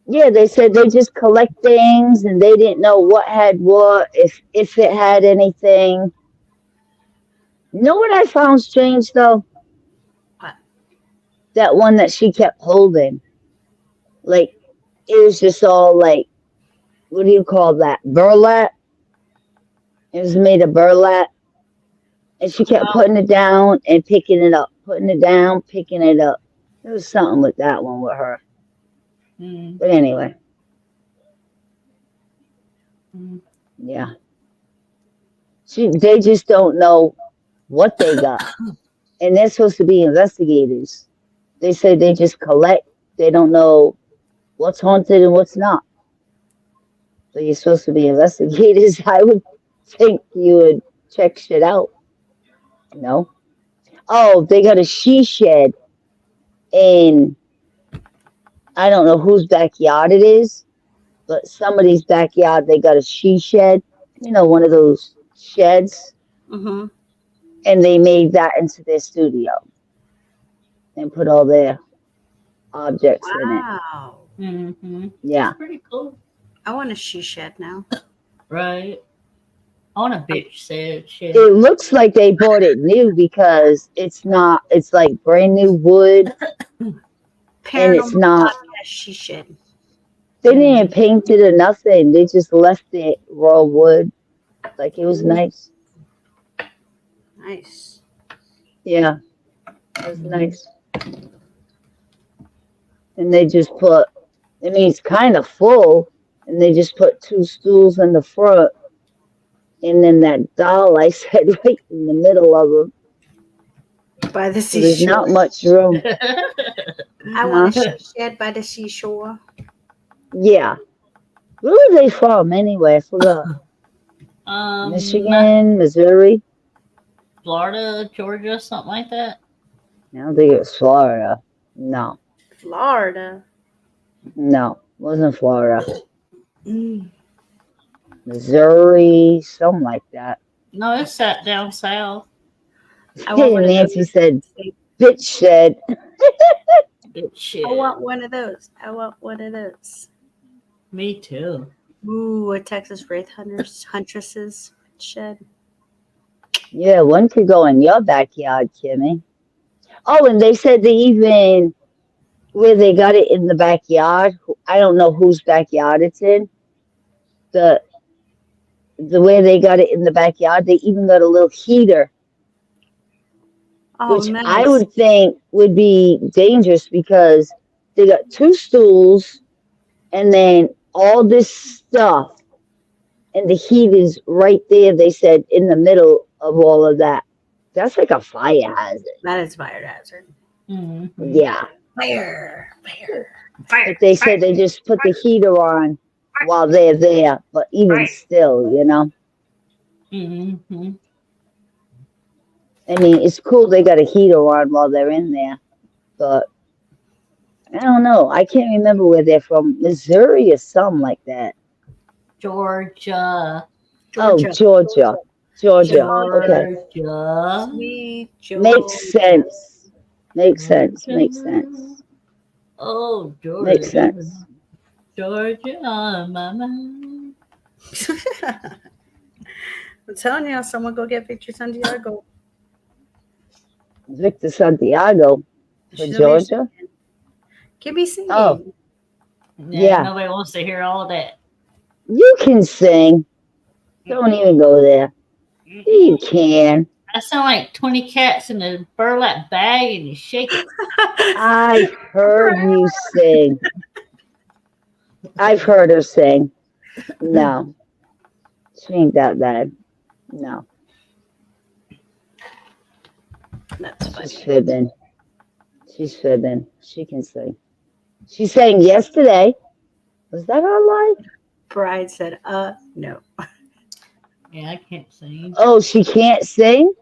Yeah, they said they just collect things, and they didn't know what had what, if it had anything. You know what I found strange though? What? That one that she kept holding. Like it was just all like, what do you call that? Burlap. It was made of burlap. And she kept putting it down and picking it up, putting it down, picking it up. There was something with that one with her. Mm. But anyway. Mm. Yeah. They just don't know what they got. And they're supposed to be investigators. They say they just collect. They don't know what's haunted and what's not. So you're supposed to be investigators. I would think you would check shit out. No. Oh, they got a she shed in, I don't know whose backyard it is, but somebody's backyard. They got a she shed. You know, one of those sheds. Mm-hmm. And they made that into their studio and put all their objects in it. Wow. Mm-hmm. Yeah. It's pretty cool. I want a she shed now. Right. I want a bitch shed. It looks like they bought it new because it's not, it's like brand new wood. And it's not, she shed. they didn't paint it or nothing. They just left it raw wood. Like it was nice. Nice. Yeah. It was nice. And they just put, I mean, it's kind of full. And they just put 2 stools in the front. And then that doll, I said, right in the middle of them. By the So there's seashore. not much room. I want a she shed by the seashore. Yeah. Where are they from anyway? I forgot. Michigan, Missouri. Florida, Georgia, something like that. I don't think it was Florida. No. Florida. No, wasn't Florida. Mm. Missouri, something like that. No, it's sat down south. Nancy said, bitch shed. Bitch shed. I want one of those. I want one of those. Me too. Ooh, a Texas wraith huntresses shed. Yeah, one could go in your backyard, Kimmy. Oh, and they said they even, where they got it in the backyard, I don't know whose backyard it's in, the way they got it in the backyard, they even got a little heater. Oh, which nice. I would think would be dangerous because they got 2 stools and then all this stuff, and the heat is right there, they said, in the middle of all of that. That's like a fire hazard. That is fire hazard. Mm-hmm. Yeah. Fire. But they said they just put the heater on while they're there, but even still, you know. Mm-hmm. I mean, it's cool they got a heater on while they're in there, but I don't know. I can't remember where they're from. Missouri or something like that. Georgia. Oh, Georgia. Okay. Sweet Georgia. Makes sense. Makes sense. Oh, Georgia. Makes sense. Georgia on my mind. I'm telling you, someone go get pictures on Diego. Victor Santiago for She's over here Georgia. singing. Give me singing. Oh, Yeah, yeah. nobody wants to hear all that. You can sing. Don't even go there. You can. I sound like 20 cats in a burlap bag and you shake it. I've heard you sing. I've heard her sing. No, she ain't that bad. No, That's funny. she's fibbing. She's fibbing. She can sing. She sang yesterday. Was that our live? Bride said, no. Yeah, I can't sing. Oh, she can't sing?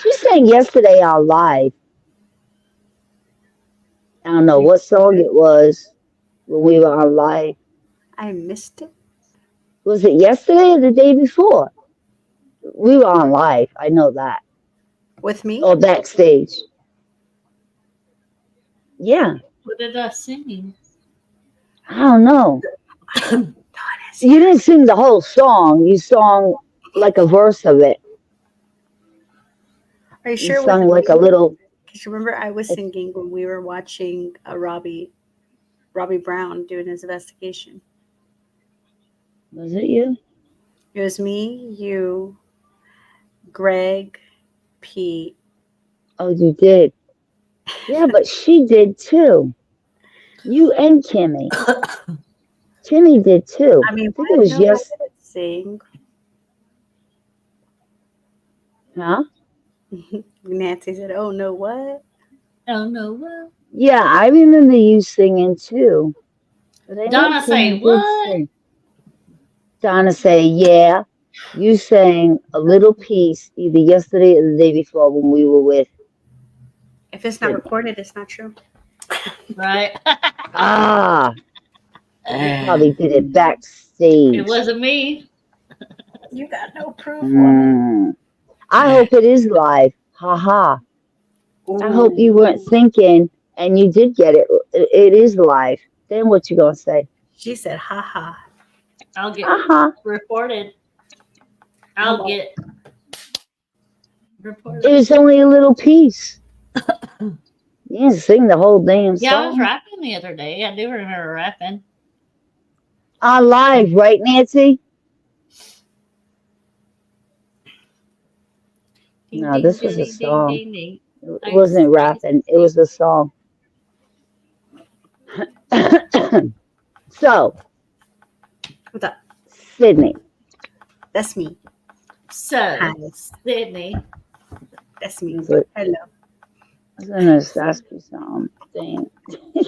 She sang yesterday our live. I don't know what song it was when we were on live. I missed it. Was it yesterday or the day before? We were on live. I know that. With me? Or backstage. Yeah. What did I sing? I don't know. You didn't sing the whole song. You sang like a verse of it. Are you You sure? sung like a little. Because remember, I was singing when we were watching Robbie Brown doing his investigation. Was it you? It was me, you, Greg, Pete. Oh, you did. Yeah, but she did too. You and Kimmy. Kimmy did too. I mean, I think it was I yes. didn't sing. Huh? Nancy said, "Oh no, what?" Oh, no. Well. Yeah, I remember you singing too. But I know Donna Kimmy say, did what? sing. Donna say, yeah, you sang a little piece either yesterday or the day before when we were with. If it's not recorded, it's not true. Right. Ah, you probably did it backstage. It wasn't me. You got no proof, woman. I hope it is live. Ha ha. I hope you weren't thinking and you did get it. It is live. Then what you gonna say? She said, "Ha ha." I'll get Ha ha. reported. I'll get reported. It was only a little piece. You didn't sing the whole damn song. Yeah, I was rapping the other day. I do remember rapping. On live, right, Nancy? No, this was a song. It wasn't rapping. It was a song. So, What's up? Sydney. That's me. So, Hi. Sydney. That's me. Hello. Hello. I was gonna ask you something.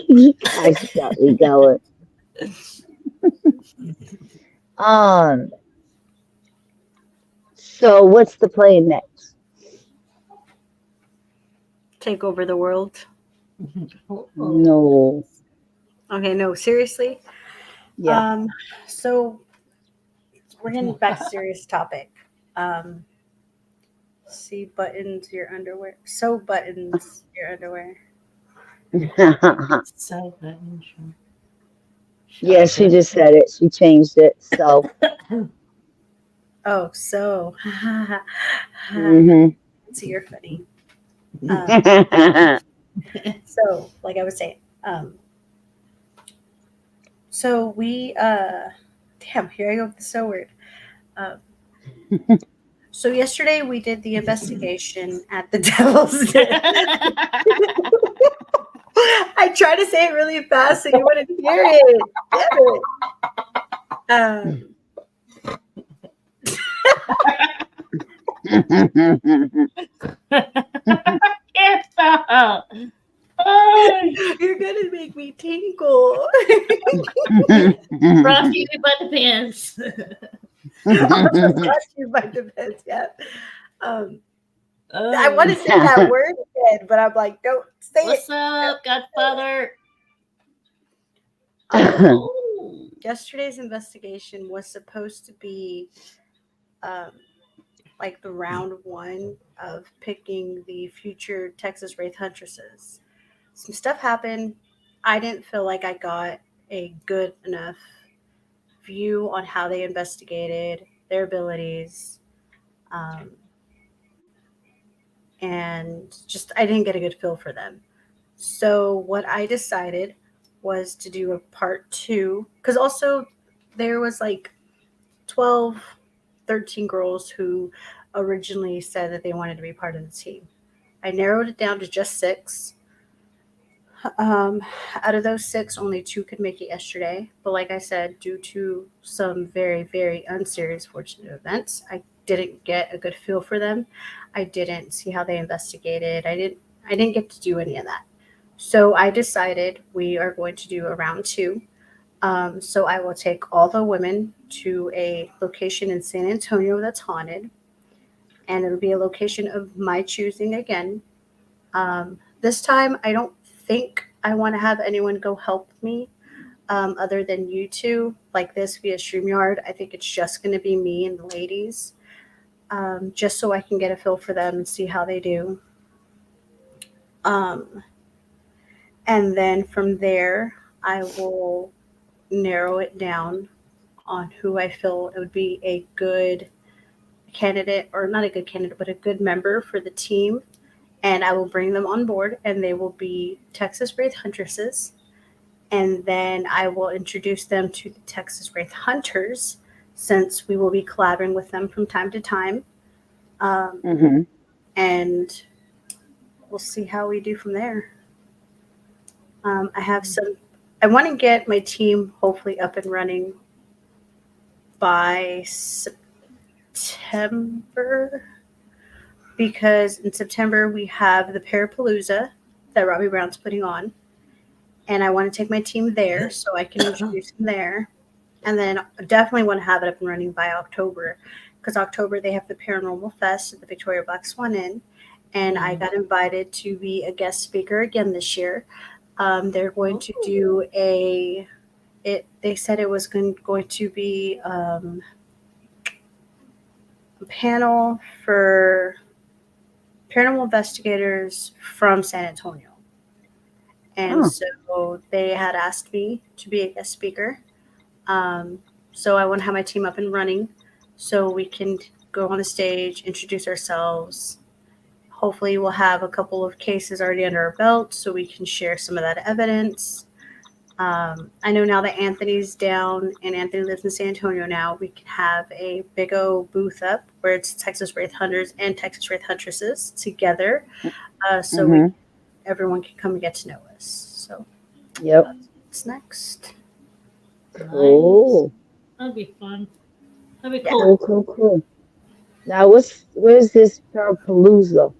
You guys got me going. So what's the plan next? Take over the world. No. Okay, no, seriously. Yeah. So we're getting back to serious topic. See buttons your underwear. Sew buttons your underwear. So good. Yeah, she just said it. She changed it. So. Oh, so. Mm-hmm. So you're funny. So, like I was saying, so we, damn, here I go with the so word. So yesterday we did the investigation at the Devil's Den. I tried to say it really fast so you wouldn't hear it. Can't stop. Oh, You're gonna make me tinkle. brought you by the pants. Brought you by the best, yeah. I want to say that word again, but I'm like, don't say What's it. up, Godfather? Yesterday's investigation was supposed to be like the round one of picking the future Texas wraith huntresses. Some stuff happened. I didn't feel like I got a good enough view on how they investigated their abilities. and just I didn't get a good feel for them. So what I decided was to do a part 2, because also there was like 12, 13 girls who originally said that they wanted to be part of the team. I narrowed it down to just 6. Um, Out of those 6, only 2 could make it yesterday. But like I said, due to some very, very unserious fortunate events, I didn't get a good feel for them. I didn't see how they investigated. I didn't get to do any of that. So I decided we are going to do a round 2. So I will take all the women to a location in San Antonio that's haunted, and it'll be a location of my choosing again. This time, I don't think I want to have anyone go help me other than you two, like this via StreamYard. I think it's just going to be me and the ladies, just so I can get a feel for them and see how they do. Um, and then from there, I will narrow it down on who I feel it would be a good candidate, or not a good candidate, but a good member for the team. And I will bring them on board, and they will be Texas Wraith Huntresses. And then I will introduce them to the Texas Wraith Hunters, since we will be collaborating with them from time to time. And we'll see how we do from there. I want to get my team hopefully up and running by September, because in September we have the Parapalooza that Robbie Brown's putting on, and I want to take my team there so I can introduce them there. And then I definitely want to have it up and running by October, because October they have the Paranormal Fest at the Victoria Black Swan Inn, and I got invited to be a guest speaker again this year. They're going to do they said it was going to be a panel for paranormal investigators from San Antonio. And so they had asked me to be a guest speaker. So I want to have my team up and running so we can go on the stage, introduce ourselves. Hopefully we'll have a couple of cases already under our belt so we can share some of that evidence. I know now that Anthony's down and Anthony lives in San Antonio now, we can have a big old booth up where it's Texas Wraith Hunters and Texas Wraith Huntresses together. Everyone can come and get to know us. So, what's next? Cool. That'd be fun. That'd be cool. Cool. Now, where's this Parapalooza?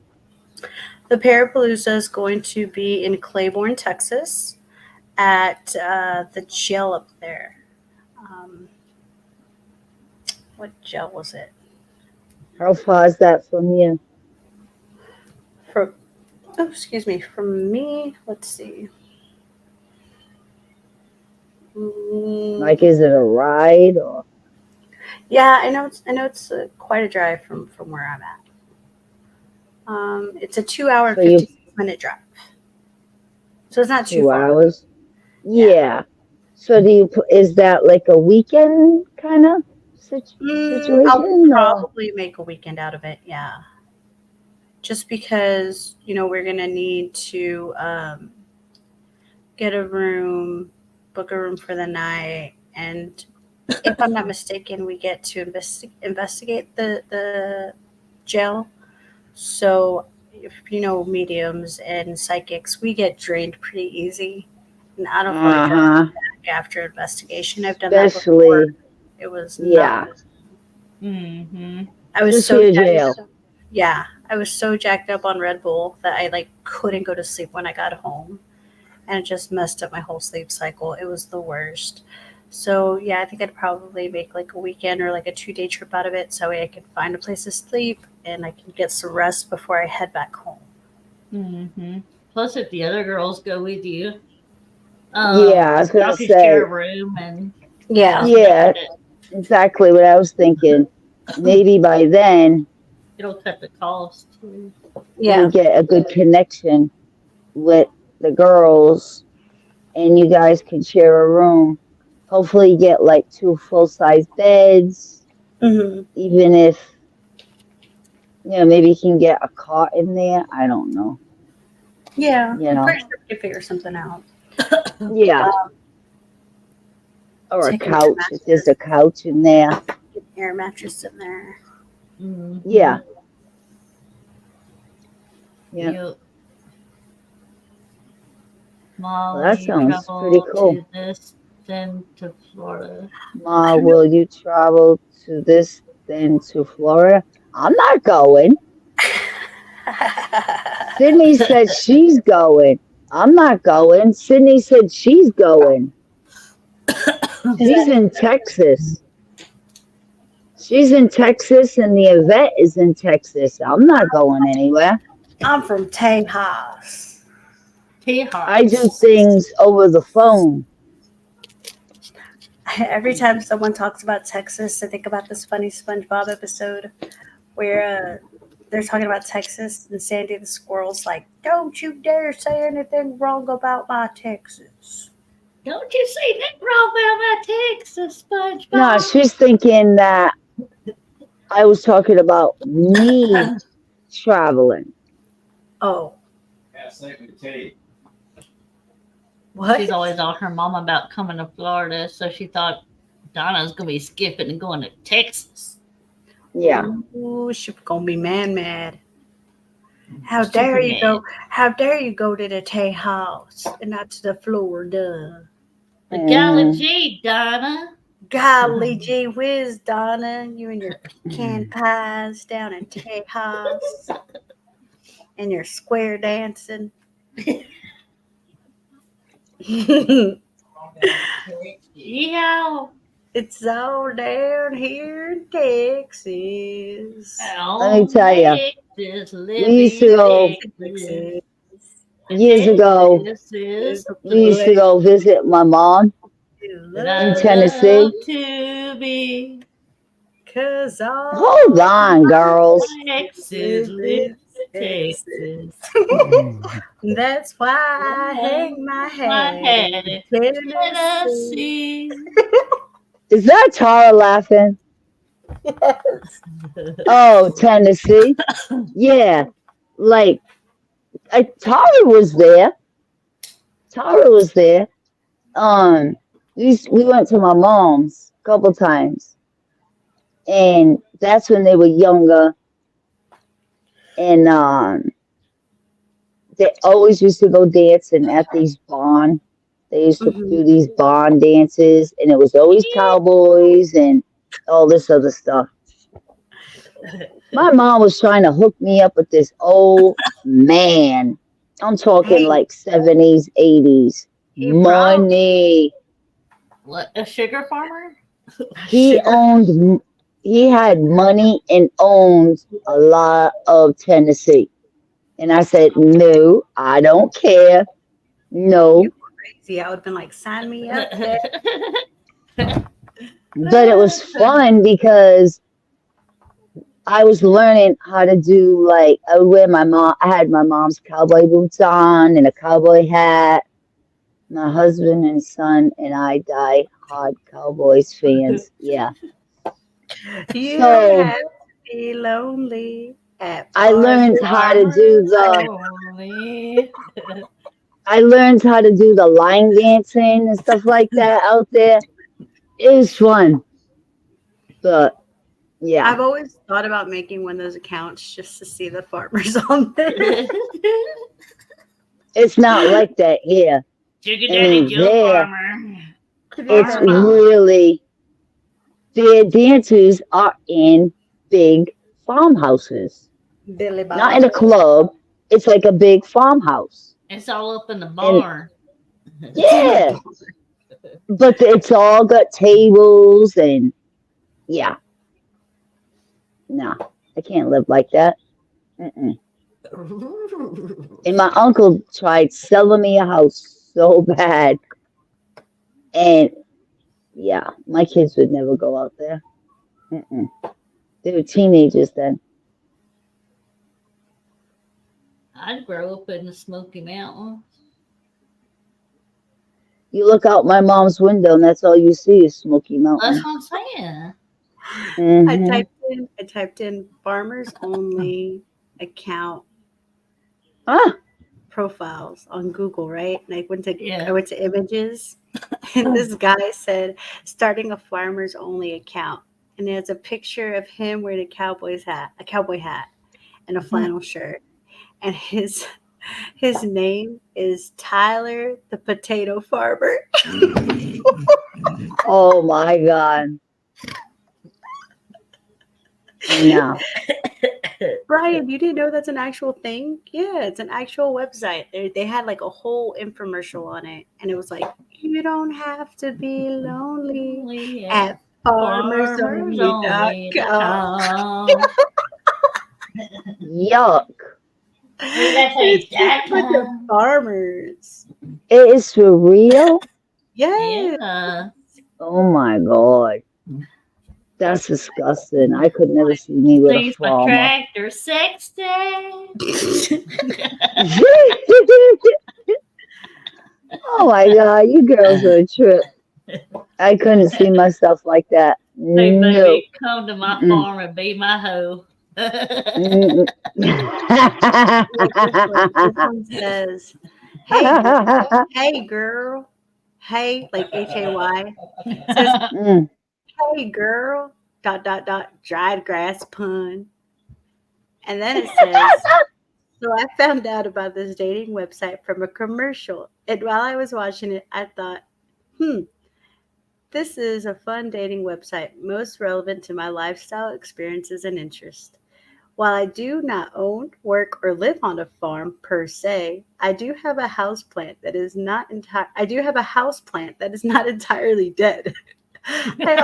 The Parapalooza is going to be in Claiborne, Texas, at the jail up there. What jail was it? How far is that from you? From me, let's see. Like, is it a ride or? Yeah, I know it's quite a drive from where I'm at. It's a 2-hour and 56-minute drive, so it's not too 2 far. hours. Yeah. So is that like a weekend kind of situation? I'll probably make a weekend out of it. Yeah. Just because we're gonna need to get a room, book a room for the night, and if I'm not mistaken, we get to investigate the jail. So, if mediums and psychics, we get drained pretty easy, and I don't want to come back after investigation. I've done that before. It was not. I was so jacked up. Yeah, I was so jacked up on Red Bull that I couldn't go to sleep when I got home, and it just messed up my whole sleep cycle. It was the worst. So yeah, I think I'd probably make a weekend or a 2-day trip out of it, so I can find a place to sleep and I can get some rest before I head back home. Plus, if the other girls go with you, I was gonna say, share a room and exactly what I was thinking. Maybe by then it'll cut the cost too. You get a good connection with the girls, and you guys can share a room. Hopefully you get 2 full-size beds, even if Yeah, maybe you can get a cot in there. I don't know. Yeah, You I'm know. pretty sure we can figure something out. Yeah. Or a Take an air couch if there's mattress, a couch in there. get an air mattress in there. Mhm. Yeah. Yeah. You, Well, that Molly, sounds pretty travel cool. to this, then to Florida. Ma, will you travel to this, then to Florida? I'm not going. Sydney said she's going. I'm not going. Sydney said she's going. Is She's that in Texas. She's in Texas and the event is in Texas. I'm not going anywhere. I'm from Tejas. I do Tejas. things over the phone. Every time someone talks about Texas, I think about this funny SpongeBob episode where they're talking about Texas and Sandy the squirrel's like, "Don't you dare say anything wrong about my Texas." Don't you say that wrong about my Texas, SpongeBob? No, she's thinking that I was talking about me traveling. Oh. What? She's always on her mom about coming to Florida, so she thought Donna's gonna be skipping and going to Texas. Yeah. Ooh, she's gonna be mad. How dare you go? How dare you go to the Tejas and not to the Florida? The golly gee, Donna. Golly gee whiz, Donna, you and your pecan pies down in Tejas and your square dancing. Yeah. It's all down here in Texas. Let me tell you, we used to go years ago. We used to go visit my mom in Tennessee. To be. Hold on, girls. Texas. Texas. That's why I hang my hat in Tennessee. Is that Tara laughing? Yes. Oh, Tennessee. Yeah. Like, Tara was there. Tara was there. We went to my mom's a couple times. And that's when they were younger. And they always used to go dancing at these barn. They used to do these barn dances, and it was always cowboys and all this other stuff. My mom was trying to hook me up with this old man. I'm talking like 70s, 80s. Money. What, a sugar farmer? He had money and owned a lot of Tennessee. And I said, no, I don't care. No. Crazy. I would have been like, sign me up. But it was fun because I was learning how to do, like, I would wear I had my mom's cowboy boots on and a cowboy hat. My husband and son and I die hard Cowboys fans. Yeah. You have to be lonely. I learned how to do the line dancing and stuff like that out there. It was fun. But yeah. I've always thought about making one of those accounts just to see the farmers on there. It's not like that here. Sugar Daddy Joe Farmer. It's really, their dancers are in big farmhouses. Not in a club. It's like a big farmhouse. It's all up in the barn. Yeah. But it's all got tables and yeah. No, I can't live like that. Mm-mm. And my uncle tried selling me a house so bad. And yeah, my kids would never go out there. Mm-mm. They were teenagers then. I'd grow up in the Smoky Mountains. You look out my mom's window and that's all you see is Smoky Mountains. That's what I'm saying. I typed typed in farmers only account profiles on Google, right? And I went to images, and this guy said starting a farmers only account, and there's a picture of him wearing a cowboy hat, and a flannel shirt, and his name is Tyler the Potato Farmer. Oh my God. No. Brian, you didn't know that's an actual thing? Yeah, it's an actual website. They had like a whole infomercial on it, and it was like, you don't have to be lonely at farmersonly.com. Yuck. It's with the farmers. It is for real? Yes. Yeah. Oh my God. That's disgusting. I could never see me with a My farmer. tractor sexy. Oh my God, you girls are a trip. I couldn't see myself like that. Hey, No. baby, come to my farm and be my hoe. Mm-mm. This one says, hey girl, hey, like HAY, says, hey girl, ... dried grass pun. And then it says, so I found out about this dating website from a commercial. And while I was watching it, I thought, this is a fun dating website, most relevant to my lifestyle, experiences, and interests. While I do not own, work, or live on a farm per se, I do have a house plant that is not entirely dead. I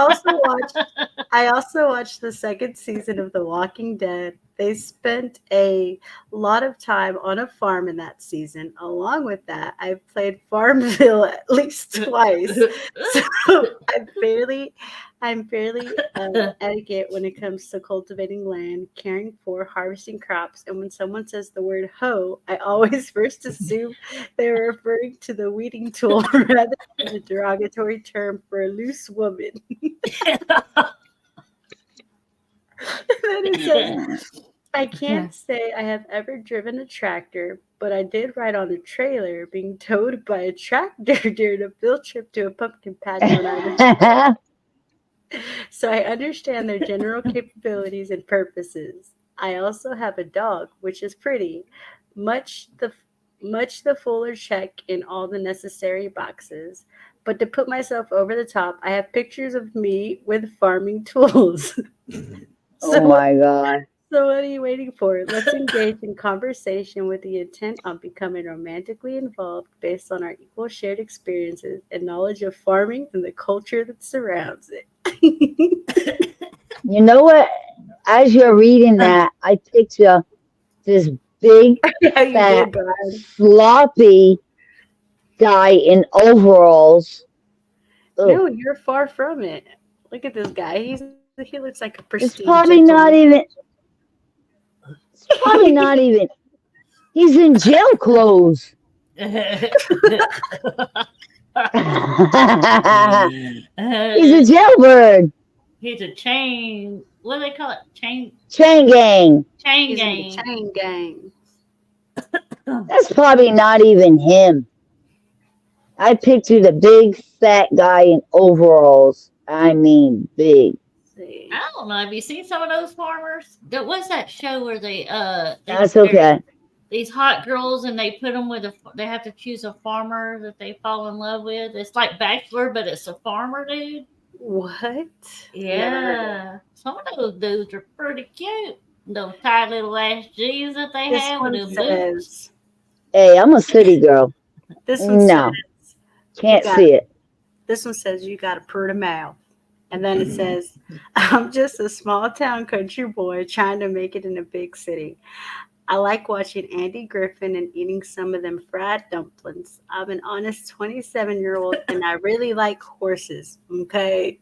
also watched the second season of The Walking Dead. They spent a lot of time on a farm in that season. Along with that, I've played Farmville at least twice. So I'm fairly etiquette when it comes to cultivating land, caring for, harvesting crops, and when someone says the word hoe, I always first assume they're referring to the weeding tool rather than a derogatory term for a loose woman. Then it says, I can't say I have ever driven a tractor, but I did ride on a trailer being towed by a tractor during a field trip to a pumpkin patch when I was so I understand their general capabilities and purposes. I also have a dog, which is pretty, much the fuller check in all the necessary boxes. But to put myself over the top, I have pictures of me with farming tools. Oh my God. So what are you waiting for? Let's engage in conversation with the intent on becoming romantically involved based on our equal shared experiences and knowledge of farming and the culture that surrounds it. You know what? As you're reading that, I picture this big, Yeah, you fat, did, Brian. sloppy guy in overalls. Ugh. No, you're far from it. Look at this guy. He looks like a pristine It's probably not even. It's probably not even. He's in jail clothes. He's a jailbird. He's a chain. What do they call it? Chain gang. He's gang. in the chain gang. That's probably not even him. I pictured a big fat guy in overalls. I mean, big. I don't know. Have you seen some of those farmers? What's that show where That's okay. These hot girls and they put them with they have to choose a farmer that they fall in love with. It's like Bachelor, but it's a farmer dude. What? Yeah. Some of those dudes are pretty cute. Those tight little ass G's that they This have one with their boots. says, Hey, I'm a city girl. this one No, says, can't see it. This one says you got a pretty mouth. And then it says, I'm just a small town country boy trying to make it in a big city. I like watching Andy Griffin and eating some of them fried dumplings. I'm an honest 27-year-old and I really like horses. Okay.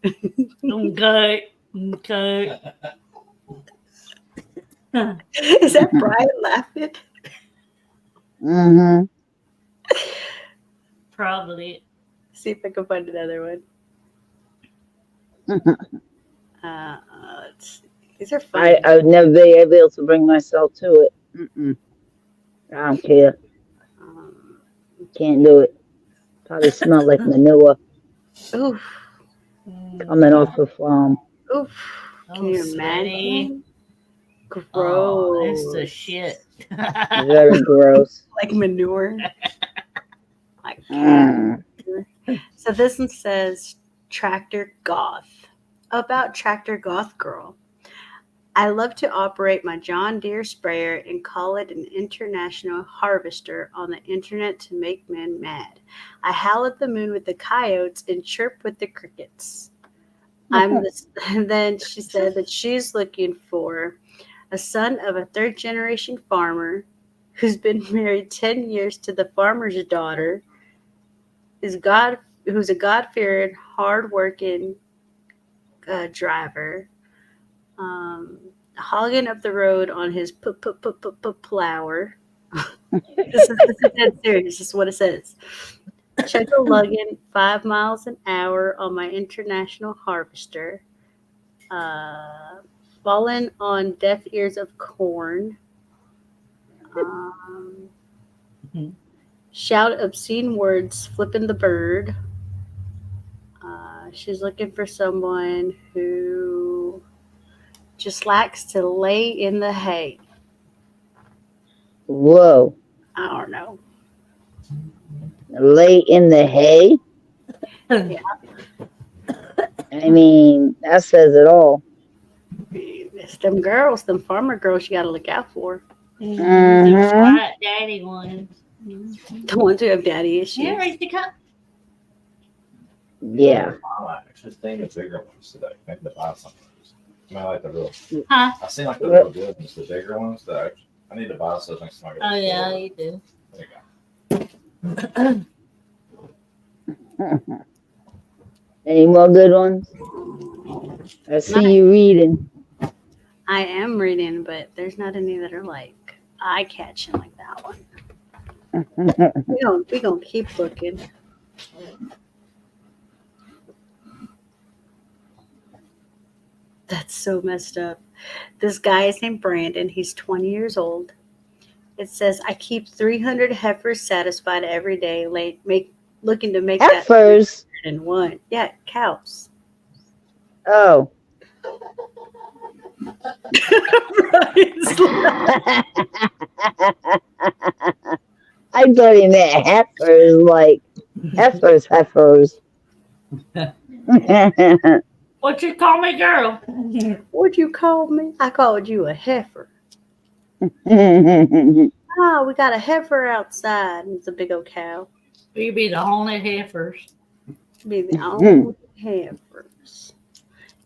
Okay. Is that Brian laughing? Mm-hmm. Probably. See if I can find another one. Let's see. These are funny. I would never be able to bring myself to it. Mm-mm. I don't care. Um, Can't do it. Probably smell like manure oof, coming off the farm. oof. Can Oh, you sweaty. imagine? Gross. Oh, that's the shit. Very gross. Like manure. Like cat. Mm. So this one says Tractor Goth. About Tractor Goth Girl. I love to operate my John Deere sprayer and call it an international harvester on the internet to make men mad. I howl at the moon with the coyotes and chirp with the crickets. And then she said that she's looking for a son of a third generation farmer who's been married 10 years to the farmer's daughter, who's a God-fearing, hard-working driver, hogging up the road on his plower. This is dead serious. This is what it says. Chug-a-lugging 5 miles an hour on my international harvester. Falling on deaf ears of corn. Shout obscene words, flipping the bird. She's looking for someone who just likes to lay in the hay. Whoa. I don't know. Lay in the hay? Yeah. I mean, that says it all. It's them girls, them farmer girls you got to look out for. The quiet daddy ones. The ones who have daddy issues. Here, raise the cup. Yeah. I actually think the bigger ones today. Maybe to buy some of those. I mean, I like the real. Huh? I seen like the real good ones, the bigger ones. That I need to buy so next time I Oh, go. yeah, you do. There you go. Any more good ones? I see you reading. I am reading, but there's not any that are like eye catching like that one. We gonna keep looking. That's so messed up. This guy is named Brandon. He's 20 years old. It says, I keep 300 heifers satisfied every day, looking to make Heifers? that 301. Yeah, cows. Oh. I thought he meant heifers, like heifers. What you call me, girl? What'd you call me? I called you a heifer. Oh, we got a heifer outside. It's a big old cow. You be the haunted heifers. Be the only heifers.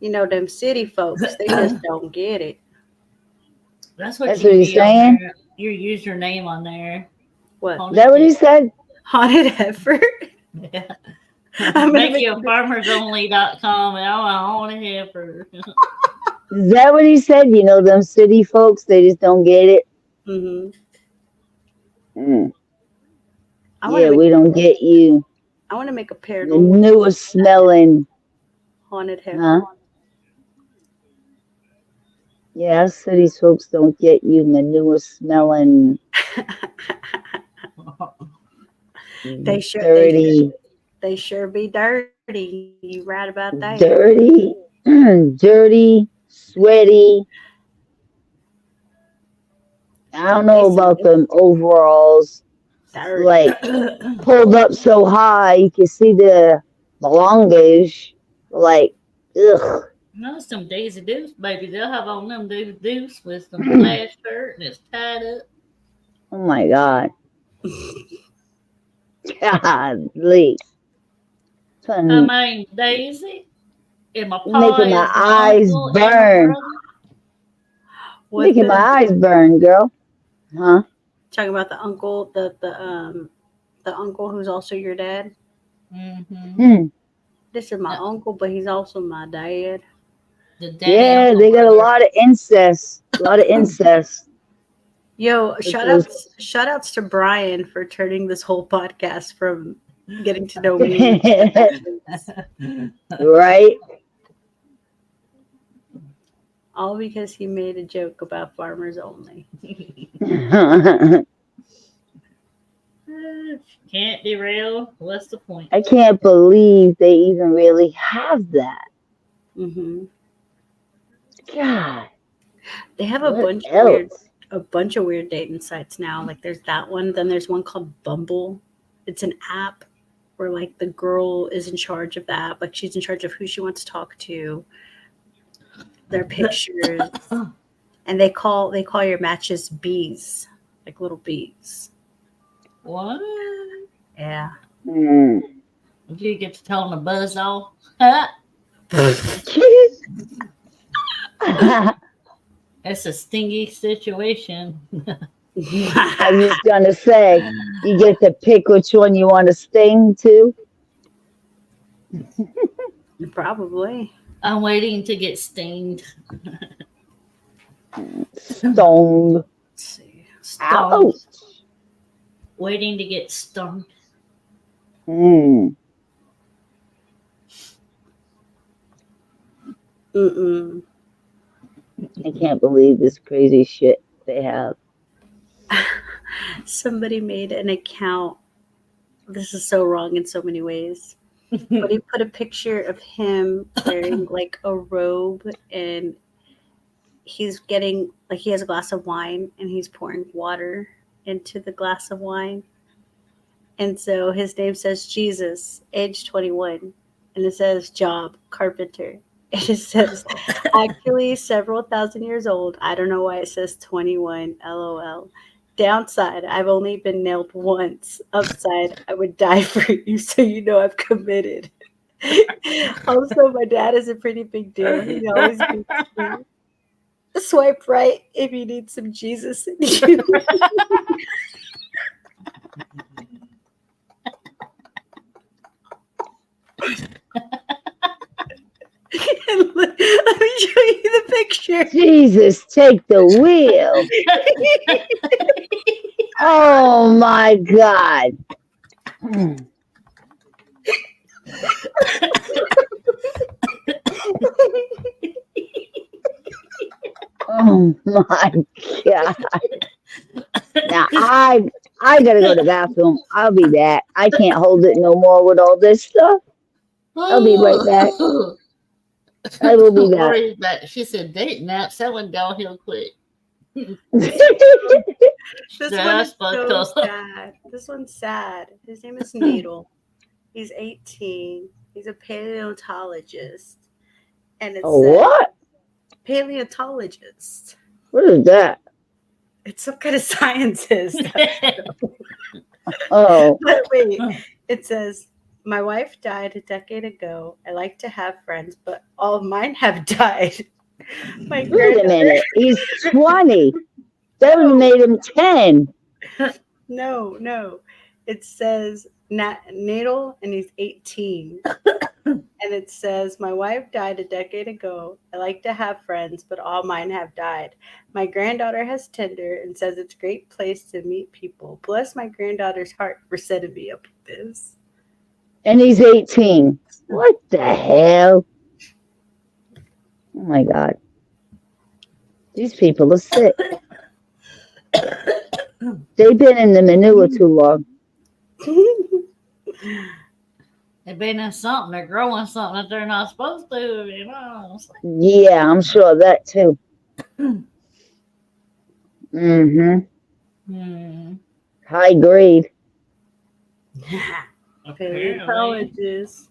You know, them city folks, they just don't get it. That's what That's you what he's be on saying? there. Your username on there. What? Is that what he said? Haunted heifer? Yeah. I'm gonna Make you a farmersonly.com and I'm a haunted heifer. Is that what he said? You know, them city folks, they just don't get it. Mm-hmm. Yeah, we don't get you. I want to make a The paranormal newest smelling. haunted heifer. Huh? Yeah, city folks don't get you. The newest smelling. They sure dirty. They sure be dirty. You right about that. Dirty. Dirty. Sweaty. I don't know about them overalls. Dirty. Like pulled up so high you can see the longish. Like, ugh. No, some Daisy Deuce, baby. They'll have on them Daisy Deuce with some flash shirt and it's tied up. Oh my God. Golly. I mean, Daisy. And my You're making my eyes burn. Making my eyes burn, girl. Huh? Talking about the uncle, the uncle who's also your dad. Mm-hmm. This is my uncle, but he's also my dad. Yeah, they got a lot of incest. A lot of incest. Yo, shout outs to Brian for turning this whole podcast from getting to know me. Right? All because he made a joke about farmers only. Can't derail. What's the point? I can't believe they even really have that. Mm-hmm. God. They have a What bunch of weird dating sites now. Like there's that one. Then there's one called Bumble. It's an app where like the girl is in charge of the app. Like she's in charge of who she wants to talk to, their pictures, and they call your matches bees, like little bees. What? Yeah. Mm. Do you get to tell them to buzz off? It's a stingy situation. I was gonna say, you get to pick which one you want to sting to. Probably. I'm waiting to get stinged. Stoned. Let's see. Ouch. Waiting to get stung. Mm. Mm-mm. I can't believe this crazy shit they have. Somebody made an account. This is so wrong in so many ways. But he put a picture of him wearing like a robe, and he's getting like he has a glass of wine and he's pouring water into the glass of wine. And so his name says Jesus, age 21, and it says job, carpenter. And it says actually several thousand years old. I don't know why it says 21, LOL. Downside, I've only been nailed once. Upside, I would die for you, so you know I've committed. Also, my dad is a pretty big deal. He always beats me. Swipe right if you need some Jesus in you. Let me show you the picture. Jesus, take the wheel. Oh my God. Oh my God. Now I gotta go to the bathroom. I'll be back. I can't hold it no more with all this stuff. I'll be right back. I will be back. She said dating apps that went downhill quick. This one is so sad. This one's sad. His name is Needle. He's 18. He's a paleontologist. And it's what? Paleontologist. What is that? It's some kind of scientist. Oh. But wait, it says, my wife died a decade ago. I like to have friends, but all of mine have died. Wait a minute. He's 20. That would have made him 10. No. It says Natal, and he's 18. And it says, my wife died a decade ago. I like to have friends, but all mine have died. My granddaughter has Tinder and says it's a great place to meet people. Bless my granddaughter's heart for setting me up with this. And he's 18. What the hell? Oh my God. These people are sick. They've been in the manure too long. They've been in something. They're growing something that they're not supposed to, you know. Yeah, I'm sure of that too. High grade. Paleontologist.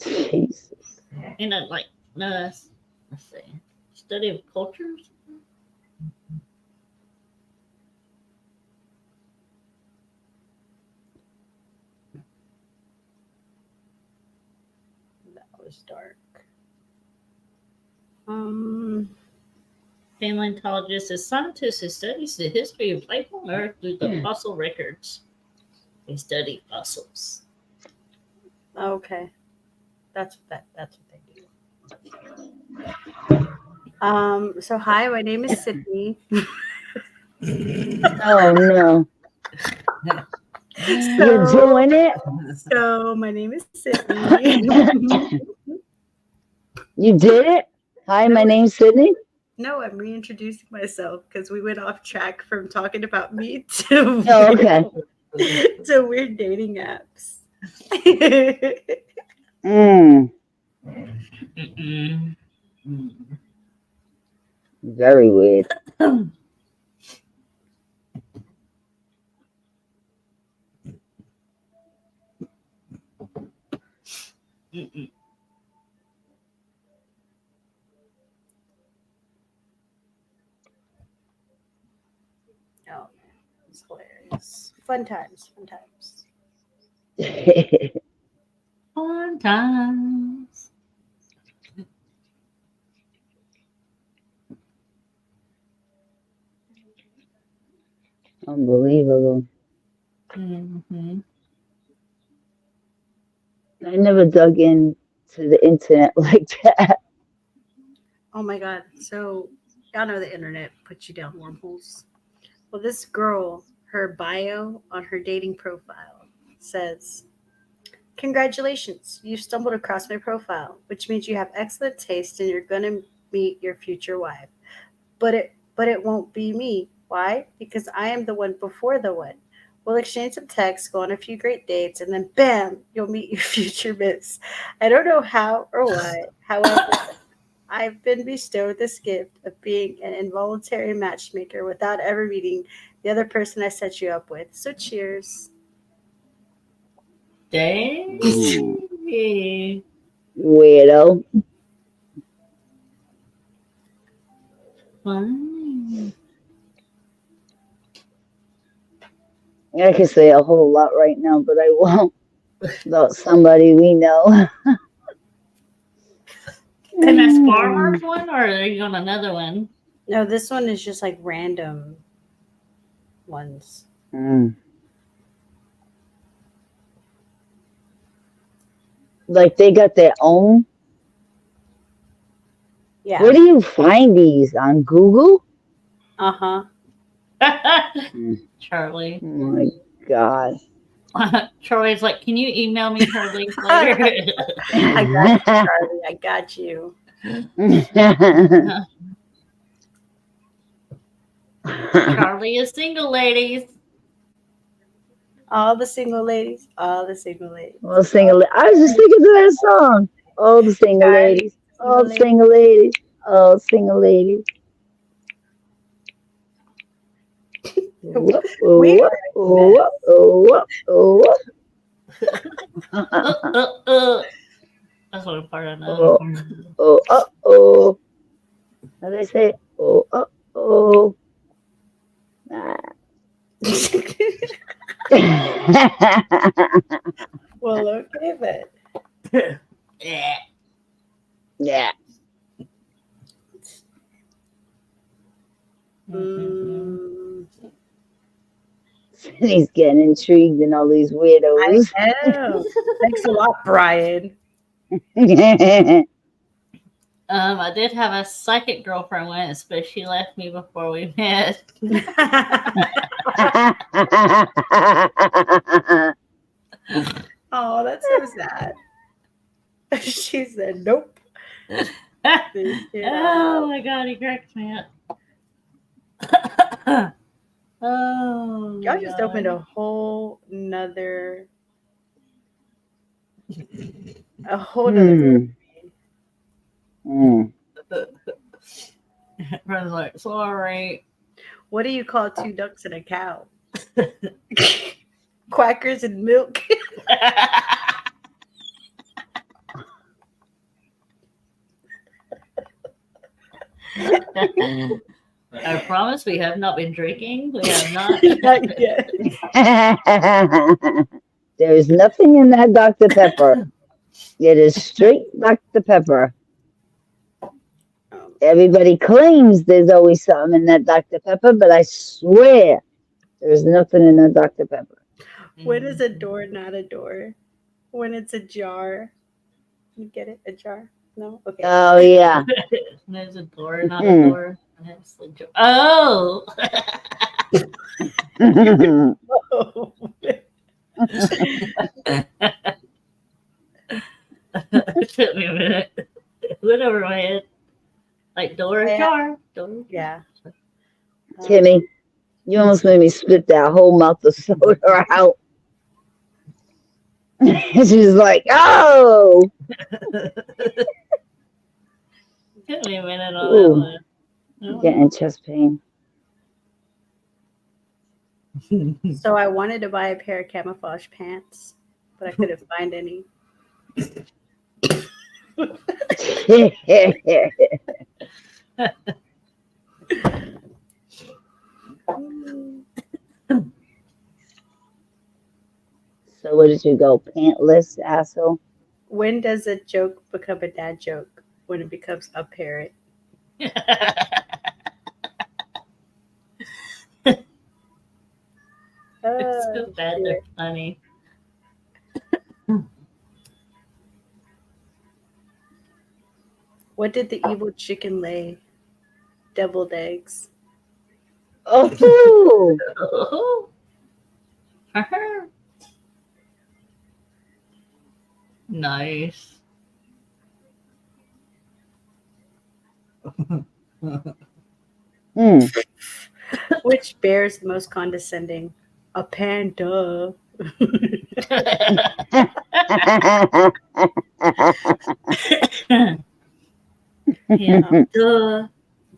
Jesus. You know, like, let's see, study of cultures. That was dark. Paleontologist is scientist who studies the history of life on Earth through the fossil records. They study fossils. Okay. That's what they do. So hi, my name is Sydney. Oh no. You're doing it? So my name is Sydney. You did it? Hi, my name's Sydney. No, I'm reintroducing myself because we went off track from talking about me to Oh, okay. to weird dating apps. Mm, Mm-mm. very weird. Mm-mm. Oh, it's hilarious. Fun times, fun times. Fun times. Unbelievable. Mm-hmm. I never dug into the internet like that. Oh my god. So y'all know the internet puts you down wormholes. Well, this girl, her bio on her dating profile says, "Congratulations, you stumbled across my profile, which means you have excellent taste and you're gonna meet your future wife. But it won't be me. Why? Because I am the one before the one. We'll exchange some texts, go on a few great dates, and then bam, you'll meet your future miss. I don't know how or why. However, I've been bestowed this gift of being an involuntary matchmaker without ever meeting the other person I set you up with. So cheers." Dang. Weirdo. Fun. I could say a whole lot right now, but I won't. About somebody we know. And that's Farmer's one, or are you on another one? No, this one is just like random ones. Mm. Like they got their own. Yeah. Where do you find these? On Google? Uh-huh. Charlie. Oh my God. Charlie's like, can you email me her link later? I got you, Charlie. I got you. Charlie is single, ladies. All the single ladies. All the single ladies. All single. I was just thinking to that song. All the single ladies. All the single ladies. All single ladies. Whoop, whoop, whoop, whoop, whoop. That's what part I know. Oh. How do they say? Oh. Ah. Well, okay then. Yeah. He's getting intrigued in all these weirdos. I know. Thanks a lot, Brian. I did have a second girlfriend once, but she left me before we met. Oh, that's so sad. She said, "Nope." Oh my God, he cracked me up. Oh, Y'all just opened a whole nother. Friends like, sorry. What do you call two ducks and a cow? Quackers and milk. I promise we have not been drinking. We have not. Not yet. There is nothing in that Dr. Pepper. It is straight Dr. Pepper. Everybody claims there's always something in that Dr. Pepper, but I swear there's nothing in that Dr. Pepper. When is a door not a door? When it's a jar. You get it? A jar? No? Okay. Oh, yeah. There's a door, not a door. It's a door. Oh! It took me a minute. It went over my head. Like door Yeah. jar. Door. Yeah. Kimmy, you almost made me spit that whole mouth of soda out. She's like, oh. Took me a minute on Ooh, that I'm one. getting chest pain. So I wanted to buy a pair of camouflage pants, but I couldn't find any. So where did you go? Pantless, asshole? When does a joke become a dad joke? When it becomes a parrot. It's so bad shit. they're funny. What did the evil chicken lay? Deviled eggs. Oh, Nice. mm. Which bear is the most condescending? A panda. Yeah. Duh.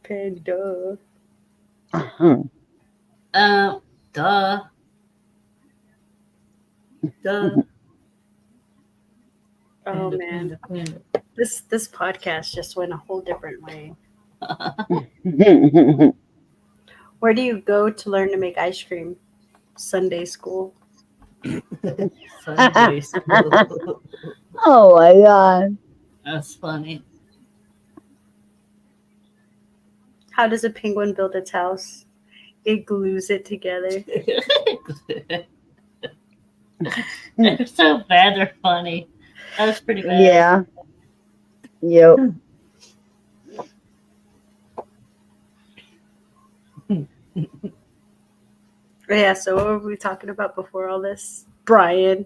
Panda. Duh. Duh. Oh man. This podcast just went a whole different way. Where do you go to learn to make ice cream? Sunday school. Sunday school. Oh my god. That's funny. How does a penguin build its house? It glues it together. They're so bad, they're funny. That was pretty bad. Yeah. Yep. Yeah, so what were we talking about before all this? Brian.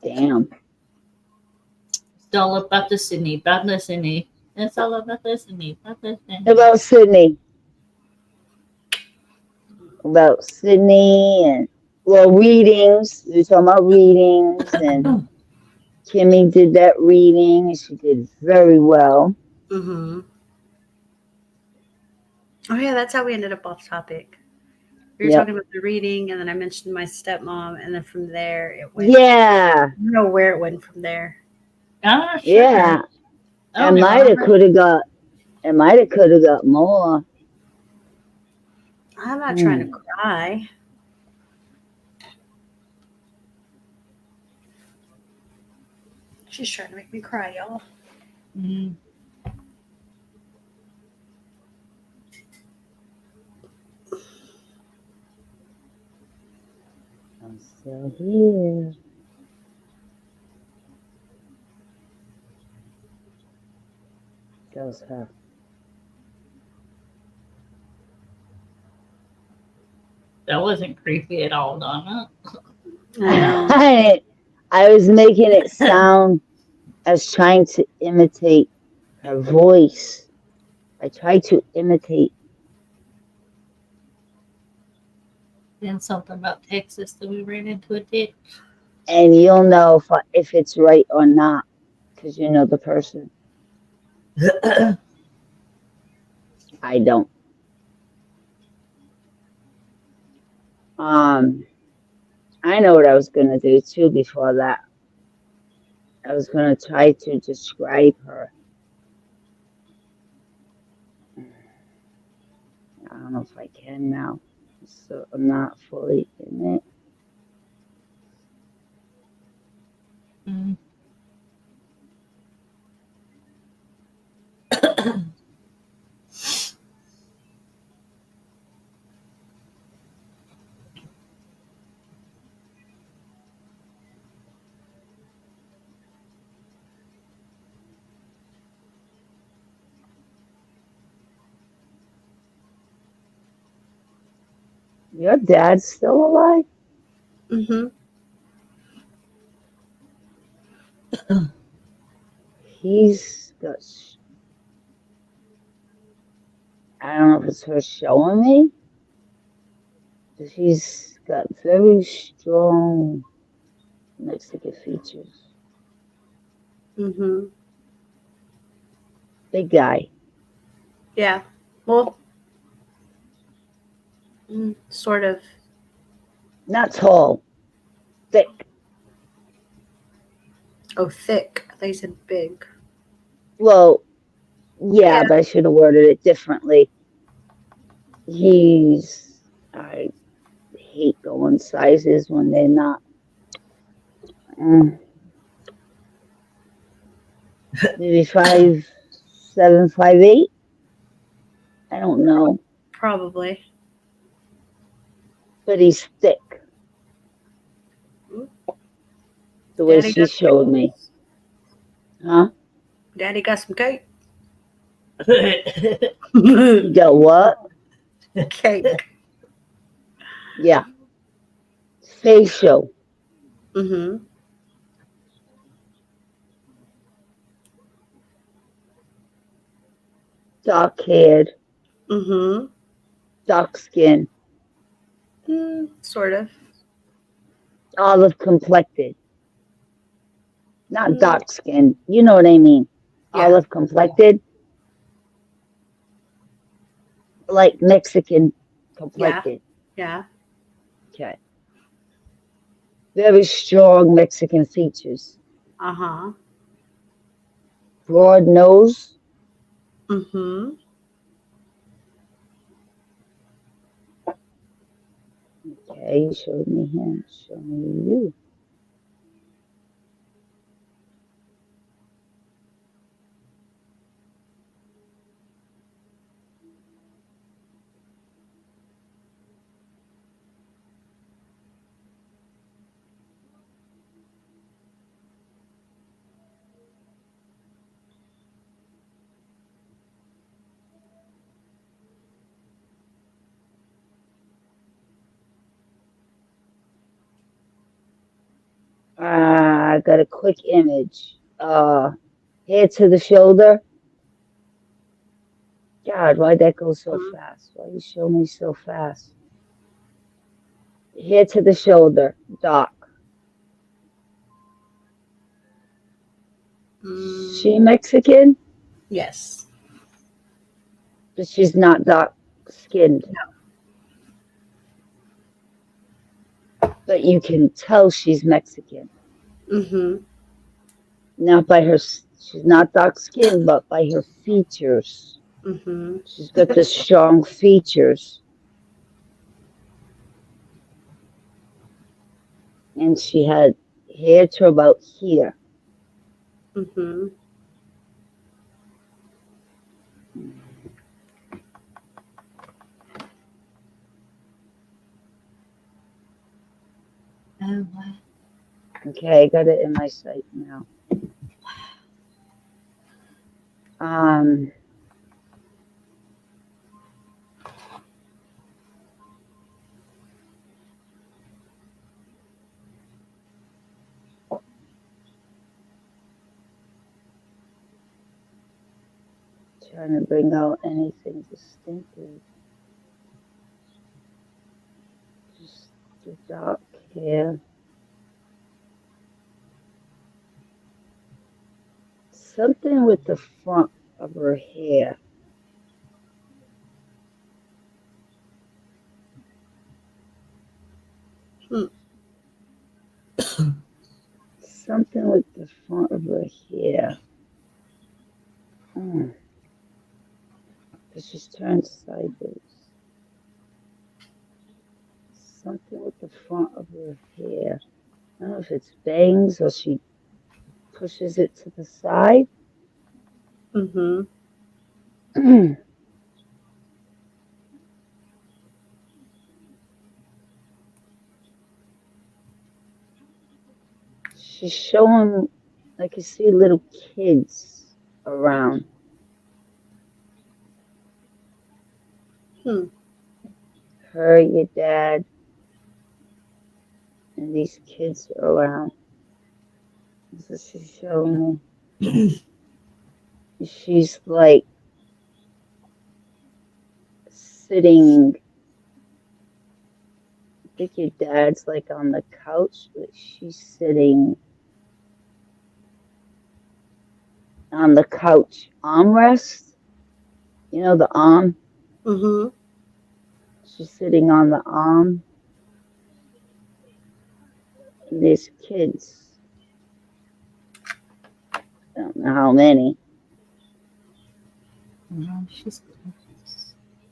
Damn. It's all about the Sydney, about the Sydney. It's all about the Sydney, about the Sydney. About Sydney. About Sydney and readings. We were talking about readings, and Kimmy did that reading, and she did very well. Mm-hmm. Oh yeah, that's how we ended up off topic. We were talking about the reading, and then I mentioned my stepmom, and then from there it went. Yeah. I don't know where it went from there. I'm not sure. Yeah. I It don't might have remember. could have got. It might have could have got more. I'm not trying to cry. She's trying to make me cry, y'all. Mm. I'm still here. Goes her. That wasn't creepy at all, Donna. I I was making it sound. I was trying to imitate her voice. I tried to imitate. Then something about Texas that we ran into a ditch. And you'll know if it's right or not, because you know the person. I don't. I know what I was gonna do too before that. I was gonna try to describe her. I don't know if I can now. So I'm not fully in it. Mm. Your dad's still alive? Mm-hmm. He's got, I don't know if it's her showing me, but he's got very strong Mexican features. Mm-hmm. Big guy. Yeah. Well, sort of. Not tall. Thick. Oh, thick. I thought you said big. Well, yeah, Yeah. but I should have worded it differently. I hate going sizes when they're not. Maybe 5'7", 5'8". I don't know, Probably. but he's thick. The way Daddy she got showed me, huh? Daddy got some cake. He got what? Cake. Yeah, facial, Mm-hmm. dark haired, Mm-hmm. dark skin, Sort of. olive complected. Not Mm, dark skin. You know what I mean? yeah. Olive complected, like Mexican Yeah. complected. Yeah. Okay. Very strong Mexican features. Uh-huh. Broad nose. Mm-hmm. Okay, you showed me him. Show me you. I got a quick image. Head to the shoulder. God, why'd that go so fast? Why you show me so fast? Head to the shoulder, dark. She Mexican, Yes. but she's not dark skinned. But you can tell she's Mexican. Mm-hmm. Not by her, she's not dark skinned, but by her features. Mm-hmm. She's got the strong features. And she had hair to about here. Mm-hmm. Oh, wow. Okay, I got it in my sight now. Um, trying to bring out anything distinctive. Just the dark hair. Something with the front of her hair. Something with the front of her hair. Because she's turned sideways. Something with the front of her hair. I don't know if it's bangs or she pushes it to the side. Mm-hmm. She's showing, I can see little kids around. Her, your dad, and these kids are around. This is she's showing me. She's like sitting. I think your dad's like on the couch, but she's sitting on the couch armrest. You know, the arm? Mm-hmm. She's sitting on the arm. And there's kids. I don't know how many, No, she's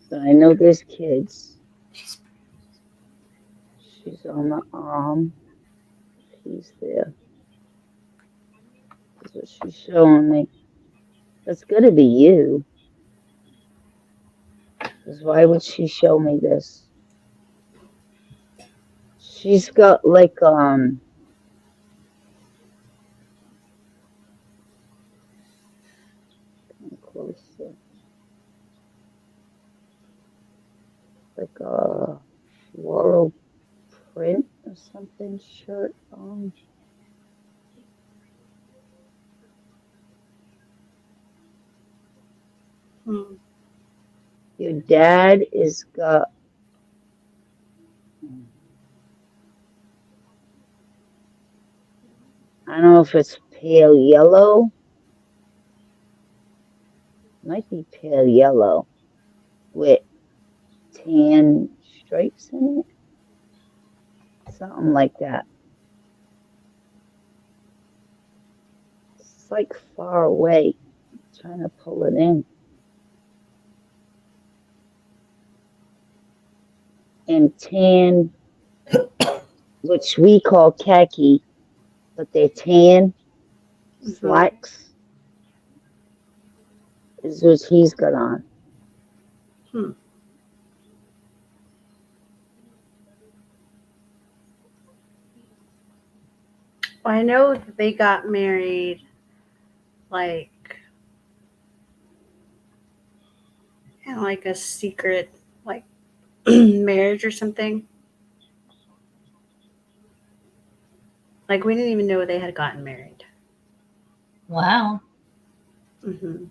but I know there's kids. She's on the arm. He's there. That's what she's showing me. That's going to be you. Because why would she show me this? She's got like closer, like a floral print or something shirt on. Mm. Your dad is got. I don't know if it's pale yellow. Might be pale yellow with tan stripes in it. Something like that. It's like far away. I'm trying to pull it in. And tan, which we call khaki, but they're tan slacks, is what he's got on. Hmm. Well, I know that they got married like in like a secret like marriage or something. Like we didn't even know they had gotten married. wow. Mm-hmm.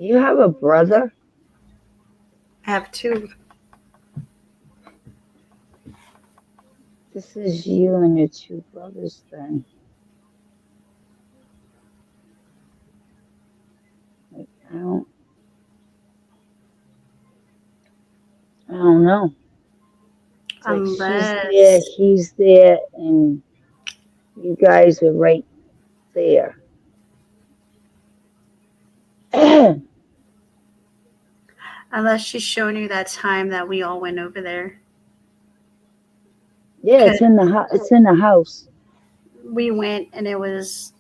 Do you have a brother? I have two. This is you and your two brothers then. Like, I don't know. It's like she's there, Unless he's there, and you guys are right there. Yeah, she's showing you that time that we all went over there. it's in the it's in the house. We went and it was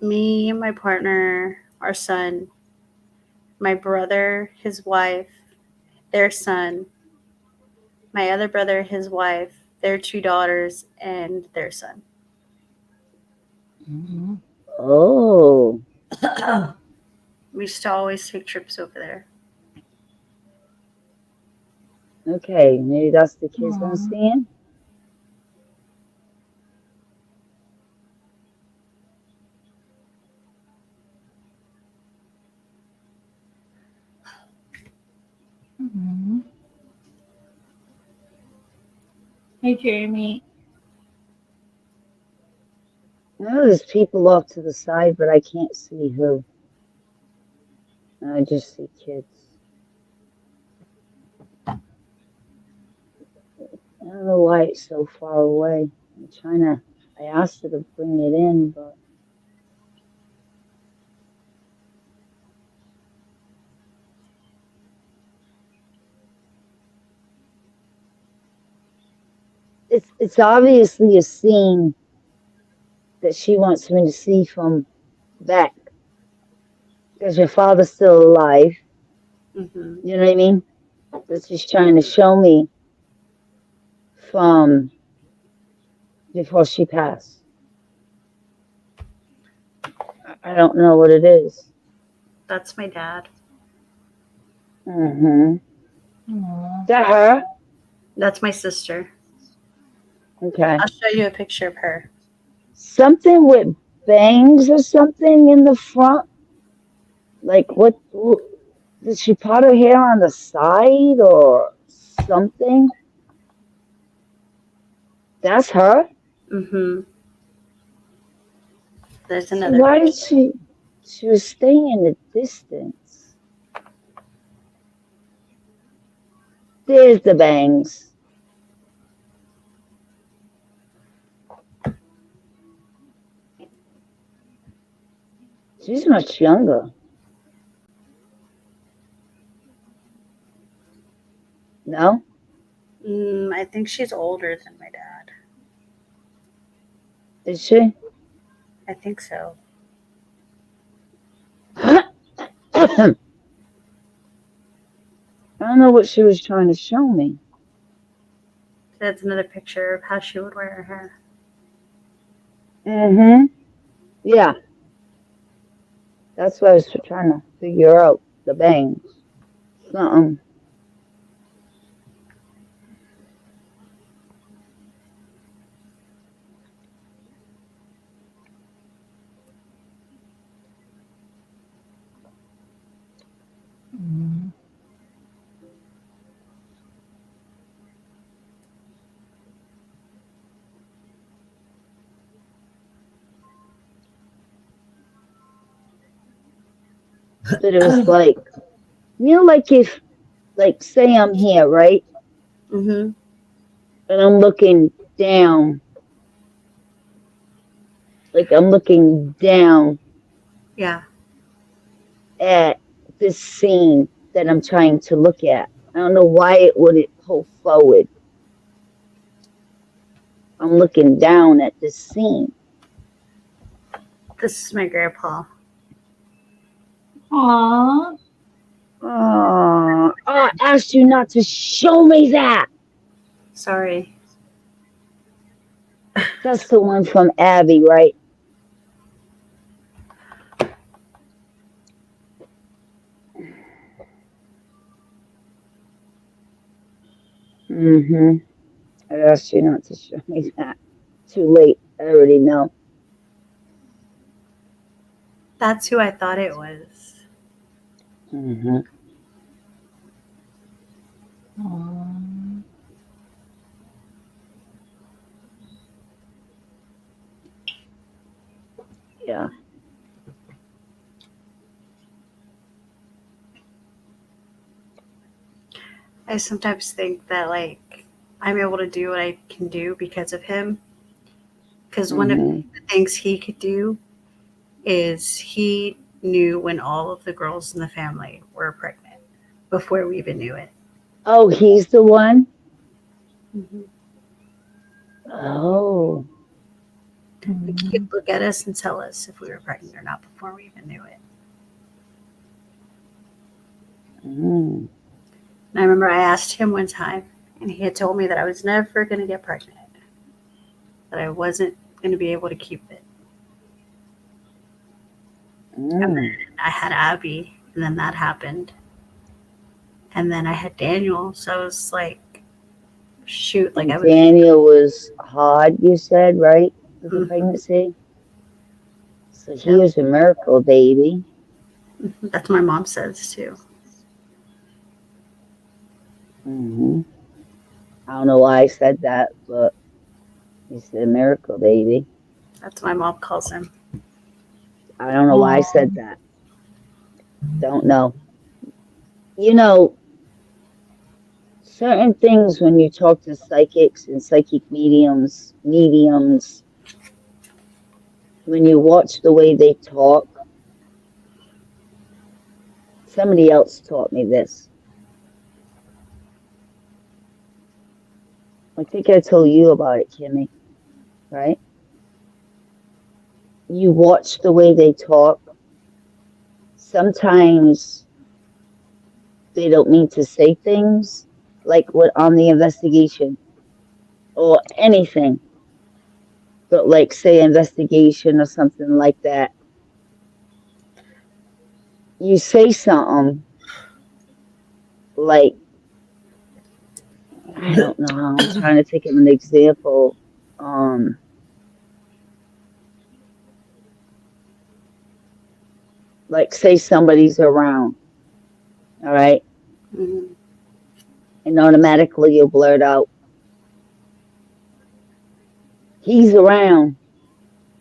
me, my partner, our son, my brother, his wife, their son, my other brother, his wife, their two daughters, and their son. Mm-hmm. Oh, We used to always take trips over there. okay. Maybe that's the kids I'm Aw. seeing. Mm-hmm. Hey, Jeremy. I know there's people off to the side, but I can't see who. I just see kids. I don't know why it's so far away. I'm trying to. I asked her to bring it in, but it's obviously a scene that she wants me to see from back because your father's still alive. Mm-hmm. You know what I mean? That she's trying to show me from before she passed. I don't know what it is. That's my dad. Mm-hmm. Aw. Is that her? That's my sister. Okay. I'll show you a picture of her. Something with bangs or something in the front. Like what? Did she part her hair on the side or something? That's her? Mm-hmm. There's So another why picture. did she was staying in the distance. There's the bangs. She's much younger. No? I think she's older than my dad. Is she? I think so. I don't know what she was trying to show me. That's another picture of how she would wear her hair. Mm-hmm. Yeah. That's what I was trying to figure out. The bangs. Something. Mm. But it was like, like if, like, say I'm here, right? Mm-hmm. And I'm looking down. Like I'm looking down Yeah. at this scene that I'm trying to look at. I don't know why it wouldn't pull forward. I'm looking down at this scene. This is my grandpa. Aw. Oh, I asked you not to show me that. Sorry. That's the one from Abby, right? Mm-hmm. I asked you not to show me that. Too late. I already know. That's who I thought it was. Mm-hmm. Aw. Yeah. I sometimes think that like I'm able to do what I can do because of him. Because one of Mm-hmm. the things he could do is he knew when all of the girls in the family were pregnant before we even knew it. Oh, he's the one? Mm-hmm. Oh. Like he could look at us and tell us if we were pregnant or not before we even knew it. Mm. And I remember I asked him one time, and he had told me that I was never going to get pregnant, that I wasn't going to be able to keep it. And then Mm. I had Abby, and then that happened. And then I had Daniel, so I was like, shoot, like And I was. Daniel was hard, you said, right? With the Mhm. pregnancy? So he Yep. was a miracle baby. That's what my mom says too. Mm-hmm. I don't know why I said that, but he's a miracle baby. That's what my mom calls him. I don't know why I Aw. said that. Don't know. You know, certain things when you talk to psychics and psychic mediums, when you watch the way they talk, somebody else taught me this. I think I told you about it, Kimmy, right? You watch the way they talk. Sometimes they don't mean to say things like what on the investigation or anything, but like say investigation or something like that. you say something like, I don't know how, I'm trying to think of an example. Like say somebody's around, all right? Mhm. And automatically you blurt out, he's around,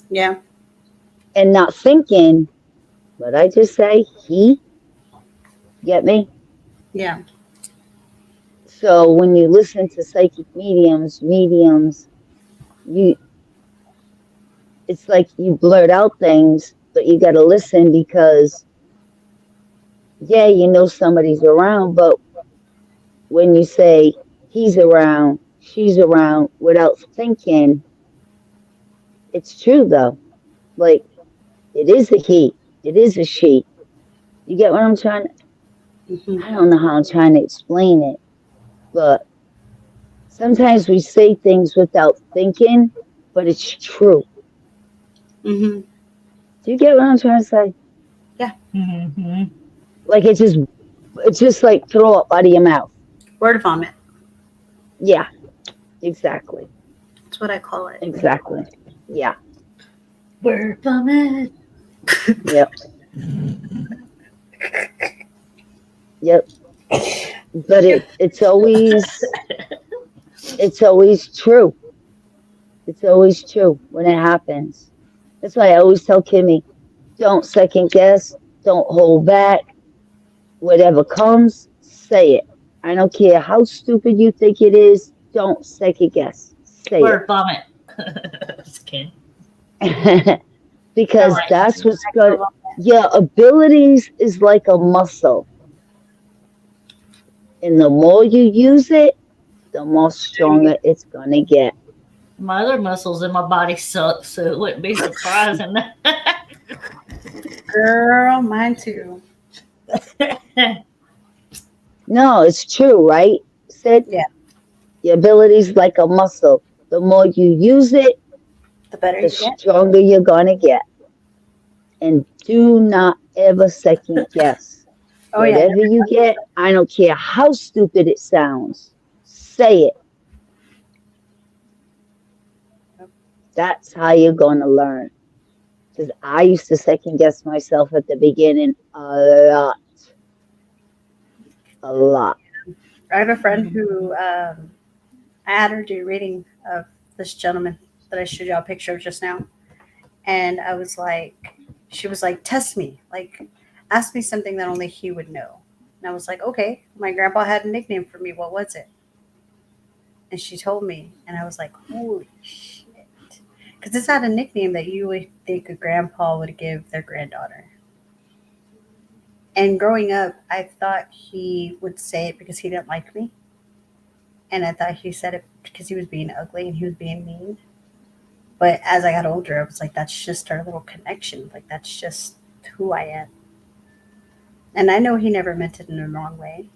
Yeah. and not thinking, what I just say, he, get me? Yeah. So when you listen to psychic mediums, you, it's like you blurt out things, but you got to listen because, yeah, you know somebody's around, but when you say he's around, she's around without thinking, it's true though. Like it is a he, it is a she. You get what I'm trying to, Mhm. I don't know how I'm trying to explain it, but sometimes we say things without thinking, but it's true. Mhm. Do you get what I'm trying to say? Yeah. Mm-hmm. Like it's just like throw up out of your mouth. Word vomit. Yeah, exactly. That's what I call it. Exactly. Yeah. Word vomit. Yep. Yep. But it's always true. It's always true when it happens. That's why I always tell Kimmy, don't second guess, don't hold back. Whatever comes, say it. I don't care how stupid you think it is, don't second guess. Say Word vomit. Just kidding. it. I Because like that's what's good. Your abilities is like a muscle. And the more you use it, the more stronger it's going to get. my other muscles in my body suck, so it wouldn't be surprising. Girl, mine too. No, it's true, right? Sid? Yeah. Your abilities like a muscle. The more you use it, The better the you get. stronger you're going to get. And do not ever second guess. Oh yeah. Whatever you get, I don't care how stupid it sounds. Say it. That's how you're going to learn. Because I used to second guess myself at the beginning a lot. A lot. I have a friend who I had her do a reading of this gentleman that I showed you a picture of just now. And I was like, she was like, test me. Like, ask me something that only he would know. And I was like, okay. My grandpa had a nickname for me. What was it? And she told me. And I was like, holy shit. Because it's not a nickname that you would think a grandpa would give their granddaughter. And growing up, I thought he would say it because he didn't like me. And I thought he said it because he was being ugly and he was being mean. But as I got older, I was like, that's just our little connection. Like, that's just who I am. And I know he never meant it in a wrong way.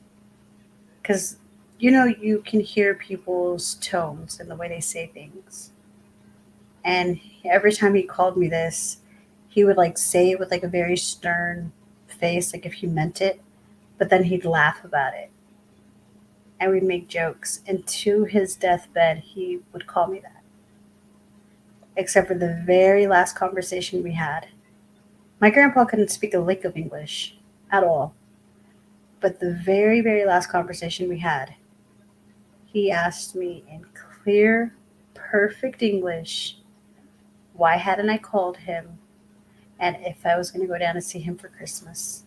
Because, you know, you can hear people's tones and the way they say things. And every time he called me this, he would like say it with like a very stern face, like if he meant it. But then he'd laugh about it. And we'd make jokes. And to his deathbed, he would call me that. Except for the very last conversation we had. My grandpa couldn't speak a lick of English at all. But the very, very last conversation we had, he asked me in clear, perfect English why hadn't I called him and if I was going to go down and see him for Christmas.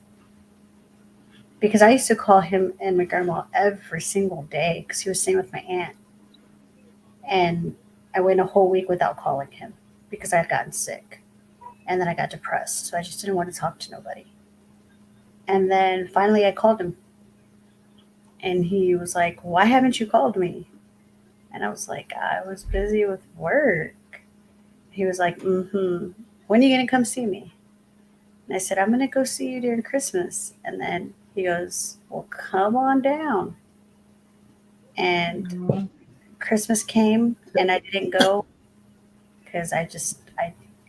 Because I used to call him and my grandma every single day because he was staying with my aunt. And I went a whole week without calling him because I had gotten sick. And then I got depressed. So I just didn't want to talk to nobody. And then finally I called him. And he was like, why haven't you called me? And I was like, I was busy with work. He was like, when are you going to come see me? And I said, I'm going to go see you during Christmas. And then he goes, well, come on down. And Christmas came and I didn't go because I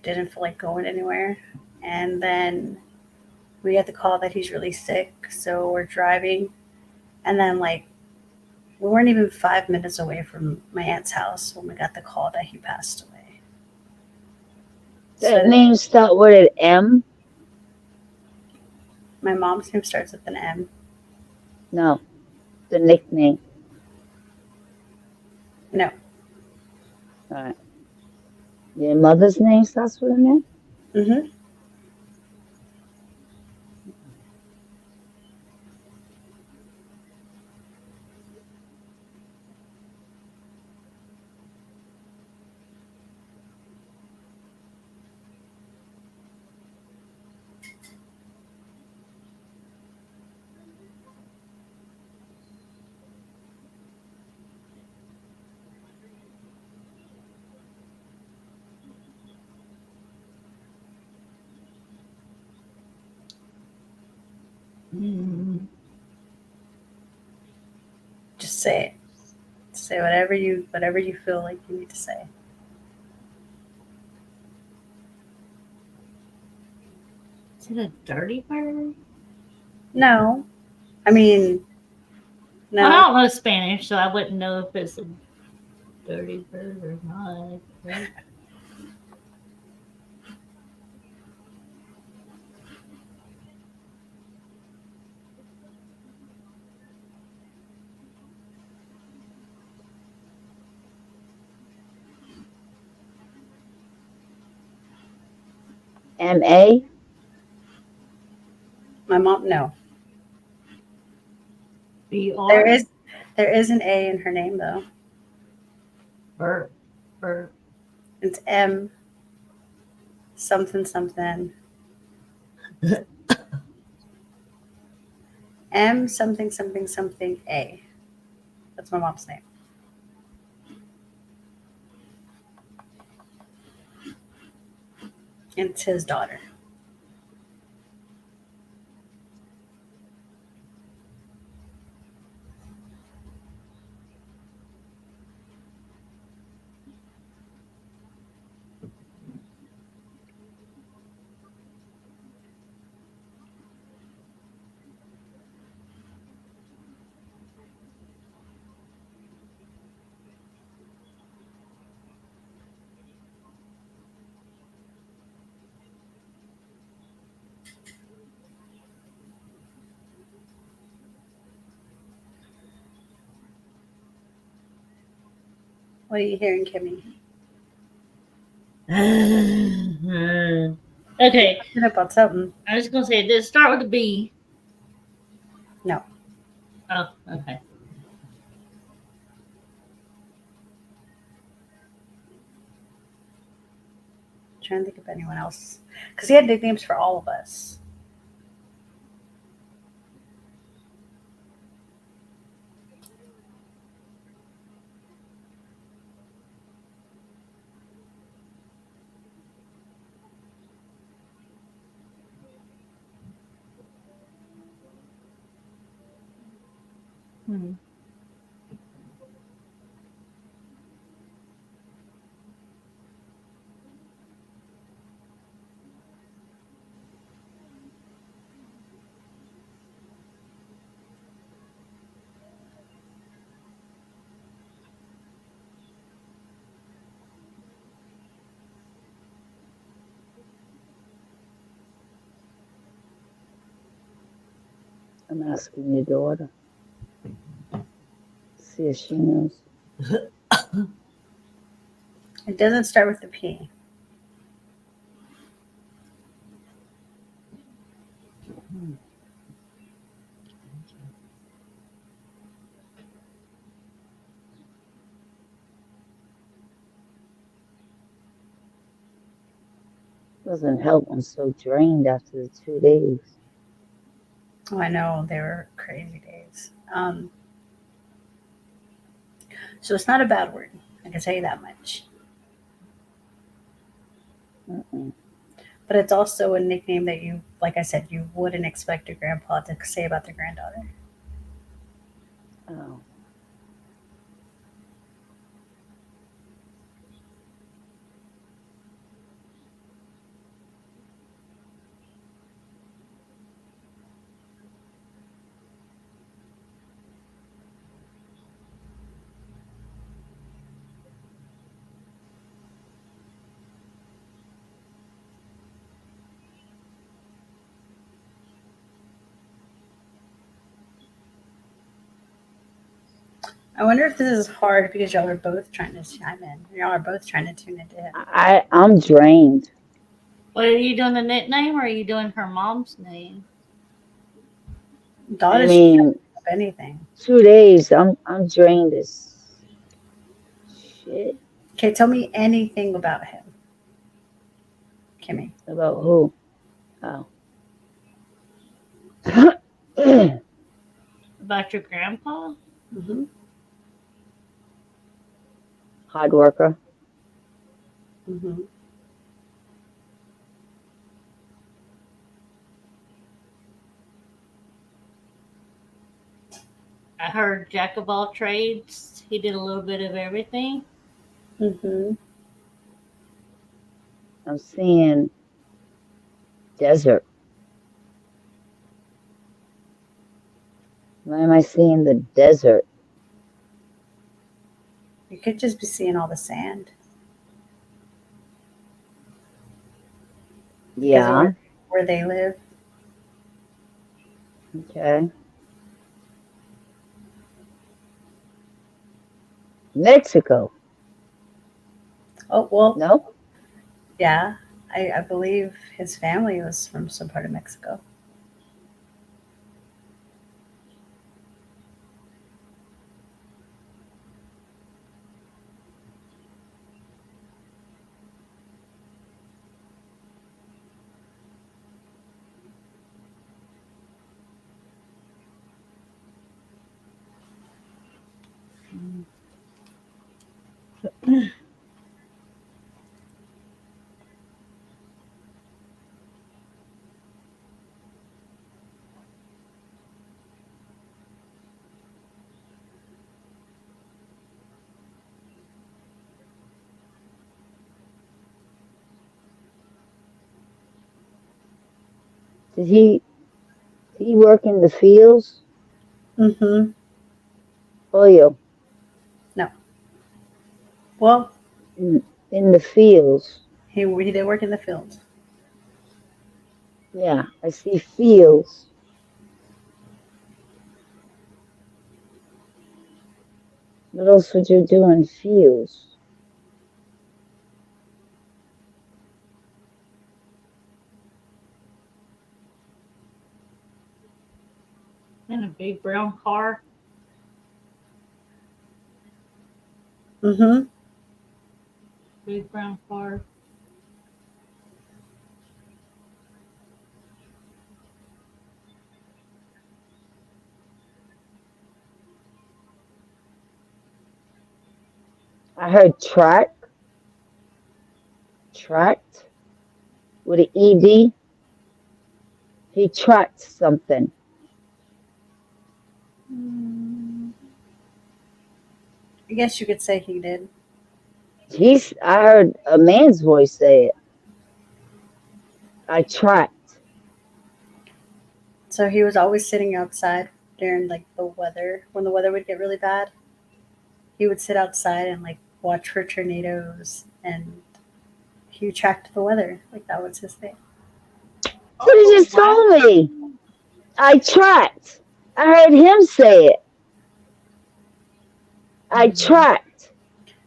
didn't feel like going anywhere. And then we get the call that he's really sick. So we're driving, and then like we weren't even 5 minutes away from my aunt's house when we got the call that he passed away. That So name start with an M? my mom's name starts with an M. No, the nickname. No, All right. Your mother's name starts with an M? mm-hmm. Just say it. Say whatever you feel like you need to say. Is it a dirty bird? No, I mean no. I don't know Spanish, so I wouldn't know if it's a dirty bird or not. Right? M-A? My mom no. B-R? There is an A in her name though. Bird. Bird. It's M something something. M something something something A. That's my mom's name. It's his daughter. What are you hearing, Kimmy? Okay. Talking about something. I was going to say, did it start with a B? No. Oh, okay. I'm trying to think of anyone else. Because he had nicknames for all of us. Hmm. I'm asking your daughter. See if she knows. It doesn't start with the P. Doesn't help. I'm so drained after the 2 days. Oh, I know. They were crazy days. So it's not a bad word. I can tell you that much. Mm-mm. But it's also a nickname that you, like I said, you wouldn't expect a grandpa to say about their granddaughter. Oh. I wonder if this is hard because y'all are both trying to chime in. Y'all are both trying to tune into him. I'm drained. What are you doing? The nickname, or are you doing her mom's name? Daughter I should try mean, to pick up anything. 2 days. I'm drained as shit. Okay, tell me anything about him, Kimmy. About who? Oh. About your grandpa? Mm-hmm. Hard worker. Mm-hmm. I heard jack of all trades. He did a little bit of everything. Mm-hmm. I'm seeing desert. Why am I seeing the desert? You could just be seeing all the sand. Because of Yeah. where they live. Okay. Mexico. Oh, well, No? yeah. I believe his family was from some part of Mexico. Did he work in the fields? Mm-hmm. Oil. No. Well, In the fields. he did work in the field. Yeah, I see fields. What else would you do in fields? In a big brown car. Mm-hmm. Big brown car. I heard tracked with an ED. He tracked something. I guess you could say he did. I heard a man's voice say it. I tracked. So he was always sitting outside during like the weather, when the weather would get really bad. He would sit outside and like watch for tornadoes, and he tracked the weather. Like that was his thing. So he just told me. I tracked. I heard him say it. I tracked.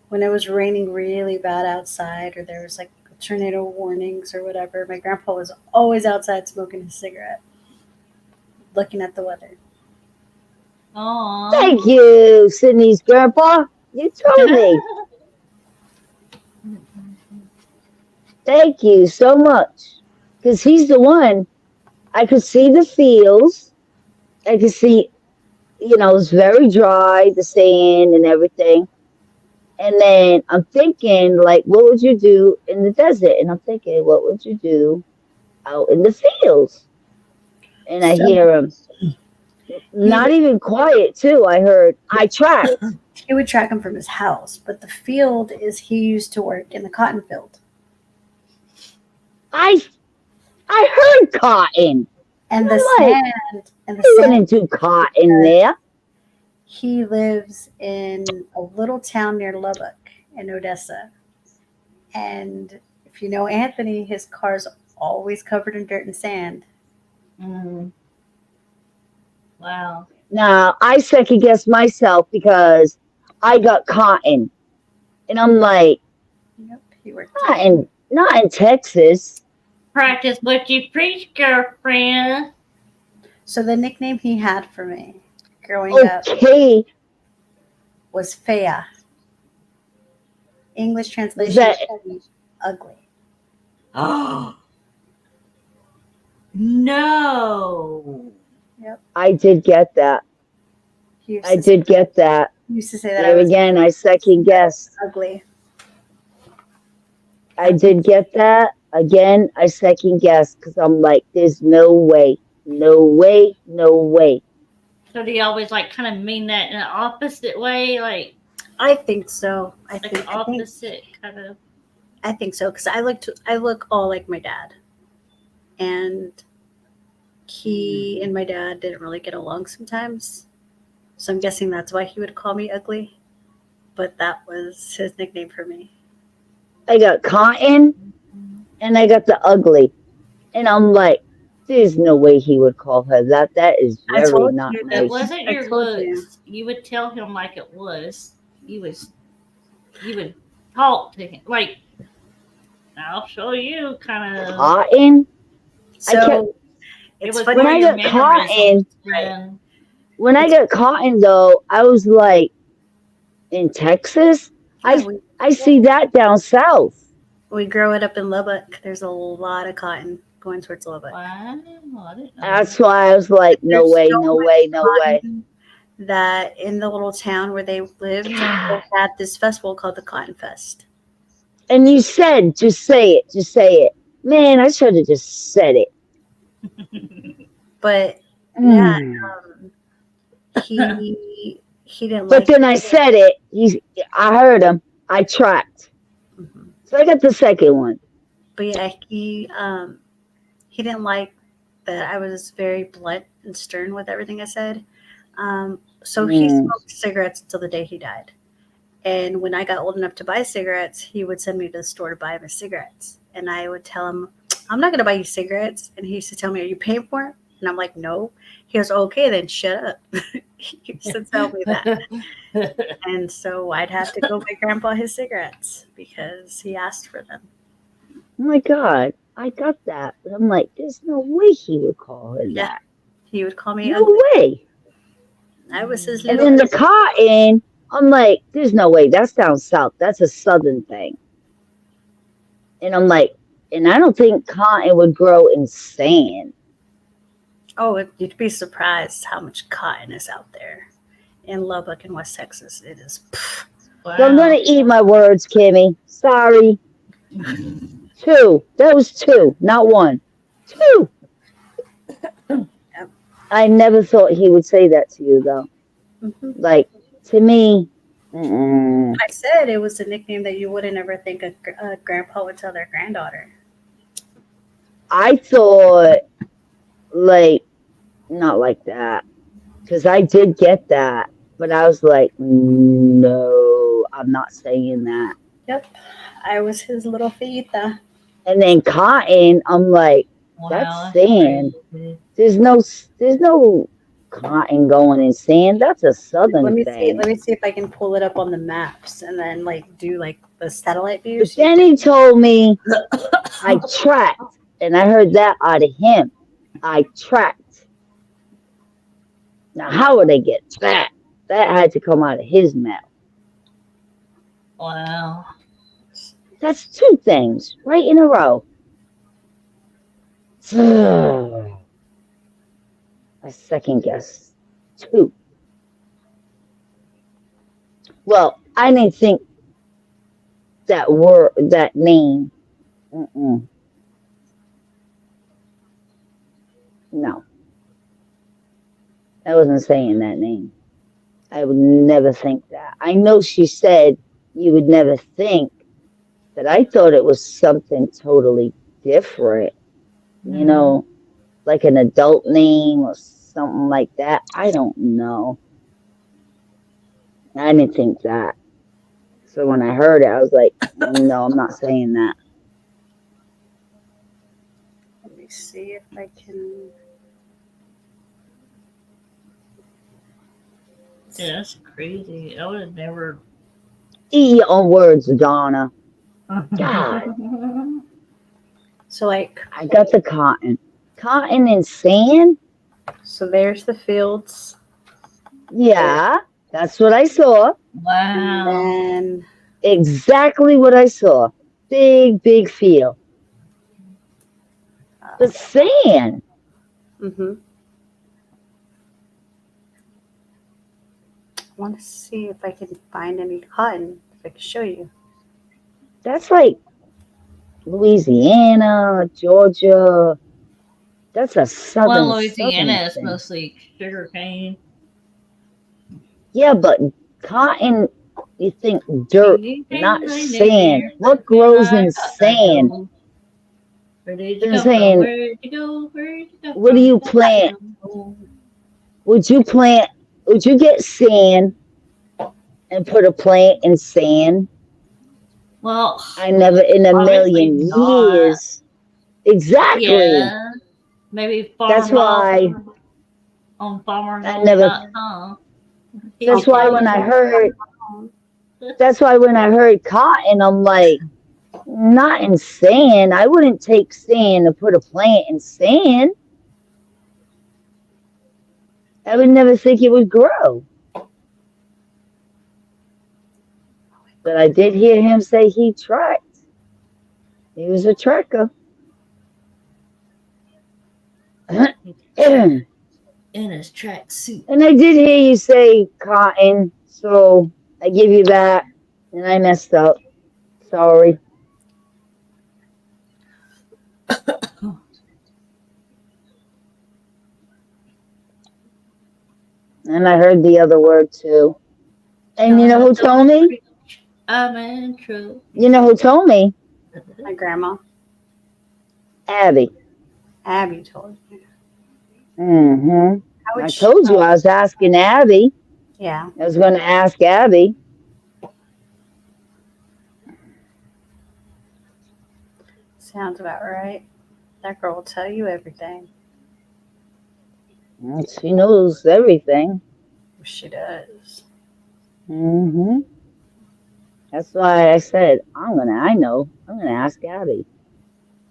When it was raining really bad outside, or there was like tornado warnings or whatever, my grandpa was always outside smoking his cigarette, looking at the weather. Aww. Thank you, Sydney's grandpa. You told me. Thank you so much. Because he's the one. I could see the fields. I could see, it's very dry, the sand and everything. And then I'm thinking, like, what would you do in the desert? And I'm thinking, what would you do out in the fields? And I So hear him, he not even quiet, too. I heard, I tracked. he would track him from his house, but the field is he used to work in the cotton field. I heard cotton. And the I'm like, sand and the he sand wouldn't do cotton there. he lives in a little town near Lubbock in Odessa. And if you know Anthony, his car's always covered in dirt and sand. Mm. Wow. Now, I second guess myself because I got cotton. And I'm like, Yep, you were. not in Texas. Practice what you preach, girlfriend. So the nickname he had for me growing up Okay. was Fea. English Was translation that is ugly. Oh no! Yep. I did get that. He used I to say, did get that. he used to say that I There was again, I second guessed. ugly. I did get that. Again, I second guessed because I'm like, there's no way. No way. No way. So do you always like kind of mean that in an opposite way, like I think so. opposite kind of? I think so because I look all like my dad, and he and my dad didn't really get along sometimes. So I'm guessing that's why he would call me ugly. But that was his nickname for me. I got cotton and I got the ugly. And I'm like, there's no way he would call her that. That is I very told not you It that. nice. wasn't I your told you. looks. You would tell him like it was. You would talk to him like, I'll show you kind of. Cotton? So It it's was funny. When more I your got cotton, mannerisms Right. than when I got cotton though, I was like, in Texas? Yeah, I see that down south. we grow it up in Lubbock. There's a lot of cotton going towards Lubbock. wow. I didn't know That's that. why I was like, no There's way, so no much way, no way. cotton that in the little town where they lived, they God. had this festival called the Cotton Fest. And you said, just say it, just say it. Man, I should have just said it. But yeah, Mm. he didn't But like then I said it. I heard him. I tracked. Mhm. So I got the second one. But yeah, he didn't like that I was very blunt and stern with everything I said. So he Mm. smoked cigarettes until the day he died. And when I got old enough to buy cigarettes, he would send me to the store to buy him his cigarettes. And I would tell him, I'm not going to buy you cigarettes. And he used to tell me, are you paying for it? And I'm like, no. He goes, okay, then shut up. He used to tell me that. And so I'd have to go buy grandpa his cigarettes because he asked for them. Oh my God. I got that. But I'm like, there's no way he would call her Yeah. that. He would call me No ugly. way. I was his And little then the cotton, I'm like, there's no way. That's down south. That's a southern thing. And I'm like, and I don't think cotton would grow in sand. Oh, you'd be surprised how much cotton is out there in Lubbock in West Texas. It is. Wow. So I'm going to eat my words, Kimmy. Sorry. 2. That was 2, not 1. 2. Yep. I never thought he would say that to you, though. Mhm. Like, to me, mm-mm. I said it was a nickname that you wouldn't ever think a grandpa would tell their granddaughter. I thought, like, not like that. Because I did get that. But I was like, no, I'm not saying that. Yep, I was his little feita. And then cotton, I'm like, that's sand. crazy. There's no cotton going in sand. That's a southern Let me thing. see if I can pull it up on the maps and then like do like the satellite But views. then he told me I tracked, and I heard that out of him. I tracked. Now, how would I get that? That had to come out of his mouth. Wow. That's 2 things right in a row. I second guess 2. Well, I didn't think that name. Mm-mm. No, I wasn't saying that name. I would never think that. I know she said you would never think, but I thought it was something totally different. You know, like an adult name or something like that. I don't know. I didn't think that. So when I heard it, I was like, no, I'm not saying that. Let me see if I can. Yeah, that's crazy. I would have never. Eat your own words, Donna. God. So like, I got the cotton. Cotton and sand? so there's the fields. Yeah, that's what I saw. And Wow. then Exactly what I saw. Big, big field. But sand. I want to see if I can find any cotton. If I can show you. That's like Louisiana, Georgia. That's a southern Louisiana is thing. mostly sugar cane. Yeah, but cotton, you think dirt, not sand. What grows in sand? Where did you I'm come from? saying, Where did you go? Where did you come what do from? you plant? Would you get sand and put a plant in sand? Well, I never in a obviously million not. years. Exactly. Yeah, maybe That's why on I never, farmernome.com. that's why when I heard, that's why when I heard cotton, I'm like, not in sand. I wouldn't take sand to put a plant in sand. I would never think it would grow. But I did hear him say he trekked. He was a trekker. in his tracksuit. And I did hear you say cotton, so I give you that. And I messed up. Sorry. And I heard the other word too. And you know who told me? I'm in trouble. You know who told me? My grandma. Abby. Abby told me. I told you I was asking Abby. Yeah. I was going to ask Abby. Sounds about right. That girl will tell you everything. She knows everything. She does. That's why I said, I'm going to ask Abby.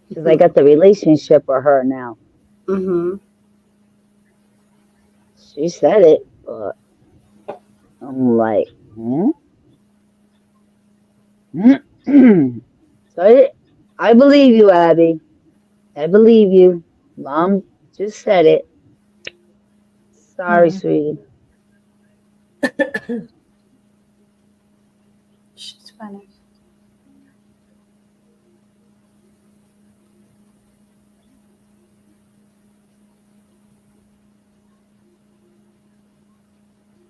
Because I got the relationship with her now. She said it, but I'm like, So I believe you, Abby. I believe you. Mom just said it. Sorry, sweetie. She's funny.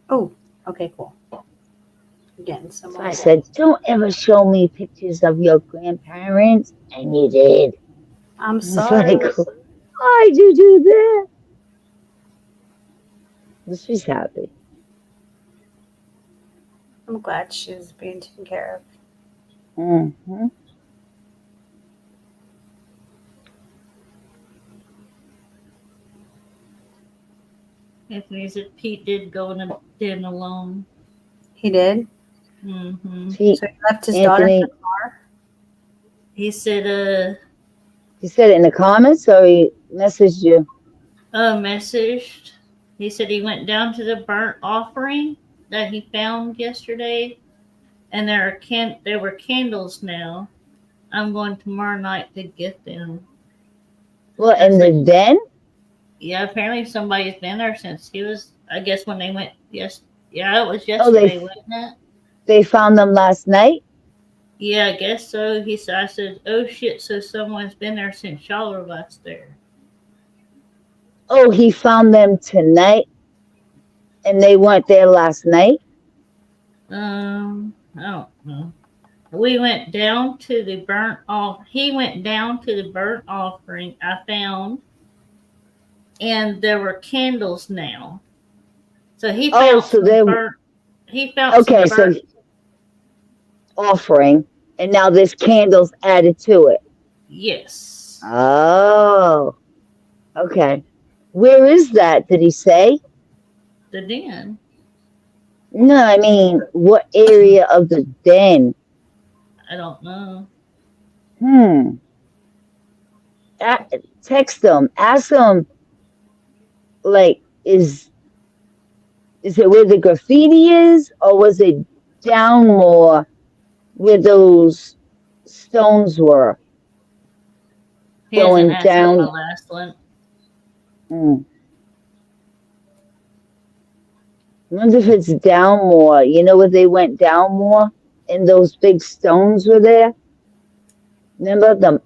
Oh, okay, cool. Again, So I said, don't ever show me pictures of your grandparents. And you did. I'm sorry. Like, why'd you do that? Well, she's happy. I'm glad she's being taken care of. Anthony said Pete did go in a den alone. He did? So he left his daughter in the car? He said, he said it in the comments or he messaged you? Messaged. He said he went down to the burnt offering that he found yesterday, and there were candles now. I'm going tomorrow night to get them. Well, in the den? Yeah, apparently somebody's been there since he was, I guess when they went, it was yesterday, wasn't it? They found them last night? Yeah, I guess so. I said, oh shit, so someone's been there since y'all were last there. Oh, he found them tonight? And they weren't there last night? I don't know. We went down to the he went down to the burnt offering I found, and there were candles now. So he found so offering, and now there's candles added to it. Yes. Oh, okay. Where is that? Did he say? The den. No, I mean, what area of the den? I don't know. Hmm. Text them. Ask them, like, is it where the graffiti is, or was it down more where those stones were? He hasn't Going answered my down. last one. Hmm. I wonder if it's down more. You know where they went down more? And those big stones were there? Remember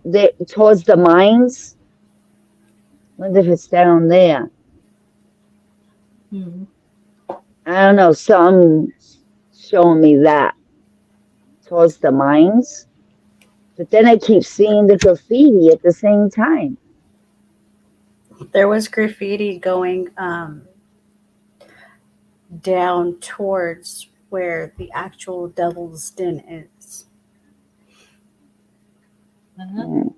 towards the mines? Wonder if it's down there. Hmm. I don't know. Something's showing me that towards the mines. But then I keep seeing the graffiti at the same time. There was graffiti going down towards where the actual Devil's Den is. Uh-huh. Hmm.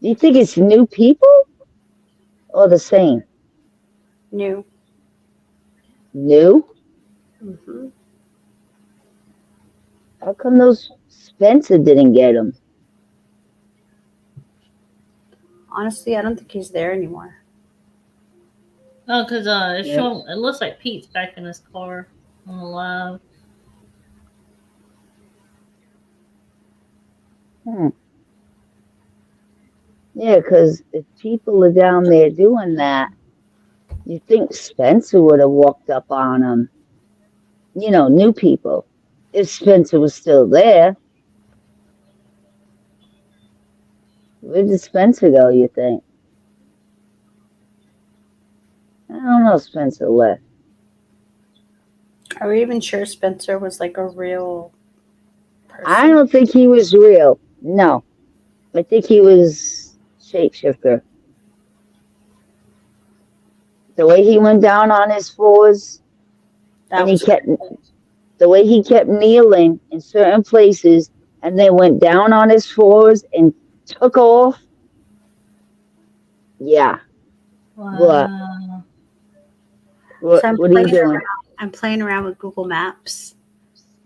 Do you think it's new people or the same? New. New? Hmm. How come those Spencer didn't get them? Honestly, I don't think he's there anymore. Oh, because it's Yeah. showing. It looks like Pete's back in his car on the live. Hmm. Yeah, because if people are down there doing that, you think Spencer would have walked up on them. You know, new people. If Spencer was still there, where did Spencer go, you think? I don't know if Spencer left. Are we even sure Spencer was like a real person? I don't think he was real. No. I think he was shapeshifter. The way he went down on his fours, That and was the way he kept kneeling in certain places, and then went down on his fours and took off. Yeah. Wow. So I'm What are you playing doing? around. I'm playing around with Google Maps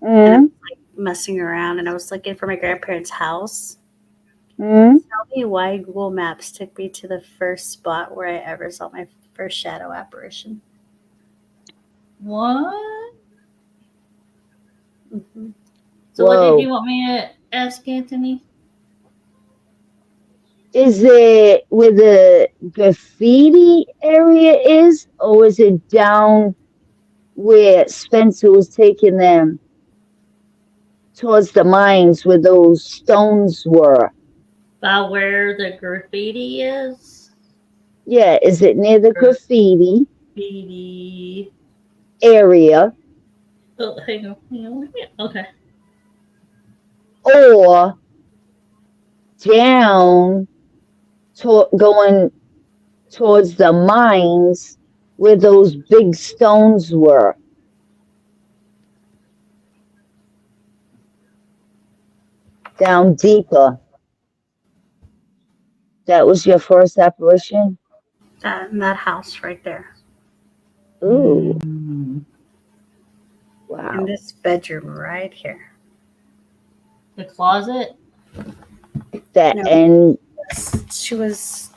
and Mm-hmm. I'm like messing around, and I was looking for my grandparents' house. Mm-hmm. Tell me why Google Maps took me to the first spot where I ever saw my first shadow apparition. What? Hmm. So, what did Whoa. you want me to ask, Anthony? Is it where the graffiti area is, or is it down where Spencer was taking them towards the mines where those stones were? By where the graffiti is? Yeah, is it near the graffiti Graffiti. area, Oh, hang on. Okay. or down going towards the mines where those big stones were? Down deeper. That was your first apparition? In that house right there, Ooh, Mm. in wow. this bedroom right here. The closet? That No, and she was.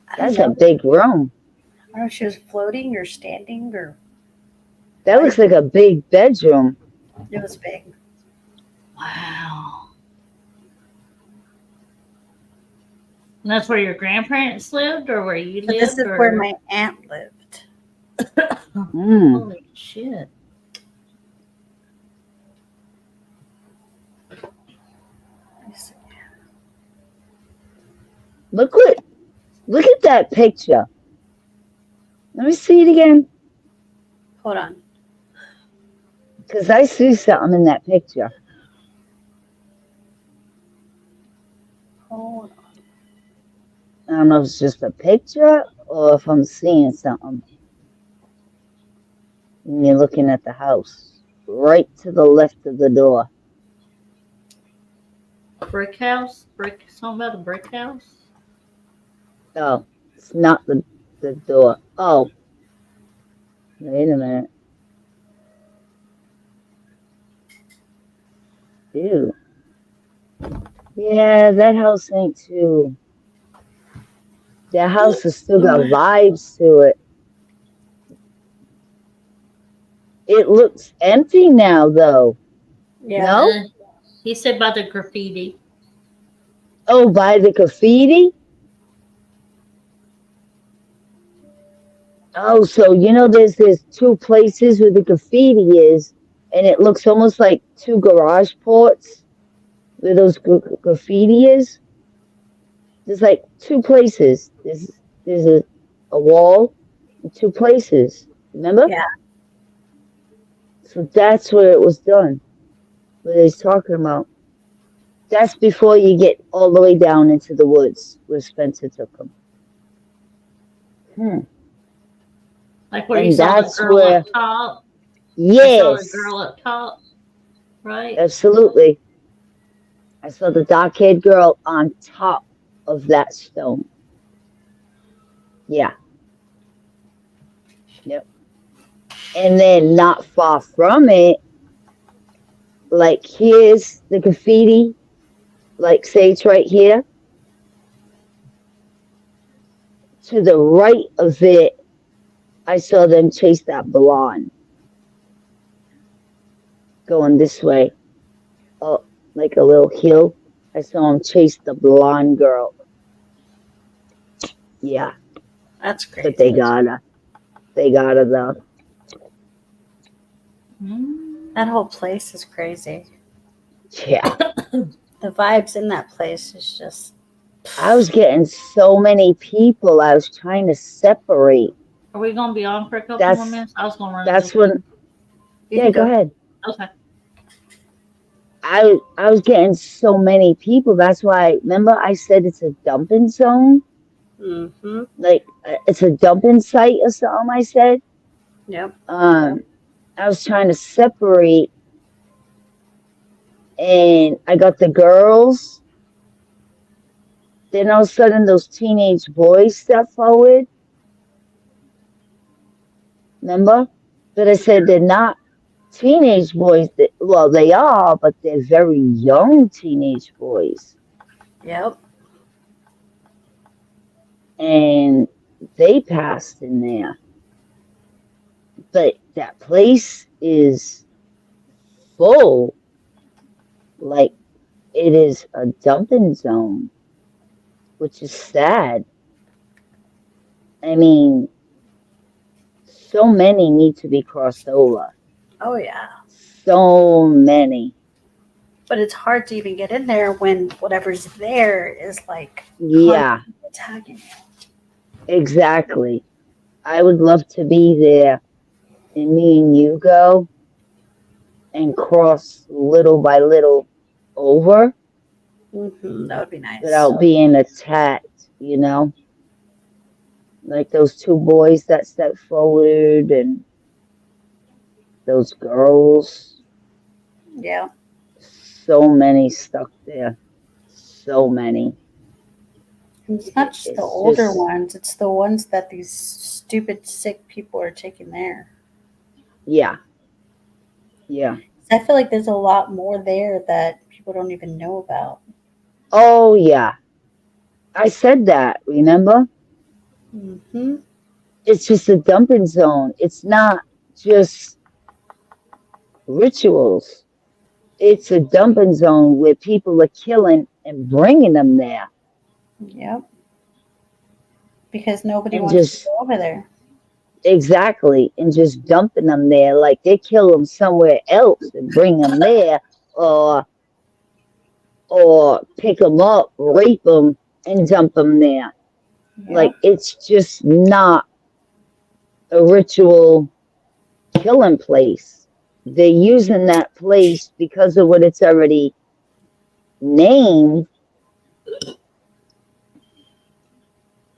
I don't that's a know. big room. I don't know if she was floating or standing or That looks like a big bedroom. it was big. Wow. And that's where your grandparents lived, or where you But lived? this is or... where my aunt lived. Mm. Holy shit. Look at that picture. Let me see it again. Hold on. Because I see something in that picture. Hold on. I don't know if it's just a picture or if I'm seeing something. And you're looking at the house. Right to the left of the door. Brick house? Something about a brick house? Oh, it's not the the door. Oh, wait a minute. Ew. Yeah, that house ain't too. That house has still got vibes to it. It looks empty now, though. Yeah. No? He said by the graffiti. Oh, by the graffiti? Oh, so there's two places where the graffiti is, and it looks almost like two garage ports where those graffiti is. There's like two places. There's a wall in two places. Remember? Yeah. So that's where it was done. What he's talking about. That's before you get all the way down into the woods where Spencer took him. Like where And you saw the that's girl where- up top. Yes. I saw the girl up top, right? Absolutely. I saw the dark-haired girl on top of that stone. Yeah. Yep. And then not far from it, like here's the graffiti, like say it's right here. To the right of it, I saw them chase that blonde. Going this way. Oh, like a little hill. I saw him chase the blonde girl. Yeah. That's crazy. But they got her. They got her though. That whole place is crazy. Yeah. The vibes in that place is just. I was getting so many people. I was trying to separate. Are we gonna be on for a couple That's- more minutes? I was gonna run. That's this way. when. You Yeah, can go ahead. Okay. I was getting so many people. That's why. Remember, I said it's a dumping zone. Mm-hmm. Like it's a dumping site or something. I said. Yep. I was trying to separate, and I got the girls. Then all of a sudden, those teenage boys step forward. Remember? But I said they're not teenage boys. Well, they are, but they're very young teenage boys. Yep. And they passed in there. But that place is full. Like, it is a dumping zone, which is sad. I mean, so many need to be crossed over. Oh yeah. So many. But it's hard to even get in there when whatever's there is like Yeah, attacking you. exactly. I would love to be there and me and you go and cross little by little over Mm-hmm. That would be nice. without being attacked, Like those two boys that stepped forward and those girls. Yeah. So many stuck there. So many. And it's not just It's the older just- ones; it's the ones that these stupid, sick people are taking there. Yeah. Yeah. I feel like there's a lot more there that people don't even know about. Oh, yeah. I said that, remember? Mm-hmm. It's just a dumping zone. It's not just rituals. It's a dumping zone where people are killing and bringing them there. Yep. Because nobody And wants just- to go over there. Exactly. And just dumping them there. Like they kill them somewhere else and bring them there, or pick them up, rape them, and dump them there. Yep. Like it's just not a ritual killing place. They're using that place because of what it's already named.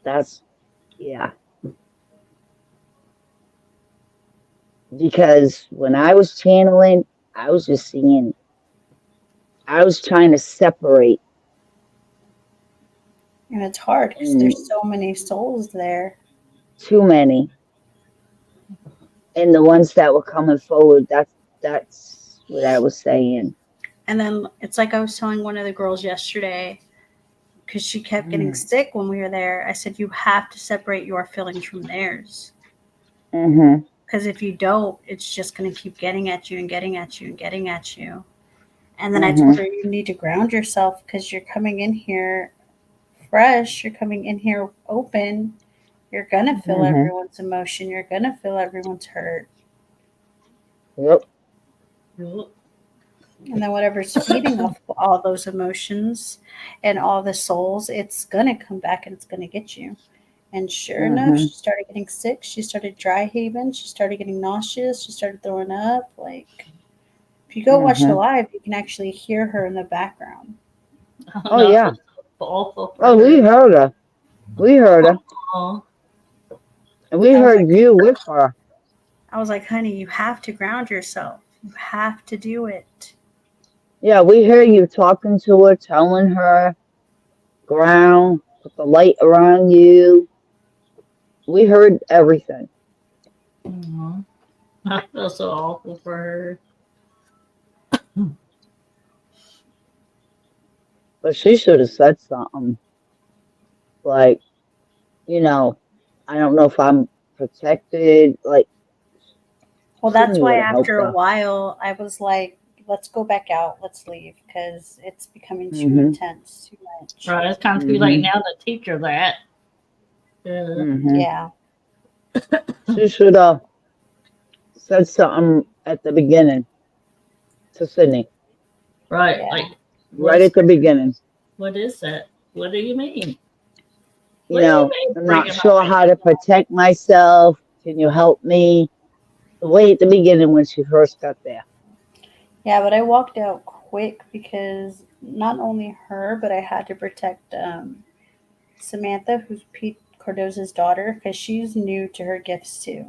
That's, yeah. Because when I was channeling, I was just seeing, I was trying to separate. And it's hard because there's so many souls there. too many. And the ones that were coming forward, that's what I was saying. And then it's like I was telling one of the girls yesterday, because she kept getting sick when we were there. I said, you have to separate your feelings from theirs. Mm-hmm. Because if you don't, it's just going to keep getting at you and getting at you and getting at you. And then I told her, you need to ground yourself because you're coming in here fresh. You're coming in here open. You're going to feel everyone's emotion. You're going to feel everyone's hurt. Yep. And then whatever's feeding off all those emotions and all the souls, it's going to come back and it's going to get you. And sure enough, she started getting sick. She started dry heaving. She started getting nauseous. She started throwing up. Like, if you go watch the live, you can actually hear her in the background. Oh, yeah. Awful Oh, we heard her. We heard her. Oh. And we heard you with her. I was like, honey, you have to ground yourself. You have to do it. Yeah, we hear you talking to her, telling her, ground, put the light around you. We heard everything. Mm-hmm. I feel so awful for her. But she should have said something. Like, you know, I don't know if I'm protected. Like, well, that's why after a while, I was like, let's go back out. Let's leave because it's becoming too intense, too much. Right, it's kind of too late now to teach her that. Yeah. She should have said something at the beginning to Sydney. Right, yeah. like right at the beginning. What is that? What do you mean? You know, I'm not sure how to protect myself. Can you help me? Way at the beginning when she first got there. Yeah, but I walked out quick because not only her, but I had to protect Samantha, who's Pete Cardoza's daughter, because she's new to her gifts too.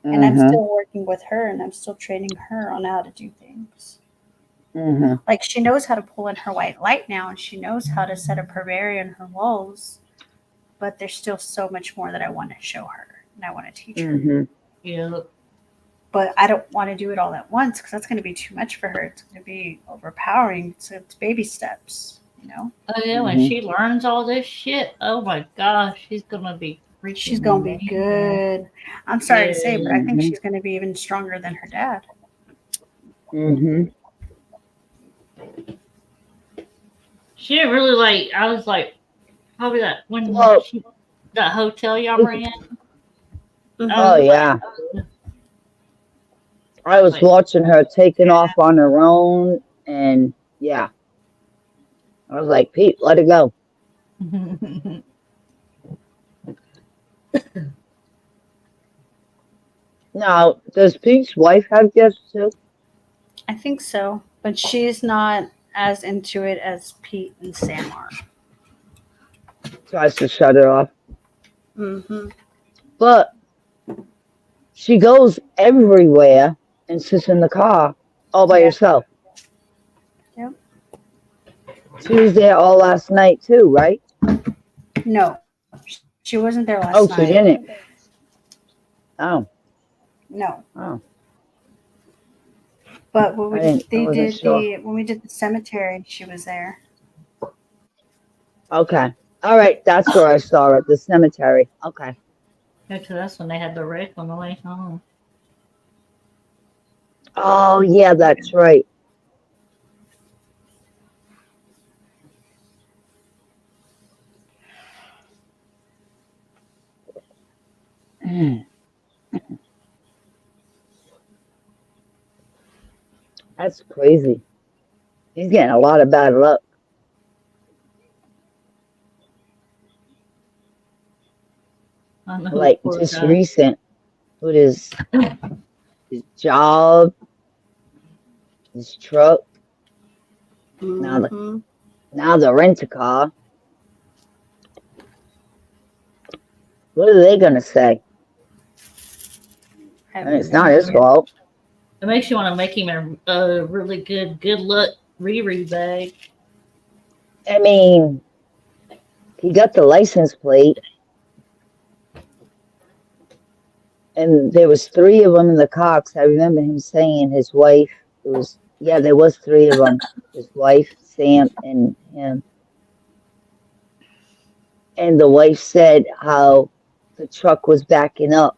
And I'm still working with her and I'm still training her on how to do things. Like she knows how to pull in her white light now and she knows how to set up her barrier and her walls, but there's still so much more that I want to show her and I want to teach her. Yeah. But I don't want to do it all at once because that's going to be too much for her. It's going to be overpowering. So it's baby steps, you know? Oh, yeah, when she learns all this shit, oh my gosh, she's going to be freaking She's going to be good. I'm sorry to say, but I think she's going to be even stronger than her dad. She didn't really like, I was like, probably that when that hotel y'all were in. Oh, yeah. I was watching her taking off on her own, and yeah. I was like, Pete, let it go. Now, does Pete's wife have gifts too? I think so, but she's not as into it as Pete and Sam are. Tries to shut it off. But she goes everywhere and sits in the car all by herself. Yep. She was there all last night too, right? No, she wasn't there last night. Oh, she didn't. Oh. No. Oh. But when we did the cemetery, she was there. Okay. All right. That's where I saw her at the cemetery. Okay. Actually, that's when they had the wreck on the way home. Oh, yeah, that's right. That's crazy. He's getting a lot of bad luck. Like just recent with his job, his truck, now the rent-a-car. What are they gonna say? And it's not his fault. It makes you want to make him a really good luck Riri bag. I mean, he got the license plate. And there was 3 of them in the car. 'Cause I remember him saying his wife. There was 3 of them. His wife, Sam, and him. And the wife said how the truck was backing up.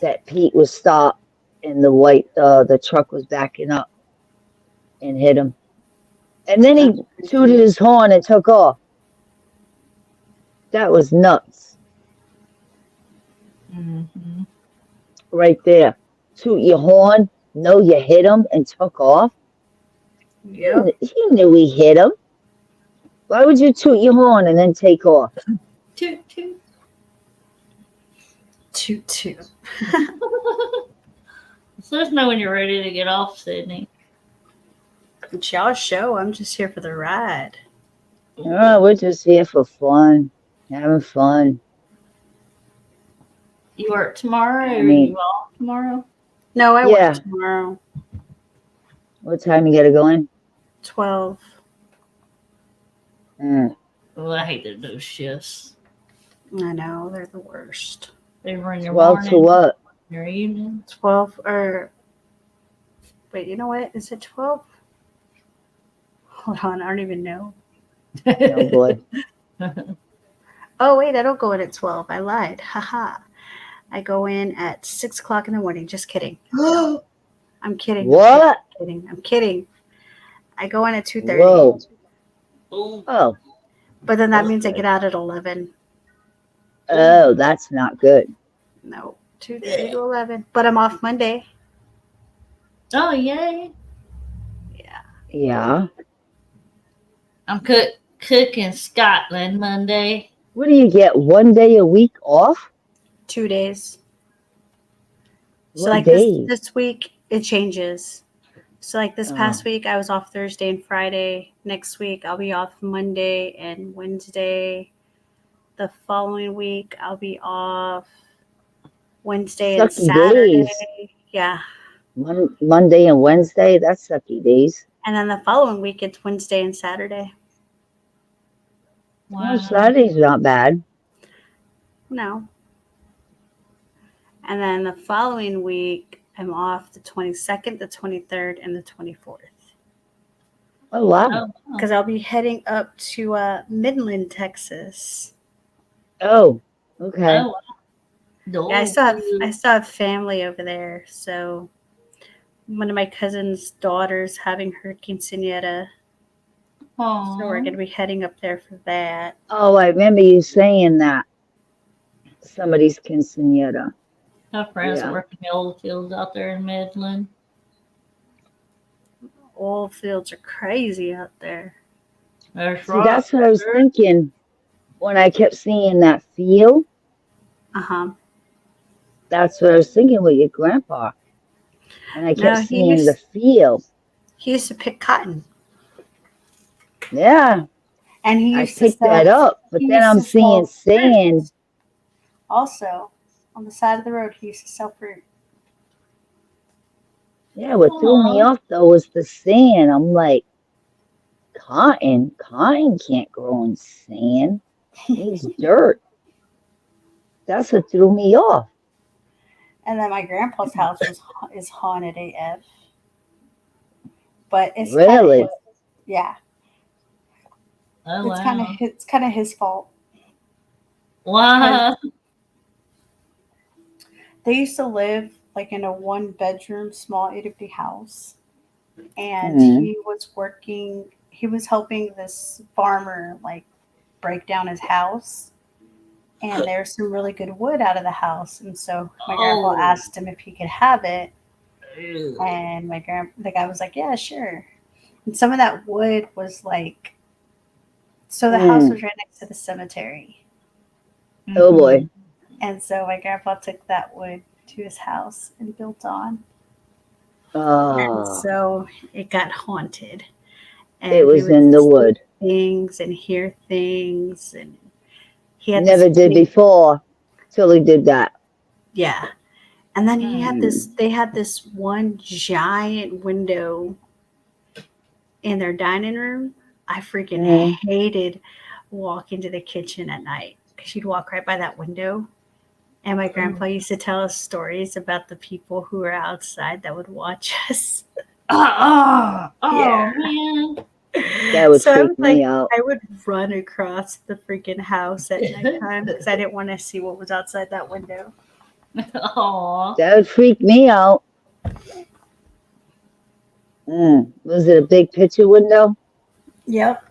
That Pete was stopped, and the truck was backing up and hit him. And then he tooted his horn and took off. That was nuts. Mm-hmm. Right there. Toot your horn, know you hit him, and took off. Yep. He knew he hit him. Why would you toot your horn and then take off? Toot, toot. Toot, toot. So let us know when you're ready to get off, Sydney. It's y'all's show. I'm just here for the ride. Oh, we're just here for fun. Having fun. You work tomorrow or I mean- you off tomorrow? No, I Yeah. work tomorrow. What time you gotta go in? 12. Mm. Oh, I hate those shifts. I know, they're the worst. They run your 12 morning, to what? your evening. 12 or wait, you know what? Is it 12? Hold on, I don't even know. Oh boy. Oh wait, I don't go in at 12. I lied. Haha. I go in at 6 o'clock in the morning. Just kidding. I'm kidding. What? I'm kidding. I go in at 2:30. Whoa. Oh, Oh. But then that means I get out at 11. Oh, that's not good. No, 2:30 to 11. But I'm off Monday. oh, yay. Yeah. Yeah. I'm cooking Scotland Monday. What do you get? 1 day a week off? 2 days. So What like days? this week it changes. So like this past week I was off Thursday and Friday. Next week I'll be off Monday and Wednesday. The following week I'll be off Wednesday and Sucky Saturday. days. Yeah. Monday and Wednesday? That's sucky days. And then the following week it's Wednesday and Saturday. Wow. Oh, Saturday's not bad. No. And then the following week I'm off the 22nd, the 23rd, and the 24th. Oh, wow. Oh, Because I'll be heading up to Midland, Texas. Oh, okay. oh, wow. Yeah, I still have family over there. So one of my cousin's daughters having her quinceañera. Aw. So we're going to be heading up there for that. Oh, I remember you saying that. Somebody's quinceañera. My friends Yeah. work in the old fields out there in Midland. Oil fields are crazy out there. There's See, that's what I was rock. thinking when I kept seeing that field. Uh-huh. That's what I was thinking with your grandpa. And I kept No, seeing the field. He used to pick cotton. Yeah, And he I used to picked sell, that up. But he then used I'm to sell seeing sand. fruit. Also, on the side of the road, he used to sell fruit. Yeah, what threw me Aw. off though was the sand. I'm like, cotton can't grow in sand. It needs dirt. That's what threw me off. And then my grandpa's house is haunted AF. But it's Really? kinda yeah. Oh, It's kind of his fault. wow. They used to live like in a 1-bedroom small itty house, and Mhm. he was helping this farmer like break down his house, and there's some really good wood out of the house, and so my grandpa Oh. asked him if he could have it, Ew. and the guy was like, yeah, sure. And some of that wood was like, so the house was right next to the cemetery. Oh boy. And so my grandpa took that wood to his house and built on. And Oh, so it got haunted. And it was he would in the see wood. things and hear things. And he had Never this did big- before till he did that. Yeah. And then they had this one giant window in their dining room. I freaking hated walking to the kitchen at night because you'd walk right by that window And my grandpa used to tell us stories about the people who were outside that would watch us. Oh Yeah. man. That would So I freak was me like, out. I would run across the freaking house at nighttime because I didn't want to see what was outside that window. Aw. That would freak me out. Was it a big picture window? Yep.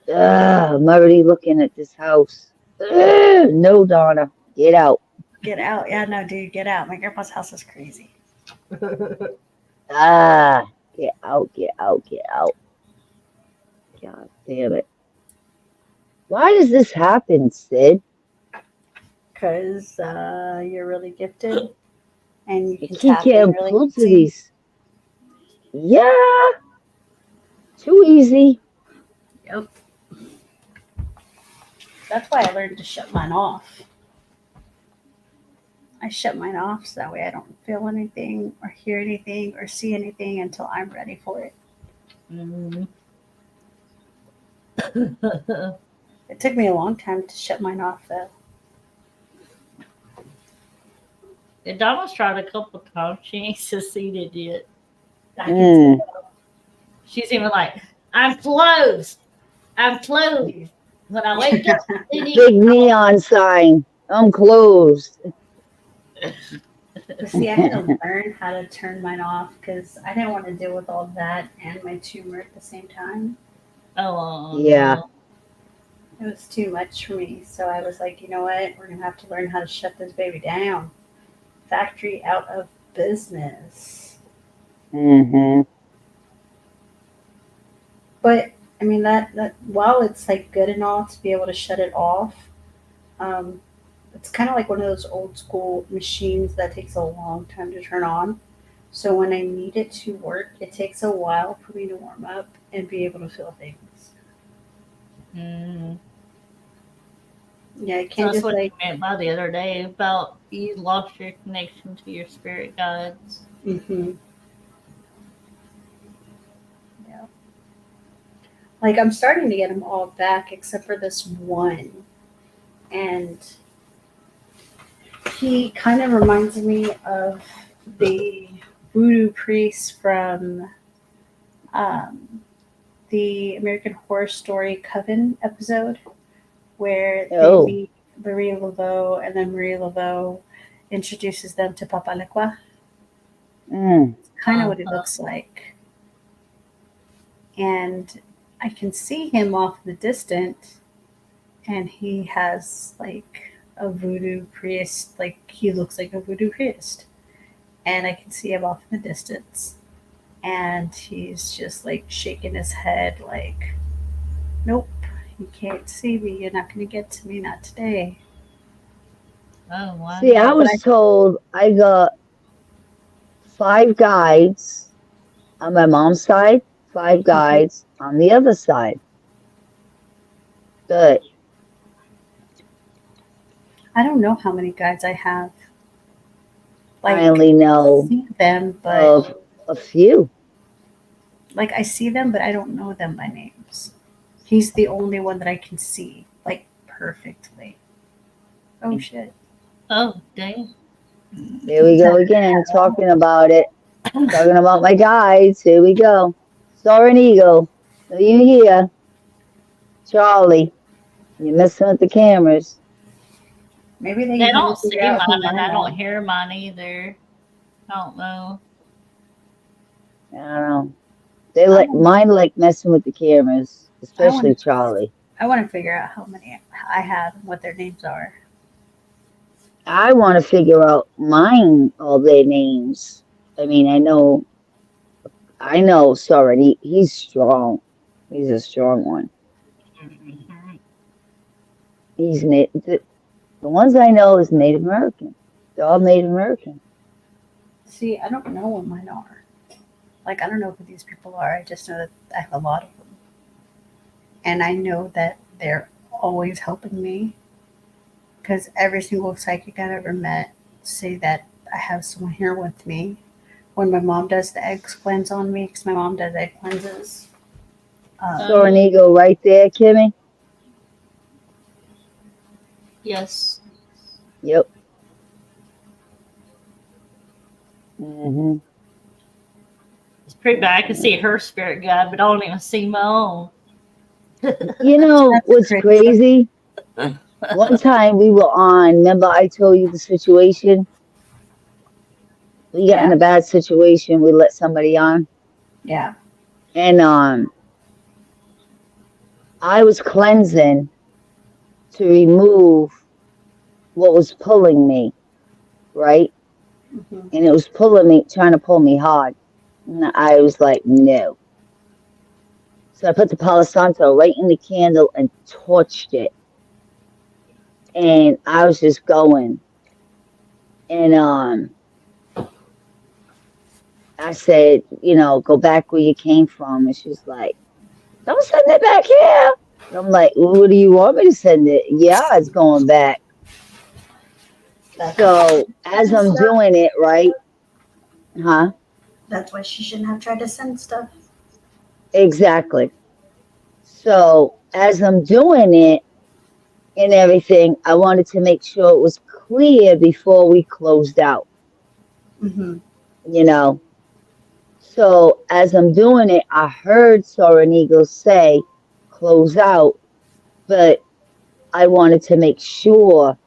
I'm already looking at this house. No, Donna. Get out. Get out. Yeah, no, dude, get out. My grandpa's house is crazy. Get out, get out, get out. God damn it. Why does this happen, Sid? Because you're really gifted and you I can keep tap in getting really pulled to easy. these. Yeah. Too easy. Yep. That's why I learned to shut mine off. I shut mine off so that way I don't feel anything or hear anything or see anything until I'm ready for it. Mm. It took me a long time to shut mine off, though. Donna's tried a couple times. She ain't succeeded yet. I can tell. She's even like, I'm closed. I'm closed. When I wake up, Big neon sign. I'm closed. But see, I had to learn how to turn mine off because I didn't want to deal with all that and my tumor at the same time. Oh, Yeah. no. It was too much for me. So I was like, you know what? We're going to have to learn how to shut this baby down. Factory out of business. Mm-hmm. But I mean, that while it's like good and all to be able to shut it off, it's kind of like one of those old school machines that takes a long time to turn on. So when I need it to work, it takes a while for me to warm up and be able to feel things. Mm. Yeah, I So can't that's just what like. you meant by the other day about you lost your connection to your spirit guides. Mm-hmm. Yeah. Like I'm starting to get them all back except for this one, and he kind of reminds me of the voodoo priest from the American Horror Story Coven episode, where they Oh. meet Marie Laveau, and then Marie Laveau introduces them to Papa Lequa. Kind of what it looks like. And I can see him off in the distance, and he has like a voodoo priest, like he looks like a voodoo priest. And I can see him off in the distance. And he's just like shaking his head, like, nope, you can't see me. You're not going to get to me, not today. Oh, wow. See, I was told I got 5 guides on my mom's side, 5 guides on the other side. But I don't know how many guides I have. Like, I only know I see them, but of a few. like I see them, but I don't know them by names. He's the only one that I can see, like perfectly. Oh shit! Oh, dang. Here we go again, talking about it. Talking about my guides. Here we go. Saw an eagle. Are you here? Charlie, you're messing with the cameras. Maybe they They can don't figure see out mine, who and mine I are. don't hear mine either. I don't know. I don't know. They like mine like messing with the cameras, especially Charlie. I want to figure out how many I have and what their names are. I want to figure out mine, all their names. I mean, I know. Sorry, he's strong. He's a strong one. He's the ones I know is Native American. They're all Native American. See, I don't know what mine are. Like, I don't know who these people are. I just know that I have a lot of them. And I know that they're always helping me. Because every single psychic I've ever met say that I have someone here with me. When my mom does the egg cleanse on me, because my mom does egg cleanses. Saw an eagle right there, Kimmy. Yes. Yep. Hmm. It's pretty bad. I can see her spirit guide, but I don't even see my own. You know That's what's crazy? One time we were on, remember I told you the situation? We got in a bad situation, we let somebody on. Yeah. And I was cleansing to remove what was pulling me, right? Hmm. And it was pulling me, trying to pull me hard. And I was like, no. So I put the Palo Santo right in the candle and torched it. And I was just going. And I said, go back where you came from. And she's like, don't send it back here. And I'm like, well, what do you want me to send it? Yeah, it's going back. So as I'm doing it, right? Huh? That's why she shouldn't have tried to send stuff. Exactly. So as I'm doing it and everything, I wanted to make sure it was clear before we closed out, Hmm. you know. So as I'm doing it, I heard Soaring Eagle say, close out, but I wanted to make sure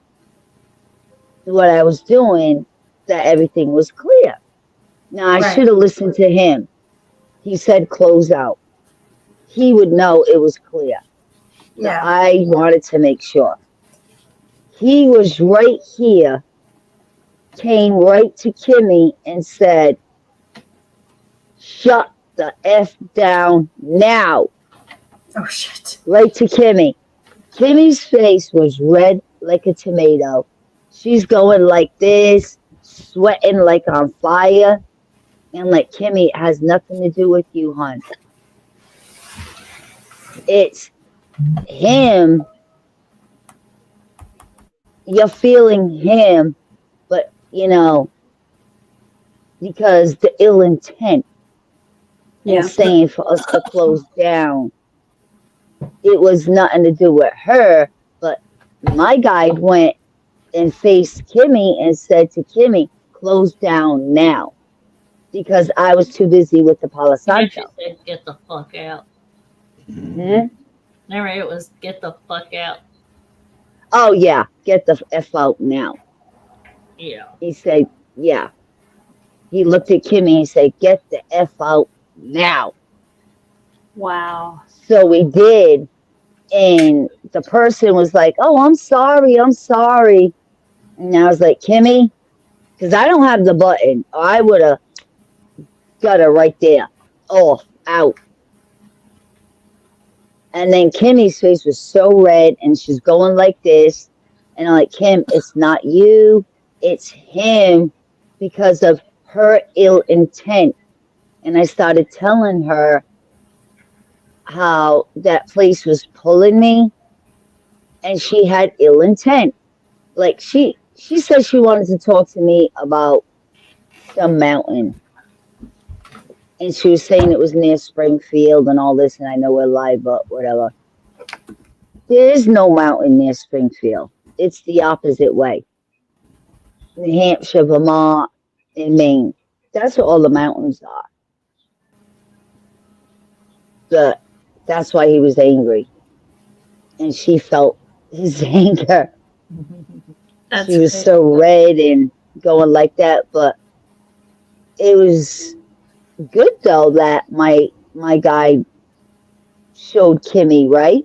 what I was doing, that everything was clear. Now, I Right. should have listened to him. He said close out. He would know it was clear. So Yeah. I wanted to make sure. He was right here, came right to Kimmy and said, shut the F down now. Oh shit. Right to Kimmy. Kimmy's face was red like a tomato. She's going like this, sweating like on fire. And like, Kimmy, it has nothing to do with you, hon. It's him. You're feeling him, but because the ill intent and Yeah. saying for us to close down, it was nothing to do with her. But my guide went and faced Kimmy and said to Kimmy, close down now. Because I was too busy with the Palo He actually Santo. said, get the fuck out. Hmm. Remember, it was get the fuck out. Oh, yeah, get the F out now. Yeah. He said, yeah. He looked at Kimmy and said, get the F out now. Wow. So we did. And the person was like, oh, I'm sorry. I'm sorry. And I was like, Kimmy, because I don't have the button. I would have got her right there. Off, out. And then Kimmy's face was so red and she's going like this. And I'm like, Kim, it's not you. It's him because of her ill intent. And I started telling her how that place was pulling me and she had ill intent. Like she said she wanted to talk to me about some mountain. And she was saying it was near Springfield and all this, and I know we're live, but whatever. There is no mountain near Springfield. It's the opposite way. New Hampshire, Vermont, and Maine. That's where all the mountains are. But that's why he was angry. And she felt his anger. That's She was crazy. so red and going like that. But it was good though that my guy showed Kimmy, right?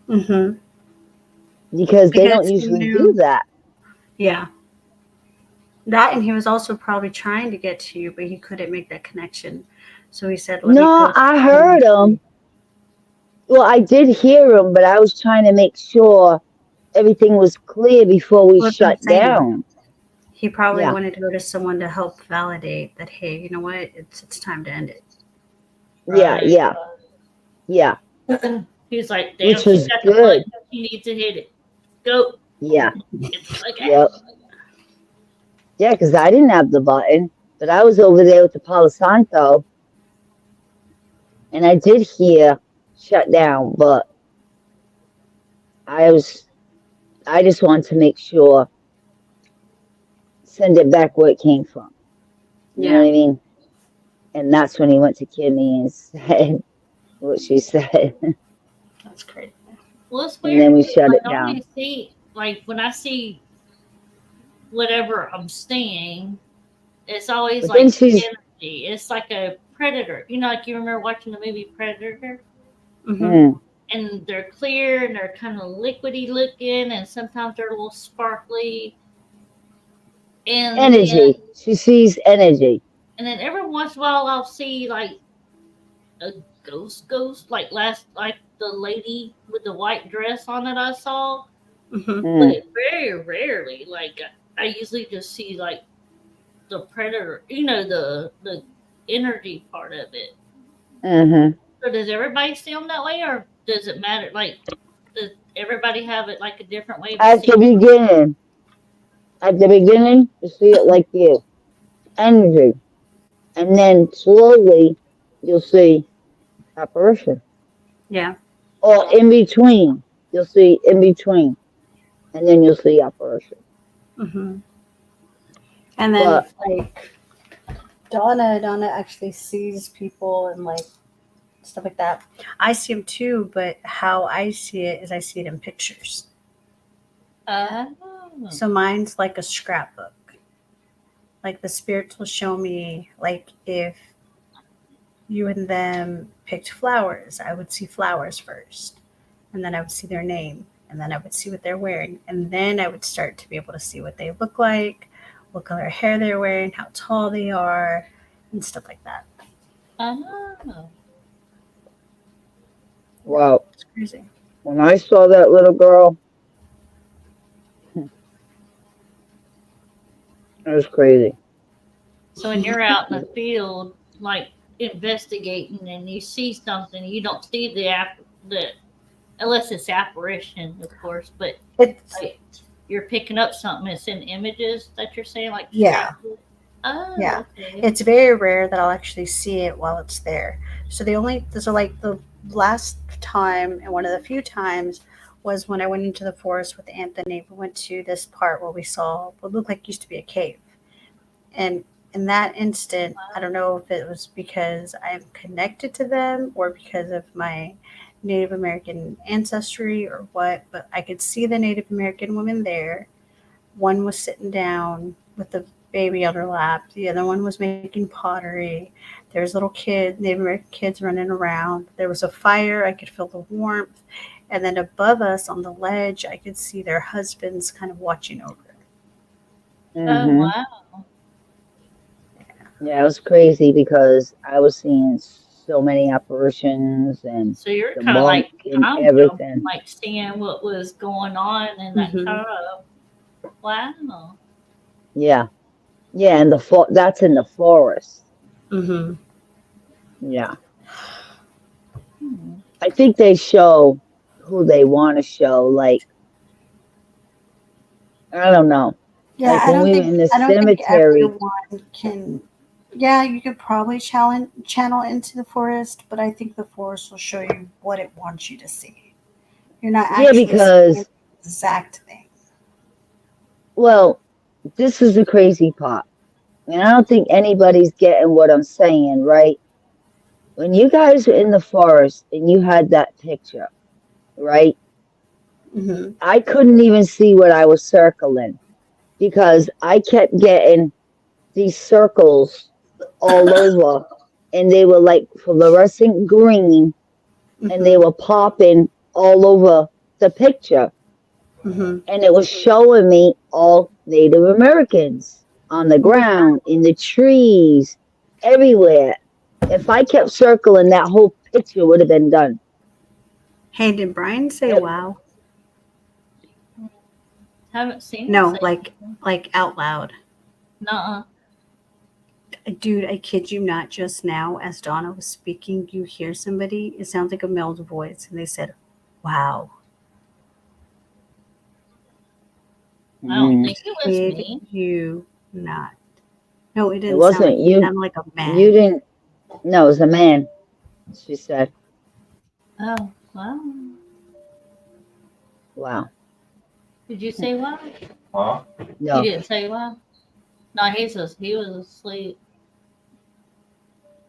Mm-hmm. Because they don't Because he usually do knew. that. Yeah. That, and he was also probably trying to get to you, but he couldn't make that connection. So he said, let me No, go. I heard him. Well, I did hear him, but I was trying to make sure everything was clear before we Well, that's what I'm shut saying. down. He probably Yeah, wanted to go to someone to help validate that, hey, you know what? It's time to end it. yeah, Right. yeah, yeah. He's like, damn, Which she's was got the good. button. She needs to hit it. Go. Yeah, Get the fuck out. yep. Yeah, because I didn't have the button, but I was over there with the Palo Santo, and I did hear shut down, but I just wanted to make sure send it back where it came from. You know Yeah. what I mean? And that's when he went to Kimmy and said what she said. That's crazy. Well, it's And then weird. we Too. shut I it down. always see, like, when I see whatever I'm seeing, it's always But then like she's energy. It's like a predator. You know, like you remember watching the movie Predator? Mm-hmm. And they're clear and they're kind of liquidy looking, and sometimes they're a little sparkly. And then, energy. She sees energy. and then every once in a while, I'll see like a ghost, like the lady with the white dress on that I saw. Mm-hmm. Mm, But very rarely, like I usually just see like the predator, you know, the energy part of it. mm-hmm. So does everybody see them that way, or does it matter? Like, does everybody have it like a different way of At the seeing? beginning, you see it like you. Energy. And then slowly, you'll see apparition. Yeah. Or in between, you'll see in between. And then you'll see apparition. Mm-hmm. And then But, like Donna actually sees people and like stuff like that. I see them too, but how I see it is I see it in pictures. Oh, So mine's like a scrapbook. Like the spirits will show me, like if you and them picked flowers, I would see flowers first, and then I would see their name, and then I would see what they're wearing, and then I would start to be able to see what they look like, what color hair they're wearing, how tall they are, and stuff like that. oh, wow, It's crazy. when I saw that little girl, it was crazy. so when you're out in the field, like investigating, and you see something, you don't see the unless it's apparition, of course, but It's like you're picking up something. It's in images that you're saying, like yeah, oh, yeah. okay. It's very rare that I'll actually see it while it's there. So like the last time and one of the few times was when I went into the forest with Anthony. We went to this part where we saw what looked like used to be a cave. And in that instant, I don't know if it was because I'm connected to them or because of my Native American ancestry or what, but I could see the Native American woman there. One was sitting down with the baby on her lap. The other one was making pottery. There's little kids, Native American kids running around. There was a fire. I could feel the warmth. And then above us on the ledge, I could see their husbands kind of watching over. Oh Hmm. wow. Yeah, it was crazy because I was seeing so many apparitions and So you're the kind of monk like and time jumping, everything. like seeing what was going on and that Mm-hmm. kind of wow. Yeah. Yeah, and that's in the forest. Mm-hmm. Yeah. Hmm. I think they show who they want to show. Like, I don't know. Yeah, Like when we were in the I don't think cemetery. everyone can. Yeah, you could probably channel into the forest, but I think the forest will show you what it wants you to see. You're not Yeah, actually seeing the because, exact thing. well, this is the crazy part. And I don't think anybody's getting what I'm saying, right? When you guys were in the forest and you had that picture, right? Mm-hmm. I couldn't even see what I was circling because I kept getting these circles all over and they were like fluorescent green and they Mm-hmm. were popping all over the picture. Mm-hmm. And it was showing me all Native Americans on the Oh, ground, in the trees, everywhere. If I kept circling, that whole picture would have been done. hey, did Brian say It, wow? Haven't seen him No, say like out loud. nuh Dude, I kid you not, just now as Donna was speaking, you hear somebody, it sounds like a male's voice, and they said, wow. I don't mm, think it was Kid me. you not. No, it it didn't sound like wasn't it you. sounded like a You man. didn't. No, it was a man. She said, Oh wow. "Wow, Did you say why? Huh? You no, didn't say why. No, he was asleep.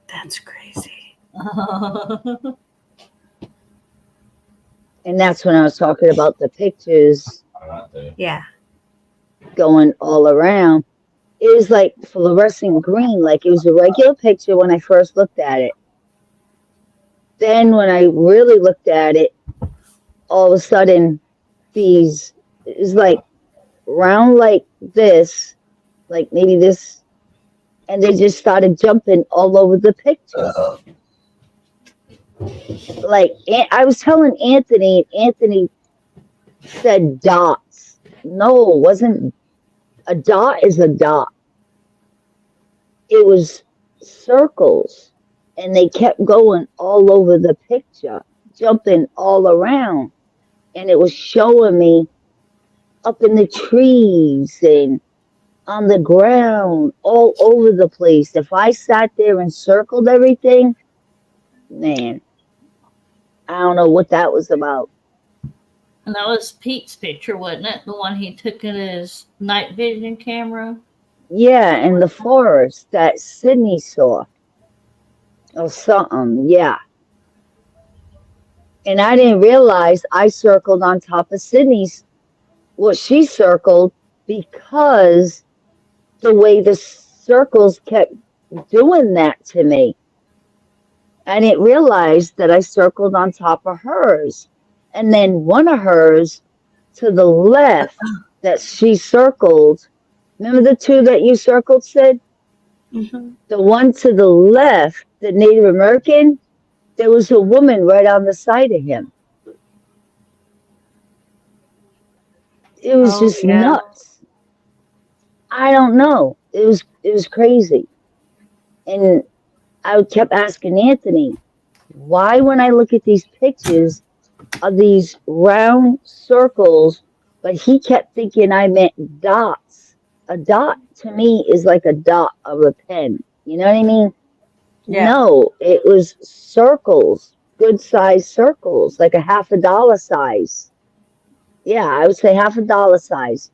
That's crazy. And that's when I was talking about the pictures Yeah. going all around. It was like fluorescent green, like it was a regular picture when I first looked at it. Then when I really looked at it, all of a sudden it was like round like this, like maybe this, and they just started jumping all over the picture. Like I was telling Anthony, Anthony said dots. No, it wasn't. A dot is a dot. It was circles, and they kept going all over the picture, jumping all around, and it was showing me up in the trees and on the ground, all over the place. If I sat there and circled everything, man, I don't know what that was about. And that was Pete's picture, wasn't it? The one he took in his night vision camera. Yeah, in the forest that Sydney saw or something. Yeah. And I didn't realize I circled on top of Sydney's, what she circled, because the way the circles kept doing that to me. I didn't realize that I circled on top of hers. And then one of hers to the left that she circled. Remember the two that you circled, Sid? Mm-hmm. The one to the left, the Native American, there was a woman right on the side of him. It was just nuts. I don't know. It was crazy. And I kept asking Anthony, why when I look at these pictures are these round circles, but he kept thinking I meant dots. A dot to me is like a dot of a pen. You know what I mean? Yeah. No, it was circles, good size circles, like a $50 size. Yeah, I would say $50 size.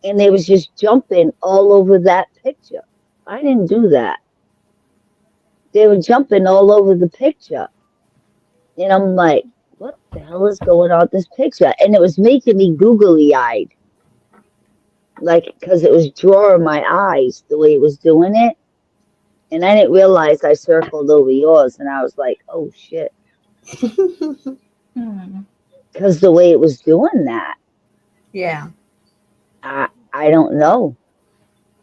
And they was just jumping all over that picture. I didn't do that. They were jumping all over the picture. And I'm like, what the hell is going on with this picture? And it was making me googly eyed. Like, because it was drawing my eyes the way it was doing it. And I didn't realize I circled over yours. And I was like, oh shit. Because the way it was doing that. Yeah. I don't know.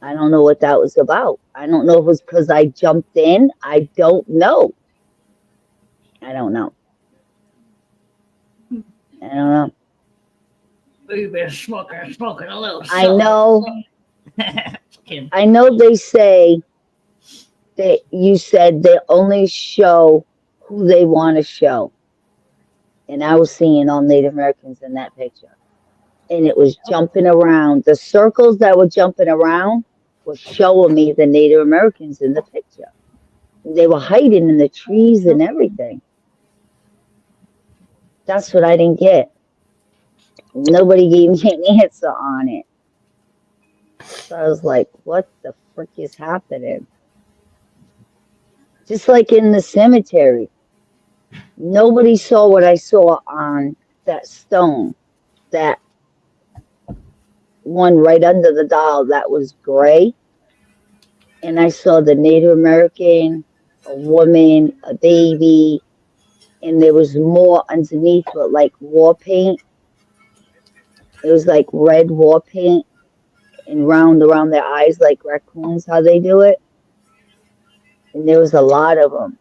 I don't know what that was about. I don't know if it was because I jumped in. I don't know. I don't know. I don't know. We've been smoking a little. I know. I know they say that you said they only show who they want to show. And I was seeing all Native Americans in that picture. And it was jumping around. The circles that were jumping around were showing me the Native Americans in the picture. They were hiding in the trees and everything. That's what I didn't get. Nobody gave me an answer on it. So I was like, what the frick is happening? Just like in the cemetery. Nobody saw what I saw on that stone. That one right under the doll that was gray. And I saw the Native American, a woman, a baby, and there was more underneath with like war paint. It was like red war paint and round around their eyes like raccoons, how they do it. And there was a lot of them.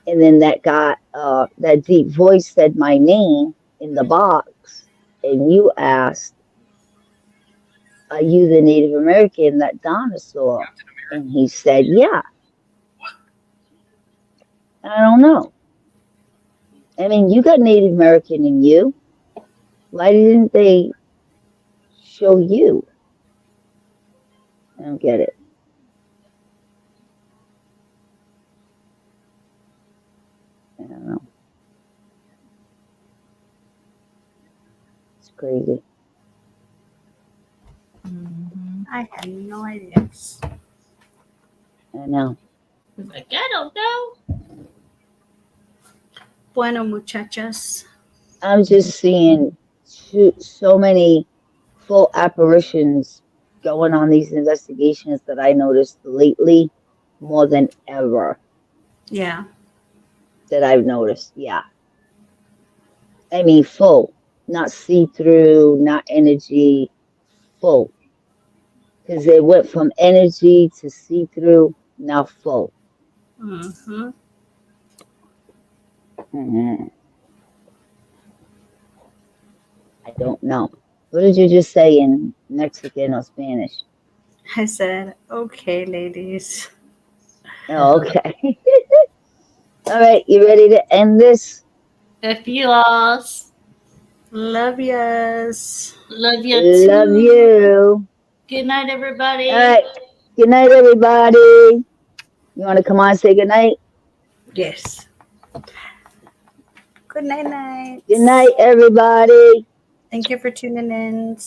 And then that deep voice said my name in the box. And you asked, are you the Native American that Donna saw? And he said, yeah. I don't know. I mean, you got Native American in you. Why didn't they show you? I don't get it. I don't know. It's crazy. I had no idea. I know. He's like, I don't know. Bueno, muchachas. I'm just seeing so many full apparitions going on these investigations that I noticed lately more than ever Yeah. that I've noticed. Yeah. I mean, full, not see-through, not energy, full. Because they went from energy to see-through, now full. Mm-hmm. Mm-hmm. I don't know. What did you just say in Mexican or Spanish? I said, okay, ladies. Oh, okay. All right, you ready to end this? If you lost, Love yas. love you Love too. you. Good night, everybody. All right. Good night, everybody. You want to come on and say good night? Yes. Good night. Good night, everybody. Thank you for tuning in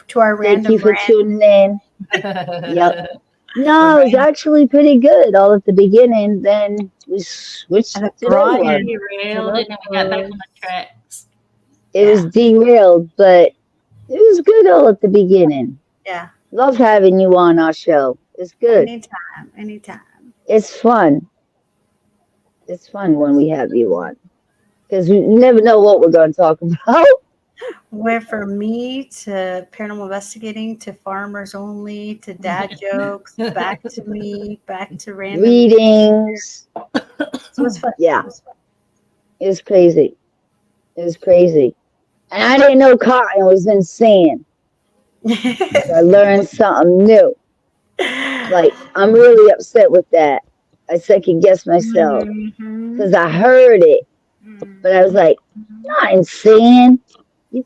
to our Thank random you for rant. tuning in. Yep. No, it was actually pretty good all at the beginning. Then we switched And it it's Brian. over. Derailed, and then we got back on the tracks. It was derailed, but it was good all at the beginning. Yeah. Love having you on our show. It's good. Anytime. It's fun. It's fun when we have you on. Because we never know what we're going to talk about. Went from me to paranormal investigating to farmers only to dad jokes, back to me, back to random Readings. So it's fun. Yeah. It was crazy. It was crazy. And I didn't know cotton was in sand. So I learned something new. Like, I'm really upset with that. I second guessed myself. Because I heard it. But I was like, not in sand. You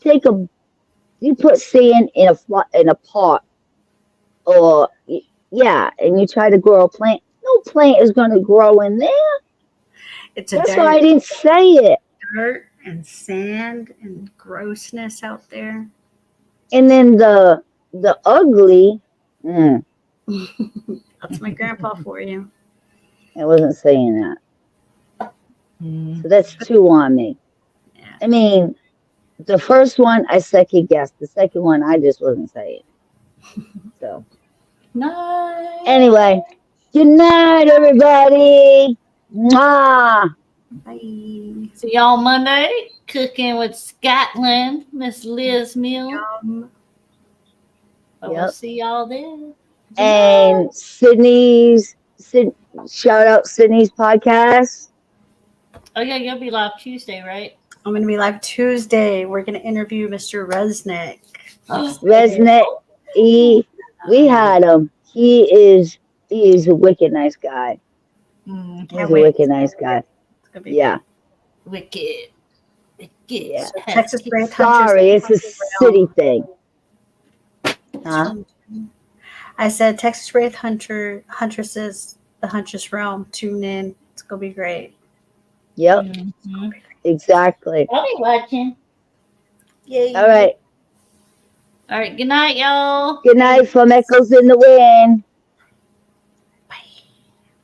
put sand in a pot, or yeah, and you try to grow a plant. No plant is going to grow in there. That's why I didn't say it. Dirt and sand and grossness out there. And then the ugly. That's my grandpa for you. I wasn't saying that. So that's 2 on me. Yeah. I mean, the first one I second guessed. The second one I just wasn't saying. So Night. anyway, good night, everybody. Mwah. Bye. See y'all Monday. Cooking with Scotland, Miss Liz Mill. But we'll see y'all then. And shout out Sydney's podcast. Oh yeah, you'll be live Tuesday, right? I'm going to be live Tuesday. We're going to interview Mr. Resnick. Resnick, we had him. He is a wicked nice guy. He's a wicked nice guy. Yeah. Wicked. Yeah. So Texas Wraith Sorry, it's a city thing. Huh? I said Texas Wraith Huntresses, the Huntress Realm. Tune in. It's going to be great. Yep. Exactly. I'll be watching. Yay. All right. All right. Good night, y'all. Good night from Echoes in the Wind.